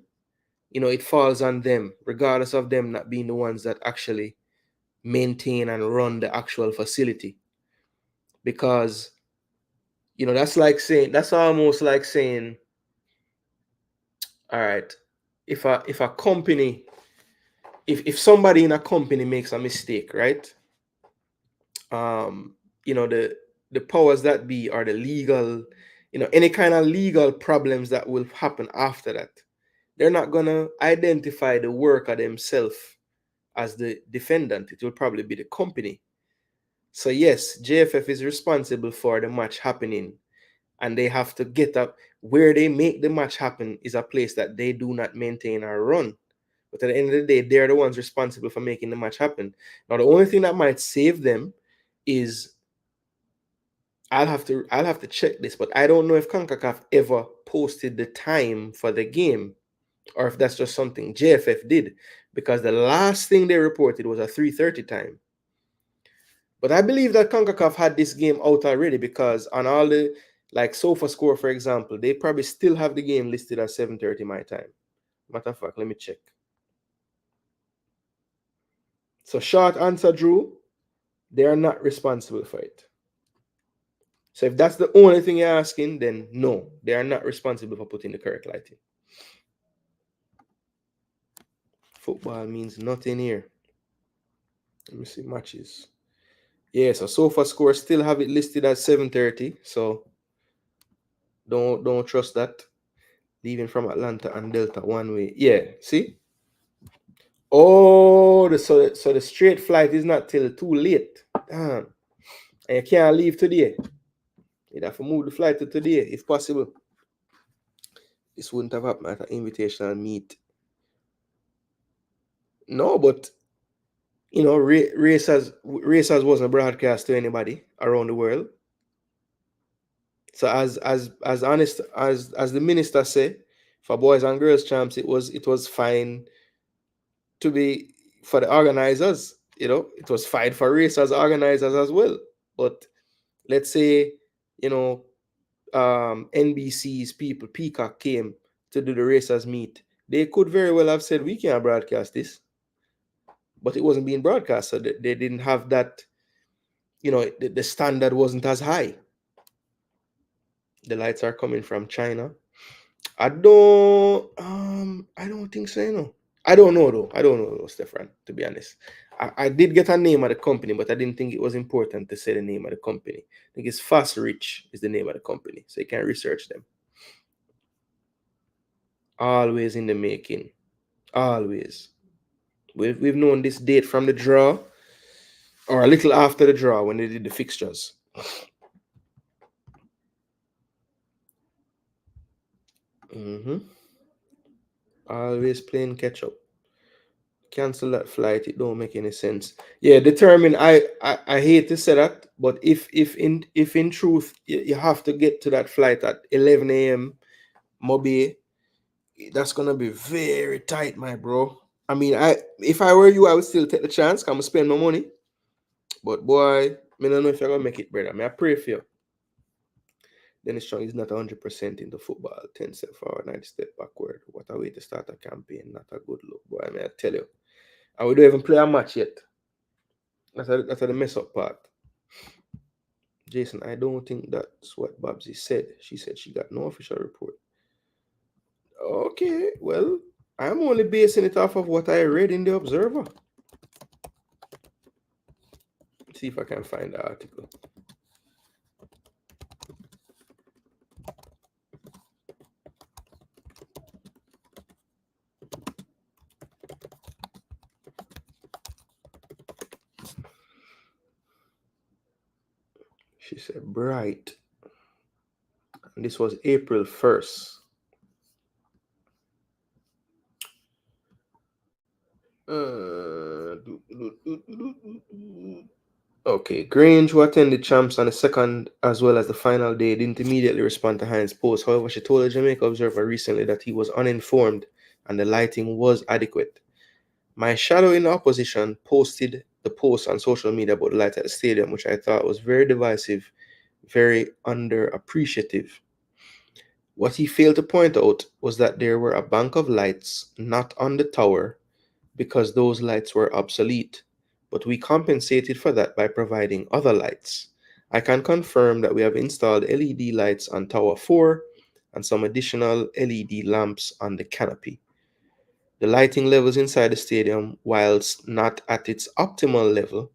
you know, it falls on them, regardless of them not being the ones that actually maintain and run the actual facility. Because, you know, that's almost like saying, all right, if a company, if somebody in a company makes a mistake, right? You know, the powers that be, or the legal, you know, any kind of legal problems that will happen after that, they're not gonna identify the worker themselves as the defendant. It will probably be the company. So yes, JFF is responsible for the match happening, and they have to get up where they make the match happen is a place that they do not maintain or run. But at the end of the day, they're the ones responsible for making the match happen. Now, the only thing that might save them is I'll have to check this, but I don't know if Concacaf ever posted the time for the game, or if that's just something JFF did, because the last thing they reported was a 3:30 time. But I believe that Concacaf had this game out already, because on all the, like SofaScore, for example, they probably still have the game listed as 7:30 my time. Matter of fact, let me check. So short answer, Drew, they are not responsible for it. So if that's the only thing you're asking, then no, they are not responsible for putting the correct lighting. Football means nothing here. Let me see matches. Yeah, so SofaScore still have it listed as 7:30. So don't trust that. Leaving from Atlanta and Delta one way. Yeah, see? Oh, so the straight flight is not till too late. Damn. And you can't leave today. You'd have to move the flight to today if possible. This wouldn't have happened at an invitational meet. No, but you know, racers wasn't broadcast to anybody around the world. So as honest as the minister said, for boys and girls champs, it was fine to be for the organizers. You know, it was fine for racers organizers as well. But let's say, you know, NBC's people, Peacock, came to do the racers meet. They could very well have said we can't broadcast this, but it wasn't being broadcast, so they didn't have that. You know, the standard wasn't as high. The lights are coming from China. I don't think so, you know. I don't know though. I don't know though, Stefan, to be honest. I did get a name of the company, but I didn't think it was important to say the name of the company. I think it's Fast Rich is the name of the company, so you can research them. Always in the making. Always. We've known this date from the draw, or a little after the draw when they did the fixtures. Always playing catch up. Cancel that flight. It don't make any sense. Yeah, determine. I hate to say that, but if in truth you have to get to that flight at 11 a.m. Mobi, that's gonna be very tight, my bro. I mean, if I were you, I would still take the chance. I'm gonna spend my money. But boy, I don't know if you're gonna make it, brother. I pray for you. Dennis Strong is not 100% into football. 10 step forward, 90 step backward. What a way to start a campaign. Not a good look, boy. I tell you. And we don't even play a match yet. That's the mess up part. Jason, I don't think that's what Babsy said. She said she got no official report. Okay, well, I'm only basing it off of what I read in the Observer. Let's see if I can find the article. She said bright. And this was April 1st. Okay, Grange, who attended champs on the second as well as the final day, didn't immediately respond to Hines' post. However, she told the Jamaica Observer recently that he was uninformed and the lighting was adequate. My shadow in the opposition posted the post on social media about the light at the stadium, which I thought was very divisive, very underappreciative. What he failed to point out was that there were a bank of lights not on the tower because those lights were obsolete, but we compensated for that by providing other lights. I can confirm that we have installed LED lights on Tower 4 and some additional LED lamps on the canopy. The lighting levels inside the stadium, whilst not at its optimal level,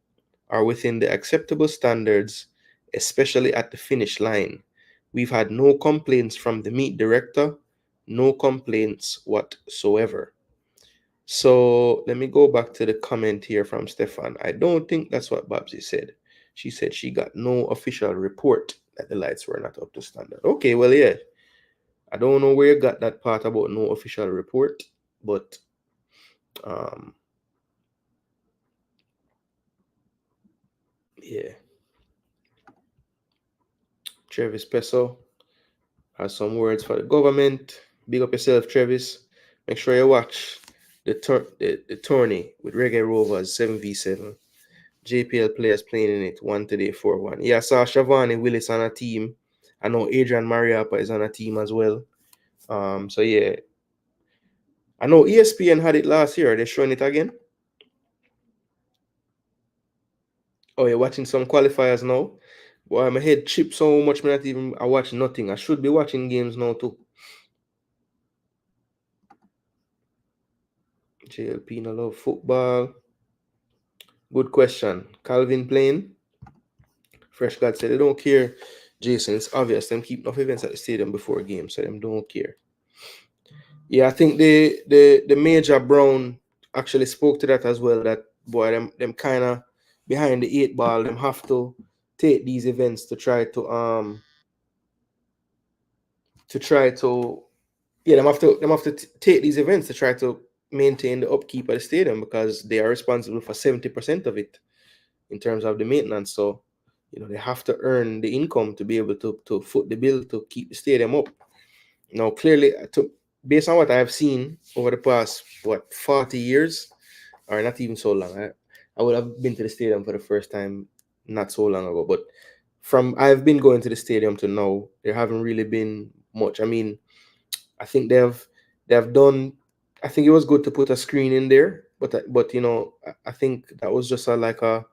are within the acceptable standards, especially at the finish line. We've had no complaints from the meet director, no complaints whatsoever. So let me go back to the comment here from Stefan. I don't think that's what Babsy said. She said she got no official report that the lights were not up to standard. Okay, well, yeah. I don't know where you got that part about no official report, but yeah. Travis Peso has some words for the government. Big up yourself, Travis. Make sure you watch the tourney with Reggae Rovers 7v7. JPL players playing in it. 1 today, 4-1. Yeah, I saw Shavani Willis on a team. I know Adrian Mariappa is on a team as well. So yeah. I know ESPN had it last year. Are they showing it again? Oh, you're watching some qualifiers now? Boy, my head chips so much, I watch nothing. I should be watching games now too. JLP no love football. Good question. Calvin playing? Fresh God said they don't care. Jason, it's obvious them keep enough events at the stadium before games, so them don't care. Yeah, I think the Major Brown actually spoke to that as well. That boy, them kind of behind the 8 ball. Them have to take these events to try to yeah, them have to take these events to try to maintain the upkeep of the stadium because they are responsible for 70% of it in terms of the maintenance. So, they have to earn the income to be able to foot the bill to keep the stadium up. Now, clearly, based on what I've seen over the past 40 years, or not even so long, I would have been to the stadium for the first time not so long ago. But from I've been going to the stadium to now, there haven't really been much. I mean, I think they've done. I think it was good to put a screen in there, but I think that was just like a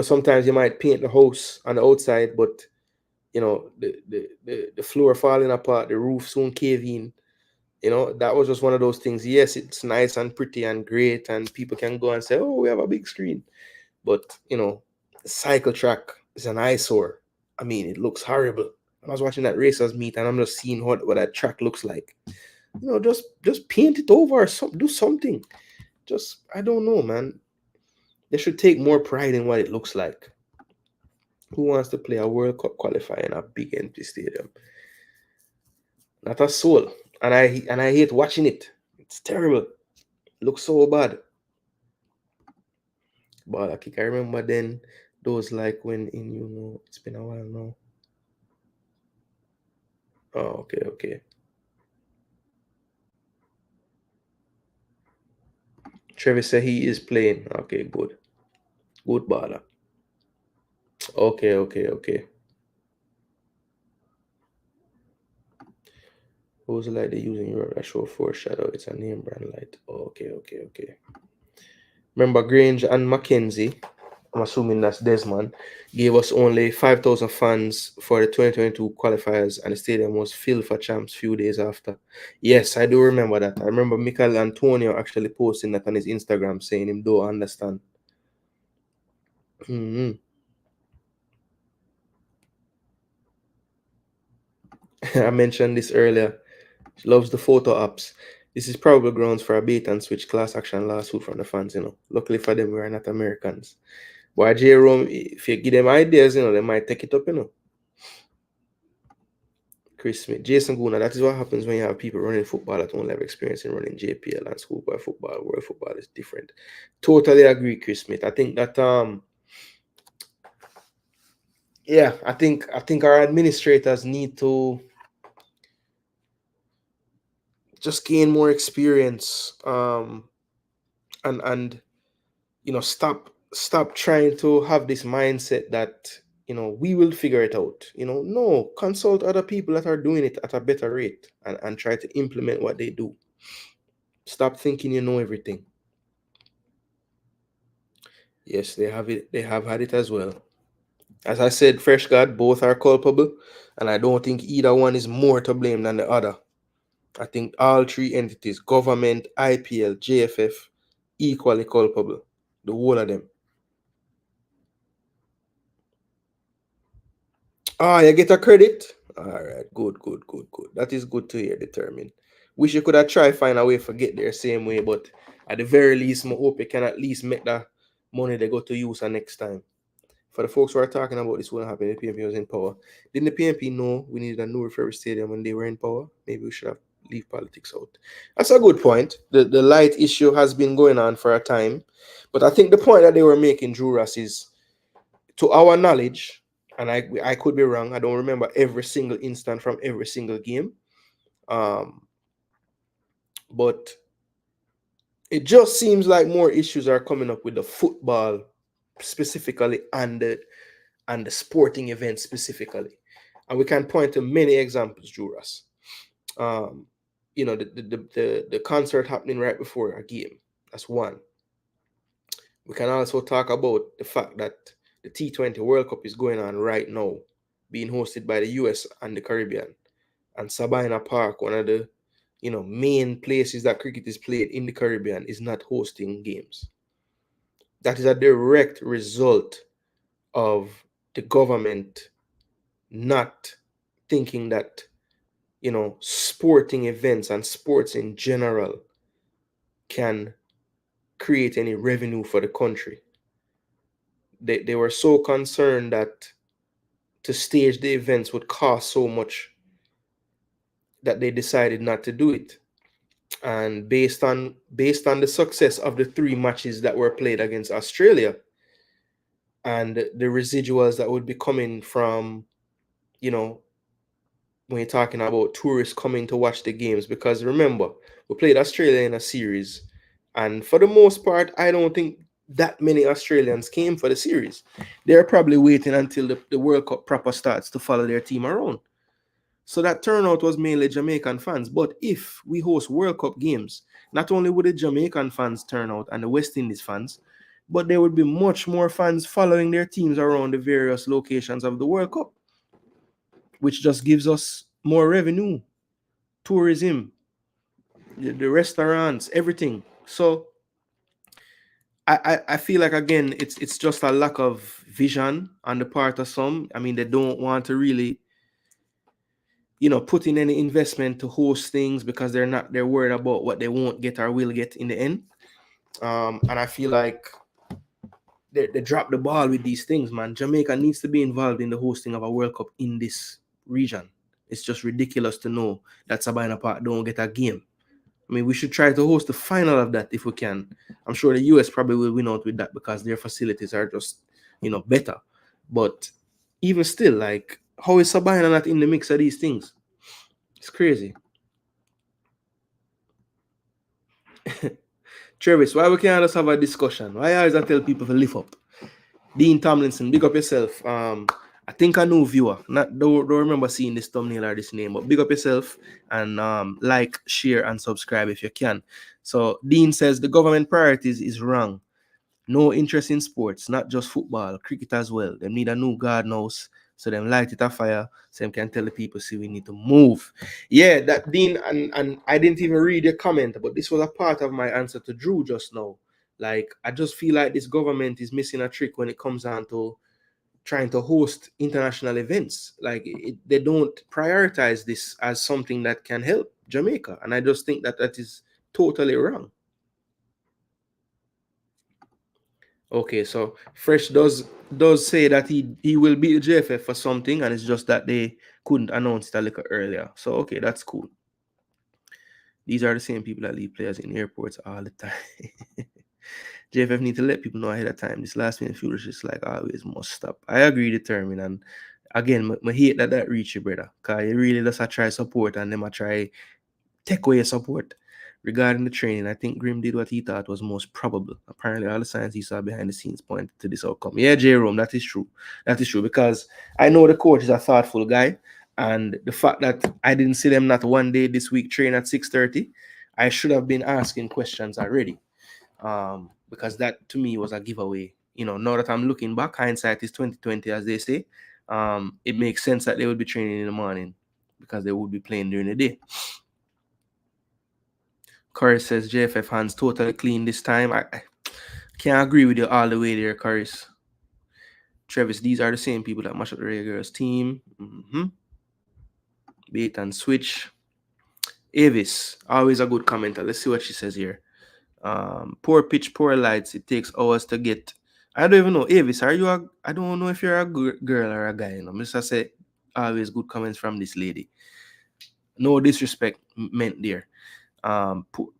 sometimes you might paint the house on the outside, but the floor falling apart, the roof soon caving. That was just one of those things. Yes, it's nice and pretty and great, and people can go and say, "Oh, we have a big screen," but the cycle track is an eyesore. I mean, it looks horrible. I was watching that racers meet, and I'm just seeing what that track looks like. Just paint it over or do something. Just I don't know, man. They should take more pride in what it looks like. Who wants to play a World Cup qualifier in a big empty stadium? Not a soul. And I hate watching it. It's terrible. It looks so bad. But I think I remember then those like when it's been a while now. Oh, okay. Travis said he is playing. Okay, good. Good baller. Okay. Who's the light they use in Europe that show foreshadow? It's a name brand light. Okay. Remember Grange and Mackenzie, I'm assuming that's Desmond, gave us only 5,000 fans for the 2022 qualifiers, and the stadium was filled for champs few days after. Yes, I do remember that. I remember Michael Antonio actually posting that on his Instagram saying him don't understand. I mentioned this earlier. She loves the photo apps. This is probably grounds for a bait and switch class action lawsuit from the fans, Luckily for them, we are not Americans. But Jerome, if you give them ideas, they might take it up, Chris Smith, Jason Gooner, that is what happens when you have people running football that don't have experience in running JPL and schoolboy football. World football is different. Totally agree, Chris Smith. I think that I think our administrators need to just gain more experience, and stop trying to have this mindset that we will figure it out. No, consult other people that are doing it at a better rate, and try to implement what they do. Stop thinking you know everything. Yes, they have had it as well. As I said, Fresh God, both are culpable, and I don't think either one is more to blame than the other. I think all three entities, government, IPL, JFF, equally culpable. The whole of them. You get a credit? All right, good, good, good, good. That is good to hear, Determined. Wish you could have tried find a way to get there same way, but at the very least, I hope you can at least make that money they go to use next time. For the folks who are talking about this wouldn't happen if the PNP was in power. Didn't the PNP know we needed a new referee stadium when they were in power? Maybe we should have leave politics out. That's a good point. The light issue has been going on for a time, but I think the point that they were making, Juras, is, to our knowledge, and I could be wrong. I don't remember every single instant from every single game, but it just seems like more issues are coming up with the football specifically and the sporting events specifically. And we can point to many examples, Juras. The concert happening right before a game. That's one. We can also talk about the fact that the T20 World Cup is going on right now, being hosted by the US and the Caribbean. And Sabina Park, one of the main places that cricket is played in the Caribbean, is not hosting games. That is a direct result of the government not thinking that sporting events and sports in general can create any revenue for the country. They were so concerned that to stage the events would cost so much that they decided not to do it. And based on the success of the 3 matches that were played against Australia, and the residuals that would be coming from, when you're talking about tourists coming to watch the games, because remember, we played Australia in a series, and for the most part, I don't think that many Australians came for the series. They're probably waiting until the World Cup proper starts to follow their team around. So that turnout was mainly Jamaican fans. But if we host World Cup games, not only would the Jamaican fans turn out and the West Indies fans, but there would be much more fans following their teams around the various locations of the World Cup, which just gives us more revenue, tourism, the restaurants, everything. So I feel like, again, it's just a lack of vision on the part of some. I mean, they don't want to really put in any investment to host things because they're worried about what they won't get or will get in the end. And I feel like they drop the ball with these things, man. Jamaica needs to be involved in the hosting of a World Cup in this region. It's just ridiculous to know that Sabina Park don't get a game. I mean, we should try to host the final of that if we can. I'm sure the US probably will win out with that because their facilities are just, better. But even still, like, how is Sabina not in the mix of these things? It's crazy. Travis, why we can't just have a discussion? Why always I tell people to lift up? Dean Tomlinson, big up yourself. I think a new viewer. Don't remember seeing this thumbnail or this name, but big up yourself and like, share, and subscribe if you can. So Dean says the government priorities is wrong. No interest in sports, not just football, cricket as well. They need a new garden house, so them light it a fire, so them can tell the people, see, we need to move. Yeah, that Dean, and I didn't even read your comment, but this was a part of my answer to Drew just now. Like, I just feel like this government is missing a trick when it comes down to trying to host international events. Like, they don't prioritize this as something that can help Jamaica, and I just think that is totally wrong. Okay, so Fresh does say that he will beat the JFF for something, and it's just that they couldn't announce it a little earlier. So okay, that's cool. These are the same people that leave players in airports all the time. JFF need to let people know ahead of time. This last minute foolishness, like always, must stop. I agree, determined, and again, I hate that reach you, brother, because you really just try support and them I try take away your support regarding the training. I think Grim did what he thought was most probable. Apparently, all the signs he saw behind the scenes pointed to this outcome. Yeah, Jerome, that is true. That is true because I know the coach is a thoughtful guy, and the fact that I didn't see them not one day this week train at 6:30, I should have been asking questions already. Because that to me was a giveaway. You know, now that I'm looking back, hindsight is 2020, as they say. It makes sense that they would be training in the morning because they would be playing during the day. Curry says JFF hands totally clean this time. I can't agree with you all the way there, Curry. Travis, these are the same people that mash up the Ray Girls team. Bait and switch. Avis, always a good commenter. Let's see what she says here. Poor pitch, poor lights. It takes hours to get. I don't even know. Avis, are you a? I don't know if you're a girl or a guy. You know, Mr. say always good comments from this lady. No disrespect meant there.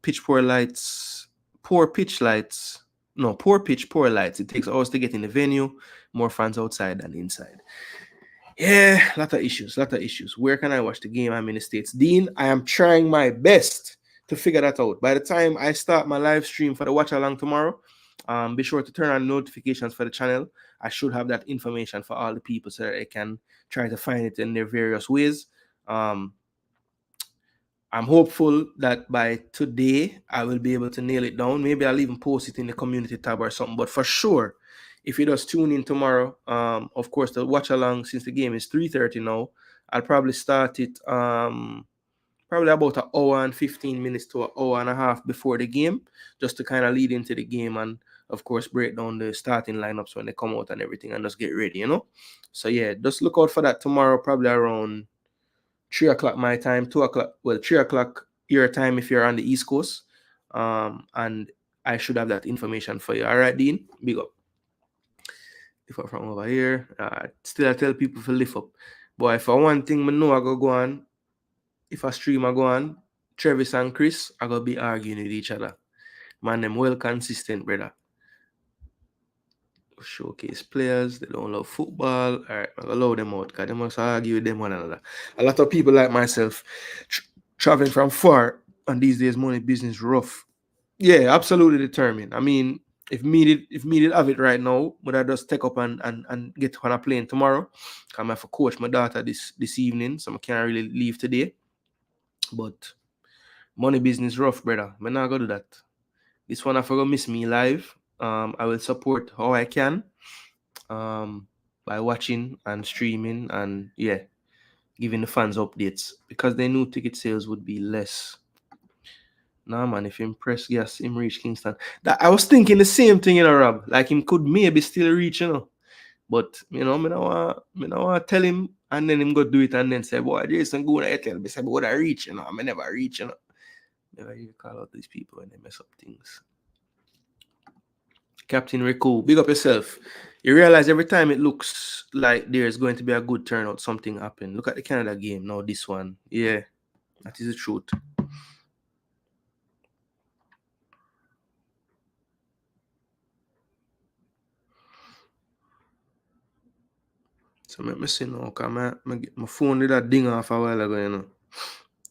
Pitch, poor lights, poor pitch lights. No, poor pitch, poor lights. It takes hours to get in the venue. More fans outside than inside. Yeah, lot of issues. Where can I watch the game? I'm in the States. Dean, I am trying my best to figure that out. By the time I start my live stream for the watch along tomorrow, be sure to turn on notifications for the channel. I should have that information for all the people so that they can try to find it in their various ways. I'm hopeful that by today I will be able to nail it down. Maybe I'll even post it in the community tab or something. But for sure, if you just tune in tomorrow, of course, the watch along, since the game is 3:30 now, I'll probably start it probably about an hour and 15 minutes to an hour and a half before the game, just to kind of lead into the game and, of course, break down the starting lineups when they come out and everything and just get ready, you know? So, yeah, just look out for that tomorrow, probably around 3 o'clock my time, 2 o'clock, 3 o'clock your time if you're on the East Coast. And I should have that information for you. All right, Dean? Big up. Lift up from over here. Still, I tell people to lift up. But if I one thing I know I go on, if I stream I go on, Travis and Chris are going to be arguing with each other. Man, them well consistent, brother. Showcase players, they don't love football. All right, I'll allow them out because they must argue with them one another. A lot of people like myself traveling from far, and these days money business rough. Yeah, absolutely determined. I mean, if me did have it right now, would I just take up and get on a plane tomorrow? I have to coach my daughter this evening, so I can't really leave today. But money business rough, brother. I'm not gonna do that. This one I forgot miss me live. I will support how I can by watching and streaming and giving the fans updates because they knew ticket sales would be less. Nah, man, if him press gas, him reach Kingston. That I was thinking the same thing, you know, Rob. Like him could maybe still reach, you know. But you know, me no want tell him and then him go do it and then say, boy, Jason Gooner, tell me, say, boy, I reach, you know. I never reach, you know. Never even call out these people when they mess up things. Captain Rico, big up yourself. You realize every time it looks like there's going to be a good turnout, something happened. Look at the Canada game now, this one. Yeah, that is the truth. So let me see now, because my phone did that ding off a while ago, you know.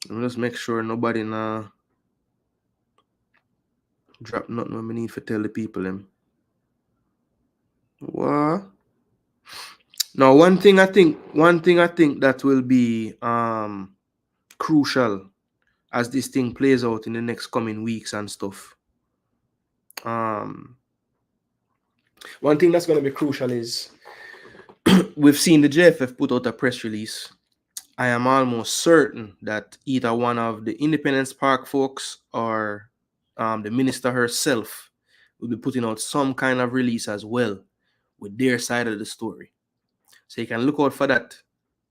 Let me just make sure nobody now drop nothing when I need to tell the people them. What? Now, one thing I think that will be crucial as this thing plays out in the next coming weeks and stuff. One thing that's going to be crucial is we've seen the JFF put out a press release. I am almost certain that either one of the Independence Park folks or the minister herself will be putting out some kind of release as well with their side of the story. So you can look out for that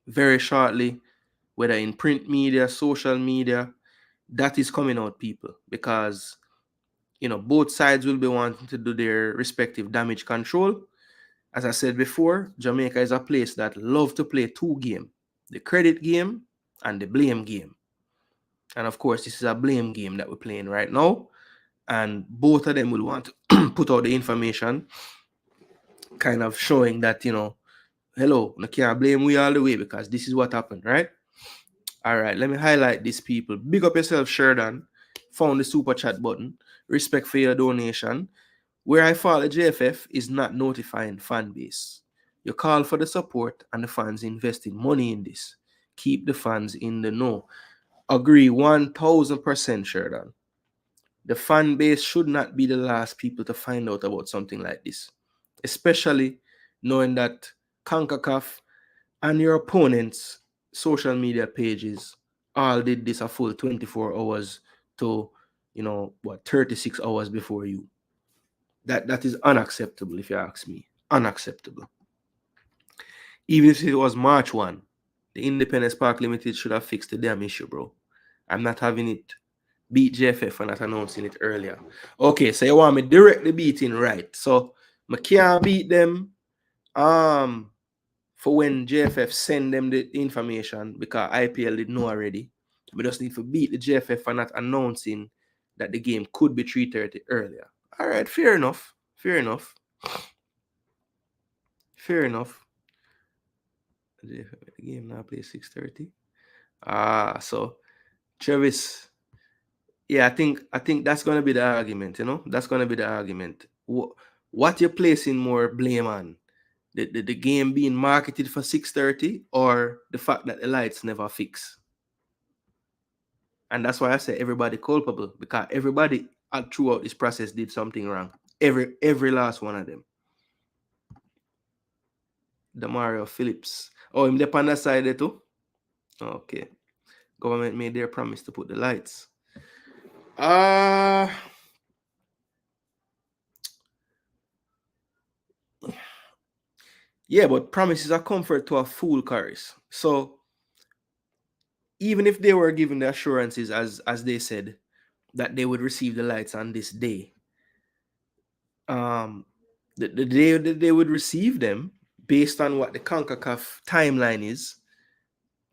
very shortly, whether in print media, social media. That is coming out, people, because you know both sides will be wanting to do their respective damage control. As I said before, Jamaica is a place that love to play two games, the credit game and the blame game. And of course, this is a blame game that we're playing right now. And both of them will want to put out the information kind of showing that, you know, hello, I can't blame we all the way because this is what happened, right? All right, let me highlight these people. Big up yourself, Sheridan. Found the super chat button. Respect for your donation. Where I follow JFF is not notifying fan base. You call for the support and the fans investing money in this. Keep the fans in the know. Agree 1000%, Sheridan. The fan base should not be the last people to find out about something like this, especially knowing that Concacaf and your opponents' social media pages all did this a full 24 hours to, 36 hours before you. That is unacceptable, if you ask me. Unacceptable. Even if it was March 1, the Independence Park Limited should have fixed the damn issue, bro. I'm not having it beat JFF for not announcing it earlier. Okay, so you want me directly beating, right? So I can't beat them for when JFF send them the information because IPL did know already. We just need to beat the JFF for not announcing that the game could be 3:30 earlier. All right, fair enough. Fair enough. Fair enough. The game now play 6:30. So Travis, yeah, I think that's gonna be the argument, That's gonna be the argument. What you're placing more blame on? The game being marketed for 6:30 or the fact that the lights never fix? And that's why I say everybody culpable, because everybody throughout this process did something wrong. Every last one of them. Demario Phillips. Oh, him up on that side there too? Okay. Government made their promise to put the lights. Yeah, but promises are comfort to a fool, Caris. So even if they were given the assurances, as they said, that they would receive the lights on this day, the day that they would receive them, based on what the CONCACAF timeline is,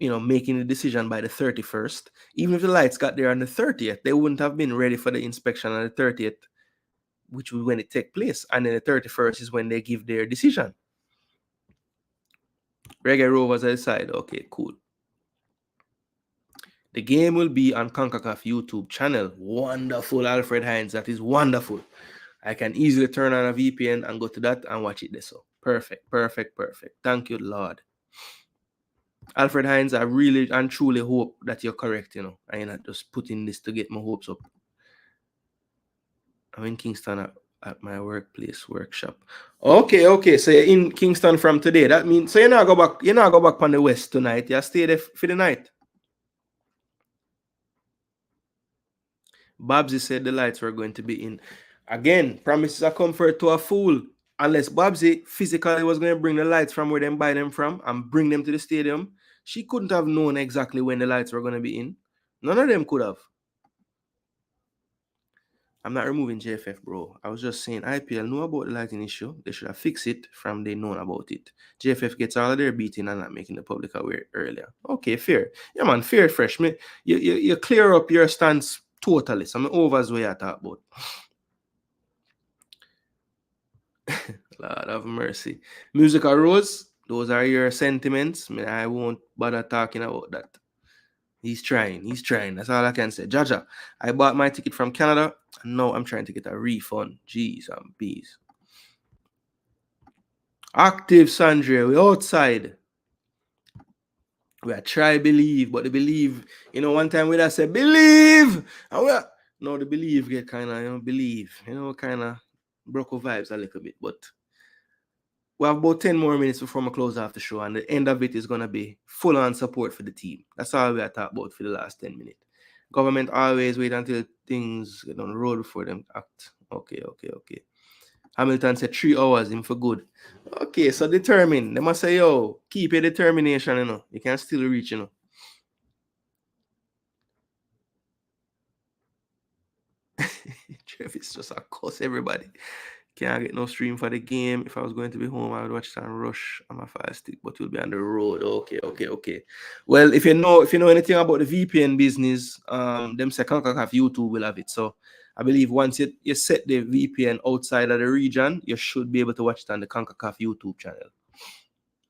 making the decision by the 31st, even if the lights got there on the 30th, they wouldn't have been ready for the inspection on the 30th, which was when it take place. And then the 31st is when they give their decision. Reggae Rovers aside, okay, cool. The game will be on Concacaf YouTube channel. Wonderful, Alfred Hines. That is wonderful. I can easily turn on a VPN and go to that and watch it there. So perfect. Thank you, Lord. Alfred Hines, I really and truly hope that you're correct, I'm not just putting this to get my hopes up. I'm in Kingston at my workplace workshop. Okay. So you're in Kingston from today. That means so you're not go back on the west tonight. You stay there for the night. Babsy said the lights were going to be in. Again, promises are comfort to a fool. Unless Babsy physically was going to bring the lights from where they buy them from and bring them to the stadium, she couldn't have known exactly when the lights were going to be in. None of them could have. I'm not removing JFF, bro. I was just saying IPL know about the lighting issue. They should have fixed it from they known about it. JFF gets all of their beating and not making the public aware earlier. Okay, fair. Yeah, man, fair, fresh. You clear up your stance totally. So I'm over as way I talk about. Lord have mercy. Musical Rose, those are your sentiments. I won't bother talking about that. He's trying. That's all I can say. Jaja, I bought my ticket from Canada, and now I'm trying to get a refund. Jeez and bees. Active, Sandra. We outside. We are try believe, but the believe, one time we say believe, and the believe get kind of, believe, kind of broke vibes a little bit, but we have about 10 more minutes before I close off the show, and the end of it is going to be full-on support for the team. That's all we are talking about for the last 10 minutes. Government always wait until things get on the road before them act. Okay. Hamilton said 3 hours in for good. Okay, so determined. They must say, yo, keep your determination, You can still reach, Travis just a cuss everybody. Can't get no stream for the game. If I was going to be home, I would watch it and rush on my fire stick, but we'll be on the road. Okay. Well, if you know anything about the VPN business, them say Concacaf YouTube will have it. So I believe once you set the VPN outside of the region, you should be able to watch it on the Concacaf YouTube channel.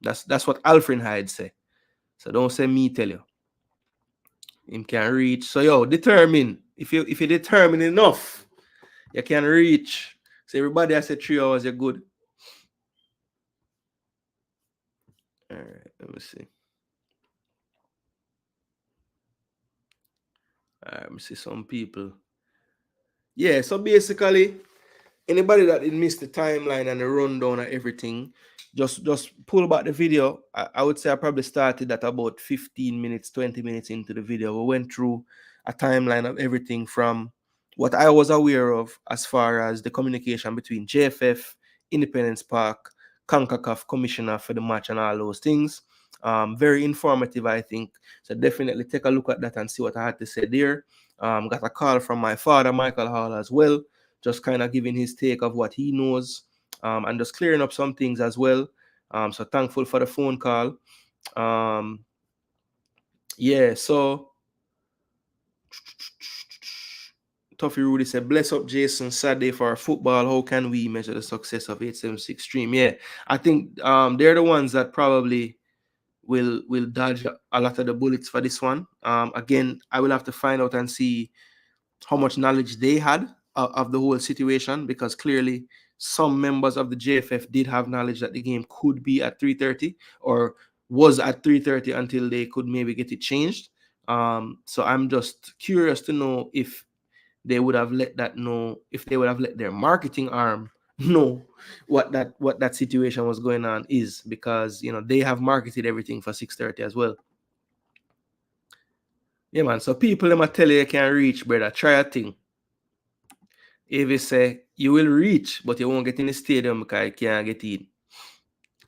That's what Alfred Hyde say. So don't say me tell you. Him can reach. So yo, determine. If you determine enough, you can reach. So everybody has said 3 hours, you're good. All right, let me see. All right, let me see some people. Yeah, so basically, anybody that didn't miss the timeline and the rundown of everything, just pull back the video. I would say I probably started at about 15 minutes, 20 minutes into the video. We went through a timeline of everything from what I was aware of as far as the communication between JFF, Independence Park, Concacaf commissioner for the match and all those things. Very informative, I think. So definitely take a look at that and see what I had to say there. Got a call from my father, Michael Hall, as well, just kind of giving his take of what he knows, and just clearing up some things as well. So thankful for the phone call. Yeah, so Tuffy Rudy said, bless up Jason, Saturday for our football. How can we measure the success of 876 stream? Yeah, I think they're the ones that probably will dodge a lot of the bullets for this one. Again, I will have to find out and see how much knowledge they had of the whole situation, because clearly some members of the JFF did have knowledge that the game could be at 3:30 or was at 3:30 until they could maybe get it changed. So I'm just curious to know if they would have let that know, if they would have let their marketing arm know what that situation was going on is, because they have marketed everything for 6:30 as well. Yeah, man. So people them tell you can reach, brother. Try a thing. If you say you will reach, but you won't get in the stadium because you can't get in.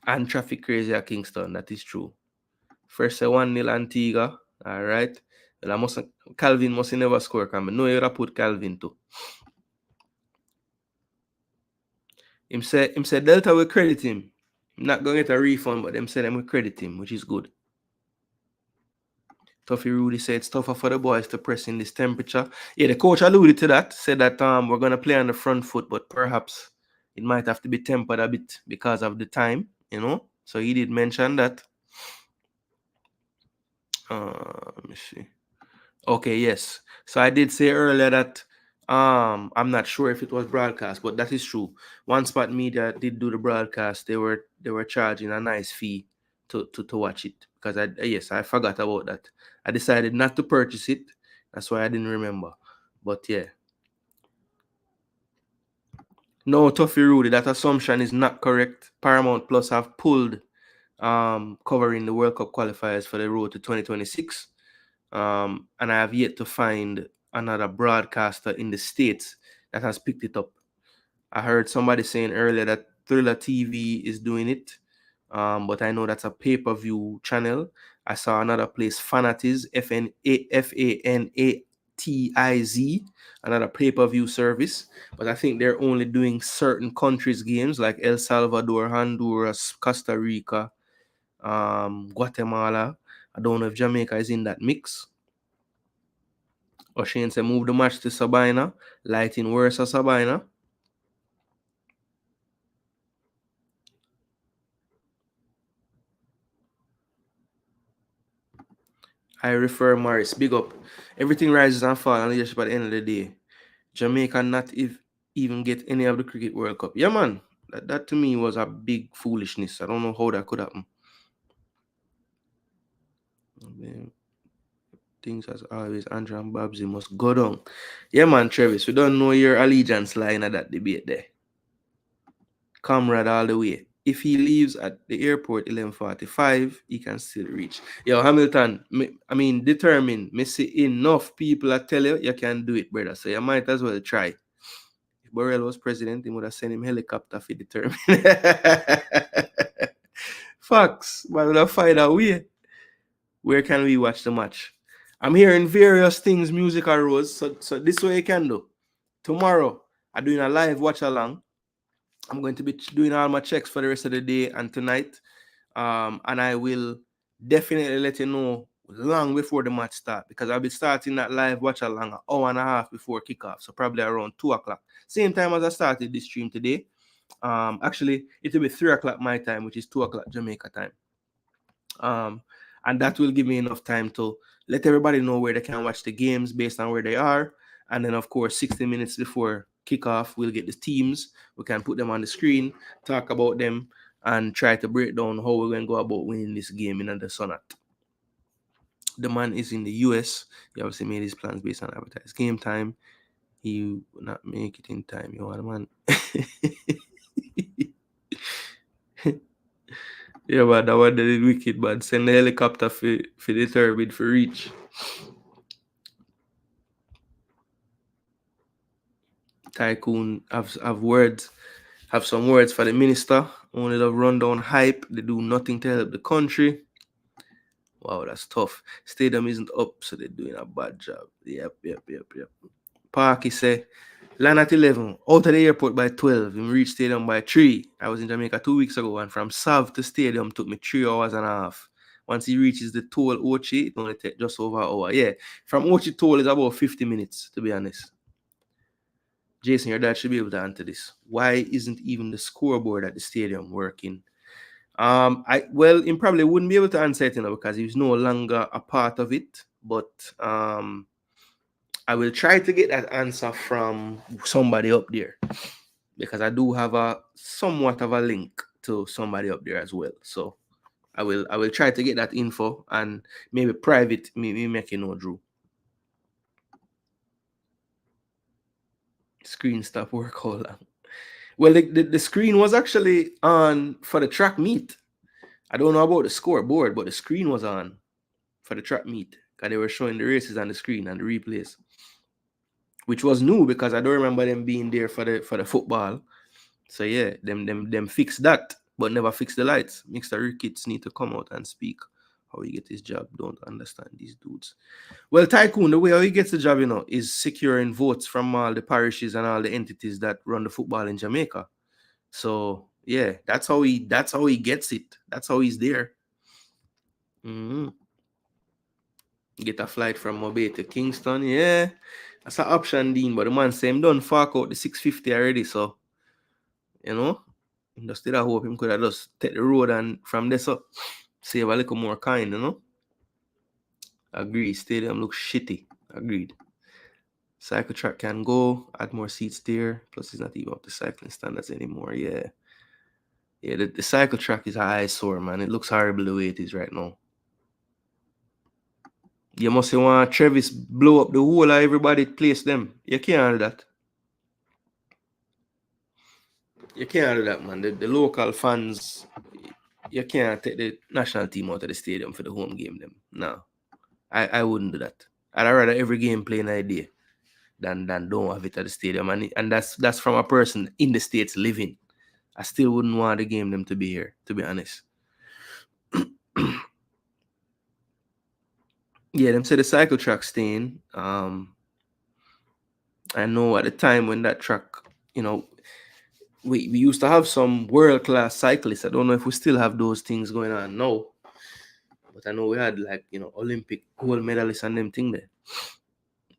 And traffic crazy at Kingston, that is true. First say 1-0 Antigua. All right. Well, Calvin must never score. Because I know you would put Calvin too. Him say Delta will credit him. I'm not going to get a refund, but them say them will credit him, which is good. Tuffy Rudy said it's tougher for the boys to press in this temperature. Yeah, the coach alluded to that, said that we're going to play on the front foot, but perhaps it might have to be tempered a bit because of the time, So he did mention that. Let me see. Okay, yes. So I did say earlier that I'm not sure if it was broadcast, but that is true. One Spot Media did do the broadcast. They were charging a nice fee to watch it, because I forgot about that. I decided not to purchase it. That's why I didn't remember. But yeah. No, Tuffy Rudy, that assumption is not correct. Paramount Plus have pulled covering the World Cup qualifiers for the road to 2026. And I have yet to find another broadcaster in the States that has picked it up. I heard somebody saying earlier that Thriller TV is doing it, but I know that's a pay-per-view channel. I saw another place, Fanatiz, Fanatiz, another pay-per-view service, but I think they're only doing certain countries' games like El Salvador, Honduras, Costa Rica, Guatemala. I don't know if Jamaica is in that mix. O'Shane said move the match to Sabina. Lighting worse at Sabina. I refer Morris. Big up. Everything rises and falls on leadership at the end of the day. Jamaica not even get any of the Cricket World Cup. Yeah, man. That to me was a big foolishness. I don't know how that could happen. Things as always, Andrew and Babsy must go down. Yeah, man, Travis. We don't know your allegiance line at that debate there. Comrade all the way. If he leaves at the airport 11:45, he can still reach. Yo, Hamilton, determined. Me see enough people that tell you can do it, brother. So you might as well try. If Burrell was president, he would have sent him helicopter for determined. Facts, but we'll find a way. Where can we watch the match? I'm hearing various things, music arose. So this way you can do. Tomorrow, I'm doing a live watch along. I'm going to be doing all my checks for the rest of the day and tonight. And I will definitely let you know long before the match starts, because I'll be starting that live watch along an hour and a half before kickoff. So probably around 2 o'clock. Same time as I started this stream today. Actually, it will be 3 o'clock my time, which is 2 o'clock Jamaica time. and that will give me enough time to let everybody know where they can watch the games based on where they are. And then, of course, 60 minutes before kickoff, we'll get the teams. We can put them on the screen, talk about them, and try to break down how we're going to go about winning this game in the Sonat. The man is in the US. He obviously made his plans based on advertised game time. He will not make it in time. You want man. Yeah, but that one did wicked, but send the helicopter for the turbid for reach. Tycoon have some words for the minister. Only love rundown hype. They do nothing to help the country. Wow, that's tough. Stadium isn't up, so they're doing a bad job. Yep. Parky say, land at 11, out of the airport by 12, and reach stadium by 3. I was in Jamaica 2 weeks ago, and from Sav to stadium took me 3 hours and a half. Once he reaches the toll Ochi, it only takes just over an hour. Yeah, from Ochi toll is about 50 minutes, to be honest. Jason, your dad should be able to answer this. Why isn't even the scoreboard at the stadium working? He probably wouldn't be able to answer it, because he's no longer a part of it. But I will try to get that answer from somebody up there, because I do have somewhat of a link to somebody up there as well. So I will try to get that info, and maybe private me make Drew. Screen stop work, hold on. Well, the screen was actually on for the track meet. I don't know about the scoreboard, but the screen was on for the track meet, because they were showing the races on the screen and the replays, which was new because I don't remember them being there for the football. So yeah, them fixed that, but never fixed the lights. Mr. Ricketts need to come out and speak how he get his job. Don't understand these dudes. Well, Tycoon, the way how he gets the job, is securing votes from all the parishes and all the entities that run the football in Jamaica. So yeah, that's how he gets it. That's how he's there. Get a flight from Mobay to Kingston. Yeah, that's an option, Dean. But the man say him done fork out the 650 already. So just did I hope him could have just take the road and from there so save a little more kind, Agreed. Stadium looks shitty. Agreed. Cycle track can go, add more seats there. Plus, it's not even up to cycling standards anymore. Yeah. Yeah, the cycle track is an eyesore, man. It looks horrible the way it is right now. You must want Travis blow up the whole of everybody place them. You can't do that. You can't do that, man. The local fans, you can't take the national team out of the stadium for the home game. Them. No. I wouldn't do that. I'd rather every game play an idea than don't have it at the stadium. And that's from a person in the States living. I still wouldn't want the game them to be here, to be honest. Yeah, them say the cycle track staying. I know at the time when that track, we used to have some world-class cyclists. I don't know if we still have those things going on now. But I know we had Olympic gold medalists and them thing there.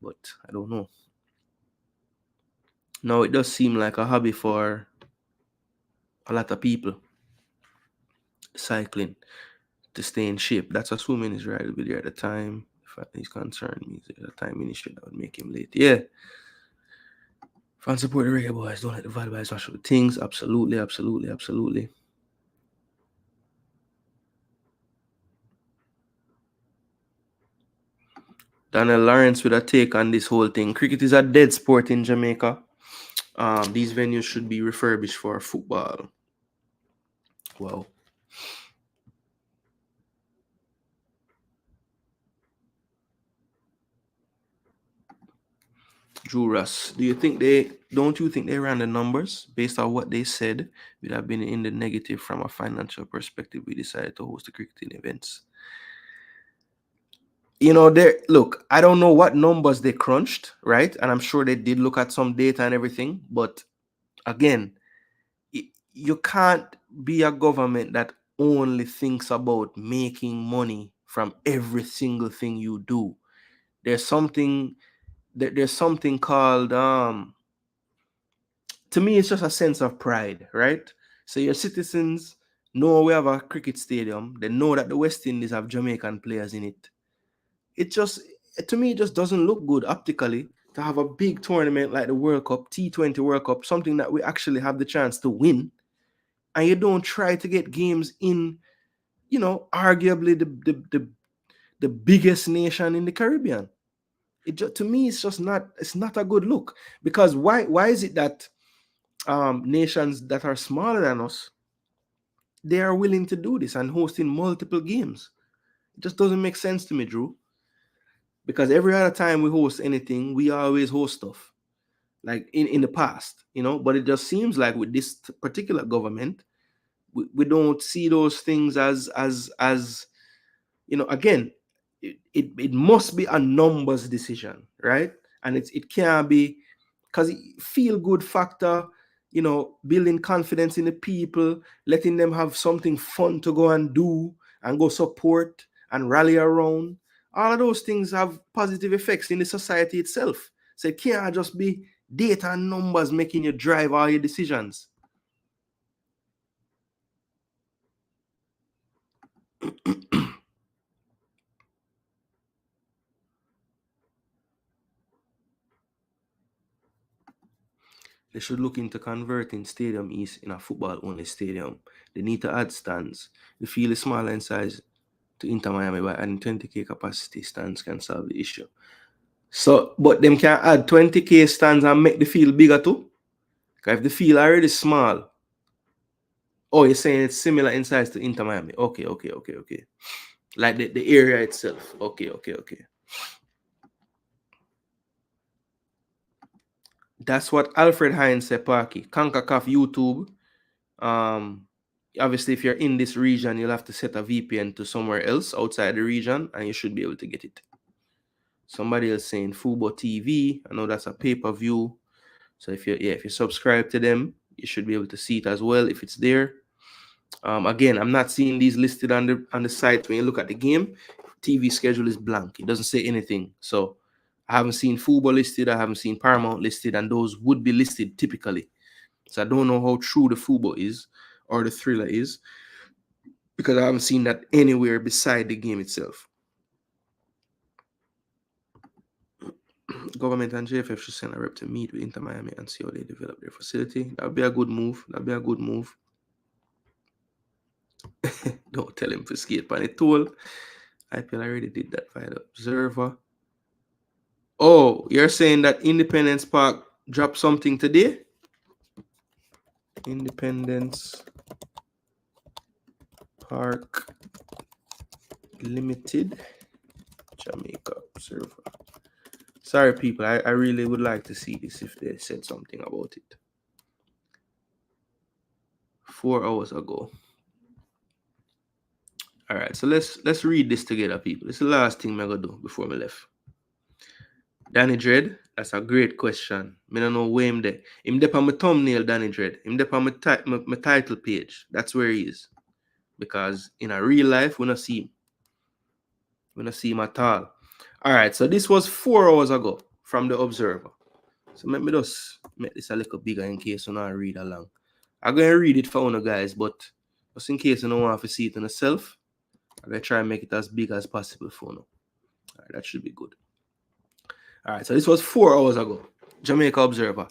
But I don't know. Now it does seem like a hobby for a lot of people. Cycling to stay in shape. That's assuming his ride will be there at the time. If he's concerned, means at the time ministry that would make him late. Yeah. Fans support the reggae boys. Don't let the vibes smash up the things. Absolutely. Daniel Lawrence with a take on this whole thing. Cricket is a dead sport in Jamaica. These venues should be refurbished for football. Wow. Juras, don't you think they ran the numbers based on what they said would have been in the negative from a financial perspective? We decided to host the cricketing events. Look, I don't know what numbers they crunched, right? And I'm sure they did look at some data and everything. But again, you can't be a government that only thinks about making money from every single thing you do. There's something called to me it's just a sense of pride, right? So your citizens know we have a cricket stadium. They know that the West Indies have Jamaican players in it. It just, to me, it just doesn't look good optically to have a big tournament like the World Cup, T20 World Cup, something that we actually have the chance to win, and you don't try to get games in, arguably the biggest nation in the Caribbean. It just, to me, it's not a good look. Because why is it that nations that are smaller than us, they are willing to do this and hosting multiple games? It just doesn't make sense to me, Drew. Because every other time we host anything, we always host stuff like in the past, but it just seems like with this particular government, we don't see those things as again, it must be a numbers decision, right? And it can't be, because feel good factor, building confidence in the people, letting them have something fun to go and do and go support and rally around. All of those things have positive effects in the society itself. So it can't just be data and numbers making you drive all your decisions. They should look into converting Stadium East in a football-only stadium. They need to add stands. The field is smaller in size to Inter Miami by adding 20K capacity stands can solve the issue. So, but them can add 20K stands and make the field bigger too? Because if the field already small, oh, you're saying it's similar in size to Inter Miami. Okay. Like the area itself. Okay. That's what Alfred Hines said, Parky. Concacaf YouTube. Obviously, if you're in this region, you'll have to set a VPN to somewhere else outside the region, and you should be able to get it. Somebody else saying Fubo TV. I know that's a pay-per-view. So if you subscribe to them, you should be able to see it as well if it's there. Again, I'm not seeing these listed on the site. When you look at the game, TV schedule is blank. It doesn't say anything. So I haven't seen Fubo listed. I haven't seen Paramount listed, and those would be listed typically. So I don't know how true the Fubo is or the Thriller is, because I haven't seen that anywhere beside the game itself. Government and JFF should send a rep to meet with Inter Miami and see how they develop their facility. That would be a good move. Don't tell him to skate on the tool. IPL already did that via the Observer. Oh, you're saying that Independence Park dropped something today? Independence Park Limited, Jamaica Observer. Sorry, people. I really would like to see this if they said something about it. 4 hours ago. All right, so let's read this together, people. This is the last thing I'm gonna do before I left. Danny Dread, that's a great question. I don't know where him there. Him there on my thumbnail, Danny Dread. Him there on my title page. That's where he is. Because in a real life, we don't see him. We don't see him at all. All right, so this was 4 hours ago from the Observer. So let me just make this a little bigger in case you don't read along. I'm going to read it for you guys, but just in case you don't want to see it on yourself, I'm going to try and make it as big as possible for you. All right, that should be good. All right, so this was 4 hours ago. Jamaica Observer.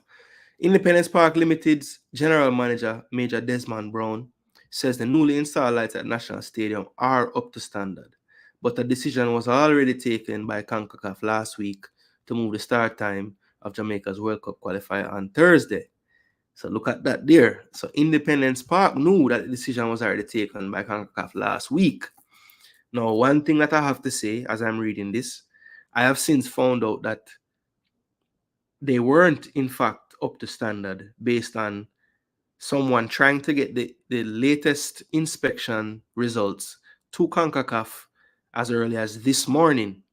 Independence Park Limited's General Manager, Major Desmond Brown, says the newly installed lights at National Stadium are up to standard, but a decision was already taken by Concacaf last week to move the start time of Jamaica's World Cup qualifier on Thursday. So look at that there. So Independence Park knew that the decision was already taken by Concacaf last week. Now, one thing that I have to say as I'm reading this, I have since found out that they weren't, in fact, up to standard based on someone trying to get the latest inspection results to Concacaf as early as this morning,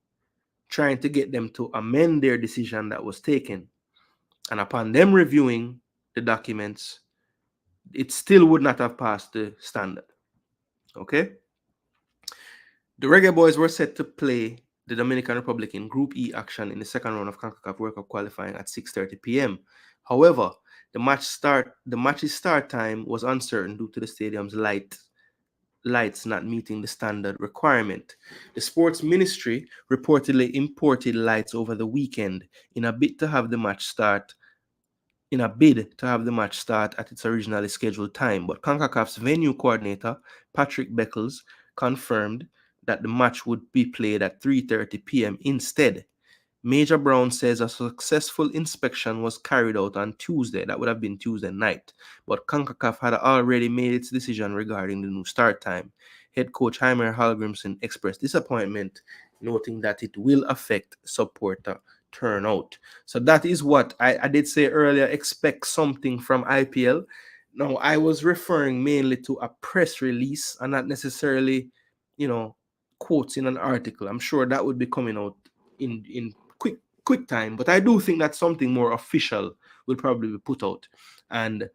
trying to get them to amend their decision that was taken. And upon them reviewing the documents, it still would not have passed the standard. Okay? The Reggae Boys were set to play the Dominican Republic in Group E action in the second round of Concacaf World Cup qualifying at 6:30 p.m. However, the match's start time was uncertain due to the stadium's light lights not meeting the standard requirement. The sports ministry reportedly imported lights over the weekend in a bid to have the match start at its originally scheduled time. But Concacaf's venue coordinator, Patrick Beckles, confirmed that the match would be played at 3:30 p.m. instead. Major Brown says a successful inspection was carried out on Tuesday. That would have been Tuesday night. But CONCACAF had already made its decision regarding the new start time. Head coach Heimer Hallgrimson expressed disappointment, noting that it will affect supporter turnout. So that is what I did say earlier, expect something from IPL. Now, I was referring mainly to a press release and not necessarily, quotes in an article. I'm sure that would be coming out in quick time, but I do think that something more official will probably be put out. And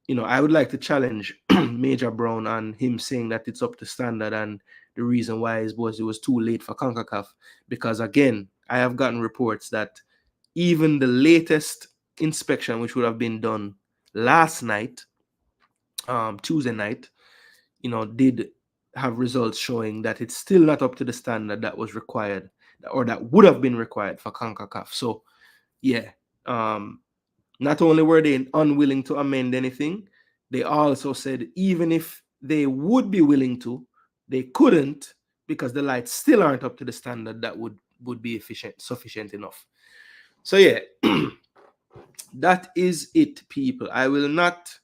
I would like to challenge Major Brown on him saying that it's up to standard, and the reason why is because it was too late for CONCACAF. Because again, I have gotten reports that even the latest inspection, which would have been done last night, Tuesday night, did have results showing that it's still not up to the standard that was required or that would have been required for CONCACAF. So, yeah, not only were they unwilling to amend anything, they also said even if they would be willing to, they couldn't because the lights still aren't up to the standard that would be sufficient enough. So, yeah, that is it, people. I will not...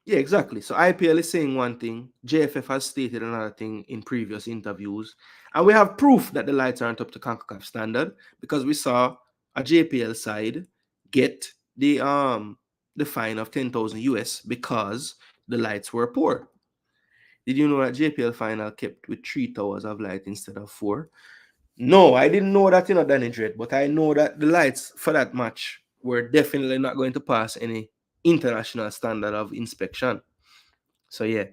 Yeah, exactly. So IPL is saying one thing, JFF has stated another thing in previous interviews, and we have proof that the lights aren't up to CONCACAF standard because we saw a JPL side get the fine of 10,000 US because the lights were poor. Did you know that JPL final kept with 3 towers of light instead of 4? No, I didn't know that, Danny Dread, but I know that the lights for that match were definitely not going to pass any international standard of inspection. So yeah,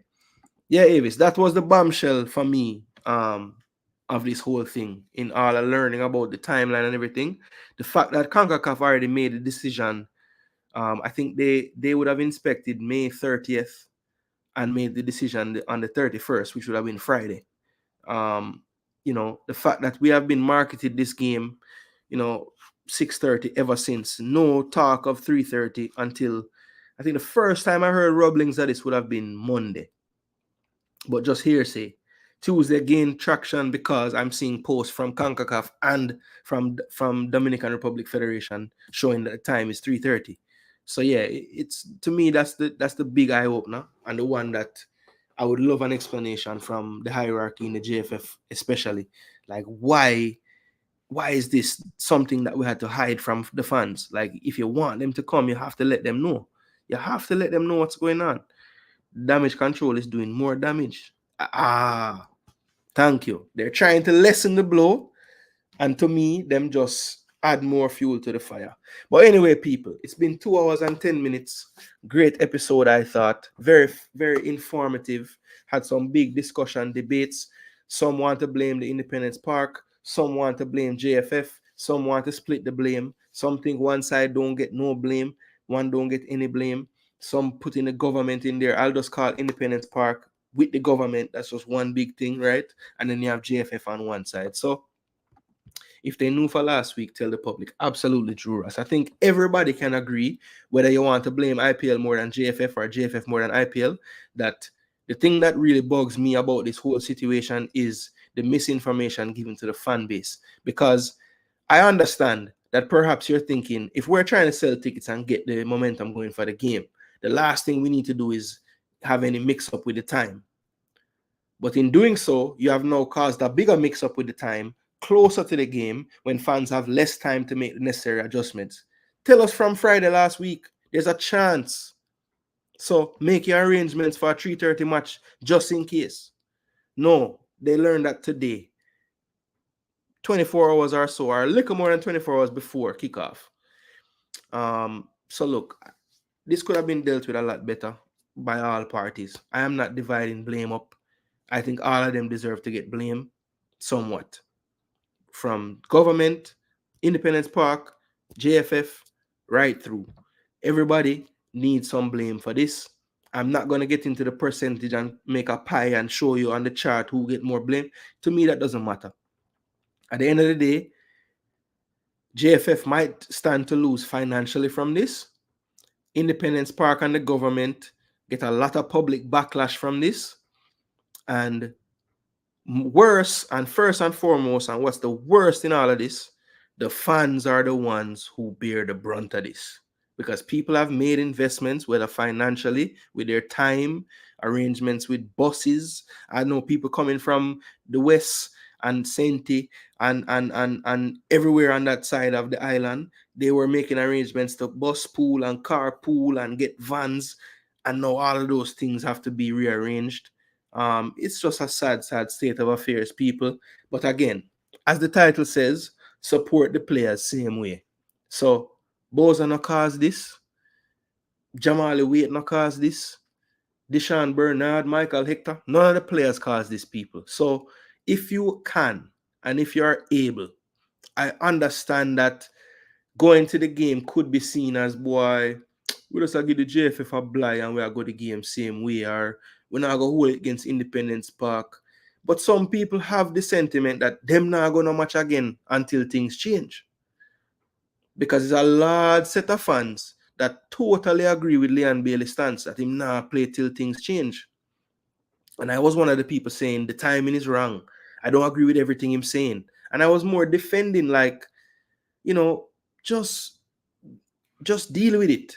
Avis, that was the bombshell for me of this whole thing in all the learning about the timeline and everything. The fact that CONCACAF already made a decision, I think they would have inspected May 30th and made the decision on the 31st, which would have been Friday. The fact that we have been marketed this game, 6:30 ever since. No talk of 3:30 until I think the first time I heard rumblings of this would have been Monday. But just hearsay. Tuesday gained traction because I'm seeing posts from CONCACAF and from Dominican Republic Federation showing that the time is 3:30. So yeah, it's to me that's the big eye opener and the one that I would love an explanation from the hierarchy in the JFF, especially. Like why is this something that we had to hide from the fans? Like if you want them to come, you have to let them know. You have to let them know what's going on. Damage control is doing more damage. Thank you. They're trying to lessen the blow, and to me, them just add more fuel to the fire. But anyway, people, it's been 2 hours and 10 minutes. Great episode, I thought. Very, very informative. Had some big discussion, debates. Some want to blame the Independence Park. Some want to blame JFF. Some want to split the blame. Some think one side don't get no blame. One don't get any blame. Some putting the government in there. I'll just call Independence Park with the government. That's just one big thing, right? And then you have JFF on one side. So if they knew for last week, tell the public. Absolutely true, Russ. I think everybody can agree, whether you want to blame IPL more than JFF or JFF more than IPL, that the thing that really bugs me about this whole situation is the misinformation given to the fan base. Because I understand that perhaps you're thinking, if we're trying to sell tickets and get the momentum going for the game, the last thing we need to do is have any mix-up with the time. But in doing so, you have now caused a bigger mix-up with the time closer to the game when fans have less time to make the necessary adjustments. Tell us from Friday last week, there's a chance. So make your arrangements for a 3:30 match just in case. No, they learned that today. 24 hours or so, or a little more than 24 hours before kickoff. So look, this could have been dealt with a lot better by all parties. I am not dividing blame up. I think all of them deserve to get blamed somewhat. From government, Independence Park, JFF, right through. Everybody needs some blame for this. I'm not going to get into the percentage and make a pie and show you on the chart who get more blame. To me, that doesn't matter. At the end of the day, JFF might stand to lose financially from this. Independence Park and the government get a lot of public backlash from this. And worse, and first and foremost, and what's the worst in all of this, the fans are the ones who bear the brunt of this. Because people have made investments, whether financially, with their time, arrangements with buses. I know people coming from the west and Senti and everywhere on that side of the island. They were making arrangements to bus pool and car pool and get vans. And now all of those things have to be rearranged. It's just a sad state of affairs, people. But again, as the title says, support the players same way. So Boza no cause this, Jamali Waite no cause this, Deshaun Bernard, Michael Hector, none of the players cause this, people. So if you can and if you are able, I understand that going to the game could be seen as, boy, we just give the JFF a blind and we are go the game same way, or we're not going to hold it against Independence Park. But some people have the sentiment that them not going to match again until things change. Because there's a large set of fans that totally agree with Leon Bailey's stance that him not play till things change. And I was one of the people saying the timing is wrong. I don't agree with everything he's saying. And I was more defending, like, you know, just deal with it.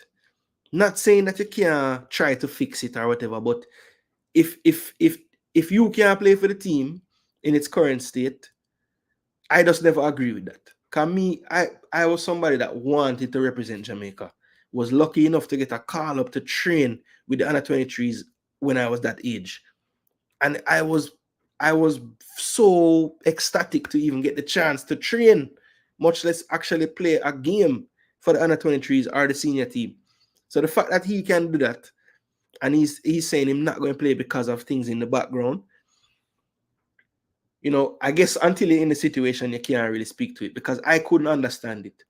Not saying that you can't try to fix it or whatever, but if you can't play for the team in its current state, I just never agree with that. Cause me, I was somebody that wanted to represent Jamaica. Was lucky enough to get a call up to train with the under 23s when I was that age. And I was so ecstatic to even get the chance to train, much less actually play a game for the under 23s or the senior team. So the fact that he can do that, and he's saying he's not going to play because of things in the background, you know, I guess until you're in the situation, you can't really speak to it, because I couldn't understand it.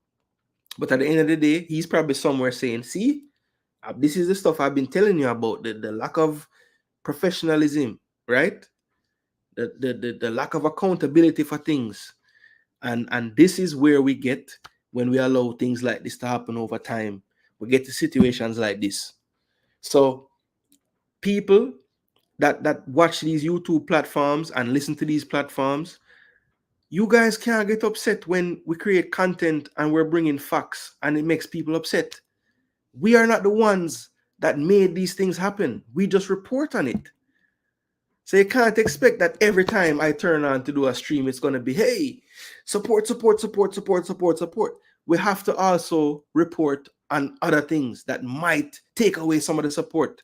But at the end of the day, he's probably somewhere saying, see, this is the stuff I've been telling you about, the lack of professionalism, right? The lack of accountability for things. And this is where we get when we allow things like this to happen over time. We get to situations like this. So people that watch these YouTube platforms and listen to these platforms, you guys can't get upset when we create content and we're bringing facts and it makes people upset. We are not the ones that made these things happen. We just report on it. So you can't expect that every time I turn on to do a stream, it's going to be, hey, support. We have to also report on other things that might take away some of the support.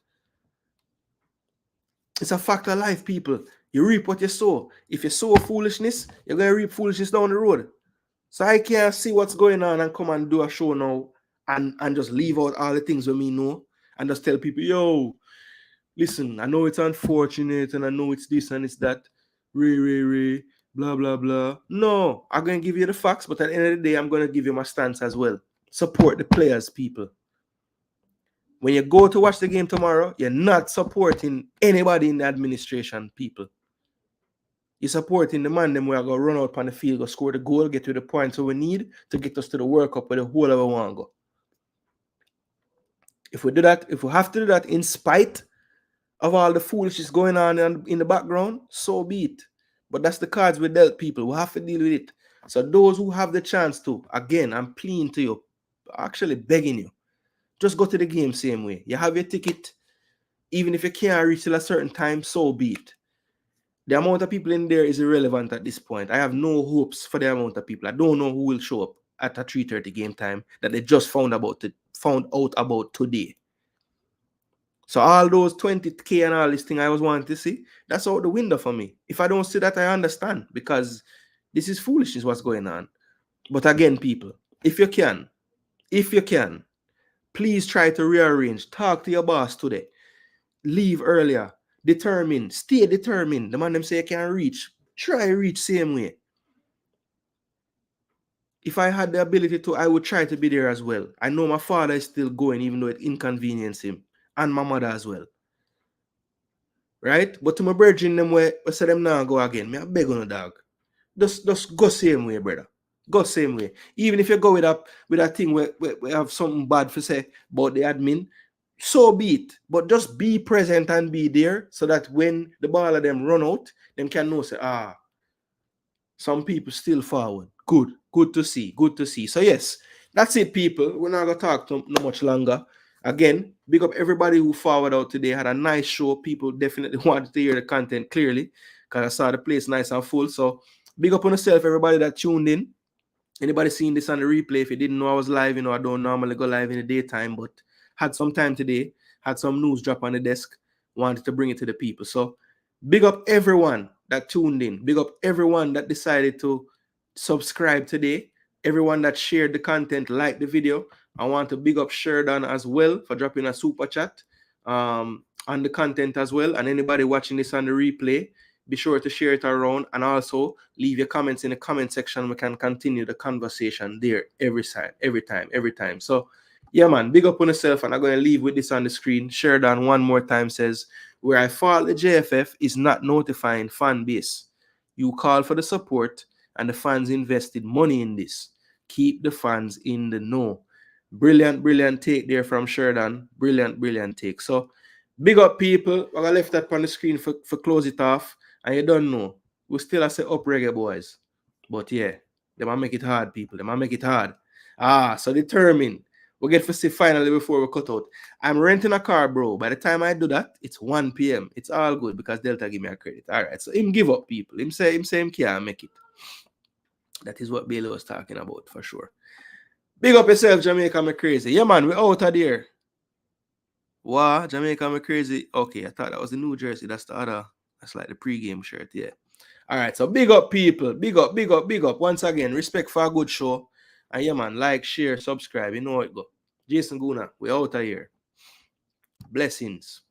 It's a fact of life, people. You reap what you sow. If you sow foolishness, you're going to reap foolishness down the road. So I can't see what's going on and come and do a show now and just leave out all the things with me know and just tell people, yo, listen, I know it's unfortunate and I know it's this and it's that, blah, blah, blah. No, I'm going to give you the facts, but at the end of the day, I'm going to give you my stance as well. Support the players, people. When you go to watch the game tomorrow, you're not supporting anybody in the administration, people. You're supporting the man them who are going to run out on the field, go score the goal, get to the points we need to get us to the World Cup where the whole of we want to go. If we do that, if we have to do that in spite of all the foolishness going on in the background, so be it. But that's the cards we dealt, people. We have to deal with it. So those who have the chance to, again, I'm pleading to you, actually begging you, just go to the game same way. You have your ticket. Even if you can't reach till a certain time, so be it. The amount of people in there is irrelevant at this point. I have no hopes for the amount of people. I don't know who will show up at a 3:30 game time that they just found out about today. So all those 20K and all this thing I was wanting to see, that's out the window for me. If I don't see that, I understand, because this is foolishness what's going on. But again, people, if you can, please try to rearrange. Talk to your boss today. Leave earlier. Stay determined. The man them say you can reach. Try reach same way. If I had the ability to, I would try to be there as well. I know my father is still going, even though it inconvenienced him. and my mother as well. Right? But to my brethren, them way, I say them now go again. Me I beg on a dog. Just go same way, brother. Go same way. Even if you go with a thing where we have something bad to say about the admin, so be it. But just be present and be there so that when the ball of them run out, them can know say, some people still forward. Good to see. Good to see. So yes, that's it, people. We're not gonna talk no much longer. Again, big up everybody who forward out today. Had a nice show. People definitely wanted to hear the content clearly because I saw the place nice and full. So big up on yourself, everybody that tuned in. Anybody seeing this on the replay? If you didn't know I was live, I don't normally go live in the daytime, but had some time today, had some news drop on the desk, wanted to bring it to the people. So big up everyone that tuned in. Big up everyone that decided to subscribe today. Everyone that shared the content, liked the video. I want to big up Sheridan as well for dropping a super chat on the content as well. And anybody watching this on the replay, be sure to share it around and also leave your comments in the comment section. We can continue the conversation there every time. So yeah, man, big up on yourself. And I'm going to leave with this on the screen. Sheridan one more time says, where I fault the JFF is not notifying fan base. You call for the support and the fans invested money in this. Keep the fans in the know. Brilliant take there from Sheridan. Brilliant take. So big up, people. I left that on the screen for close it off. And you don't know. We still have to say up reggae boys. But yeah, they might make it hard, people. They might make it hard. So determined. We'll get to see finally before we cut out. I'm renting a car, bro. By the time I do that, it's 1 p.m. It's all good because Delta give me a credit. All right. So him give up, people. Him say him can't make it. That is what Bailey was talking about for sure. Big up yourself, Jamaica, me crazy. Yeah, man, we out of there. Wow, Jamaica, me crazy. Okay, I thought that was the New Jersey. That's the other. That's like the pregame shirt, yeah. All right, so big up, people. Big up. Once again, respect for a good show. And yeah, man, like, share, subscribe. You know how it go. Jason Gooner, we out of here. Blessings.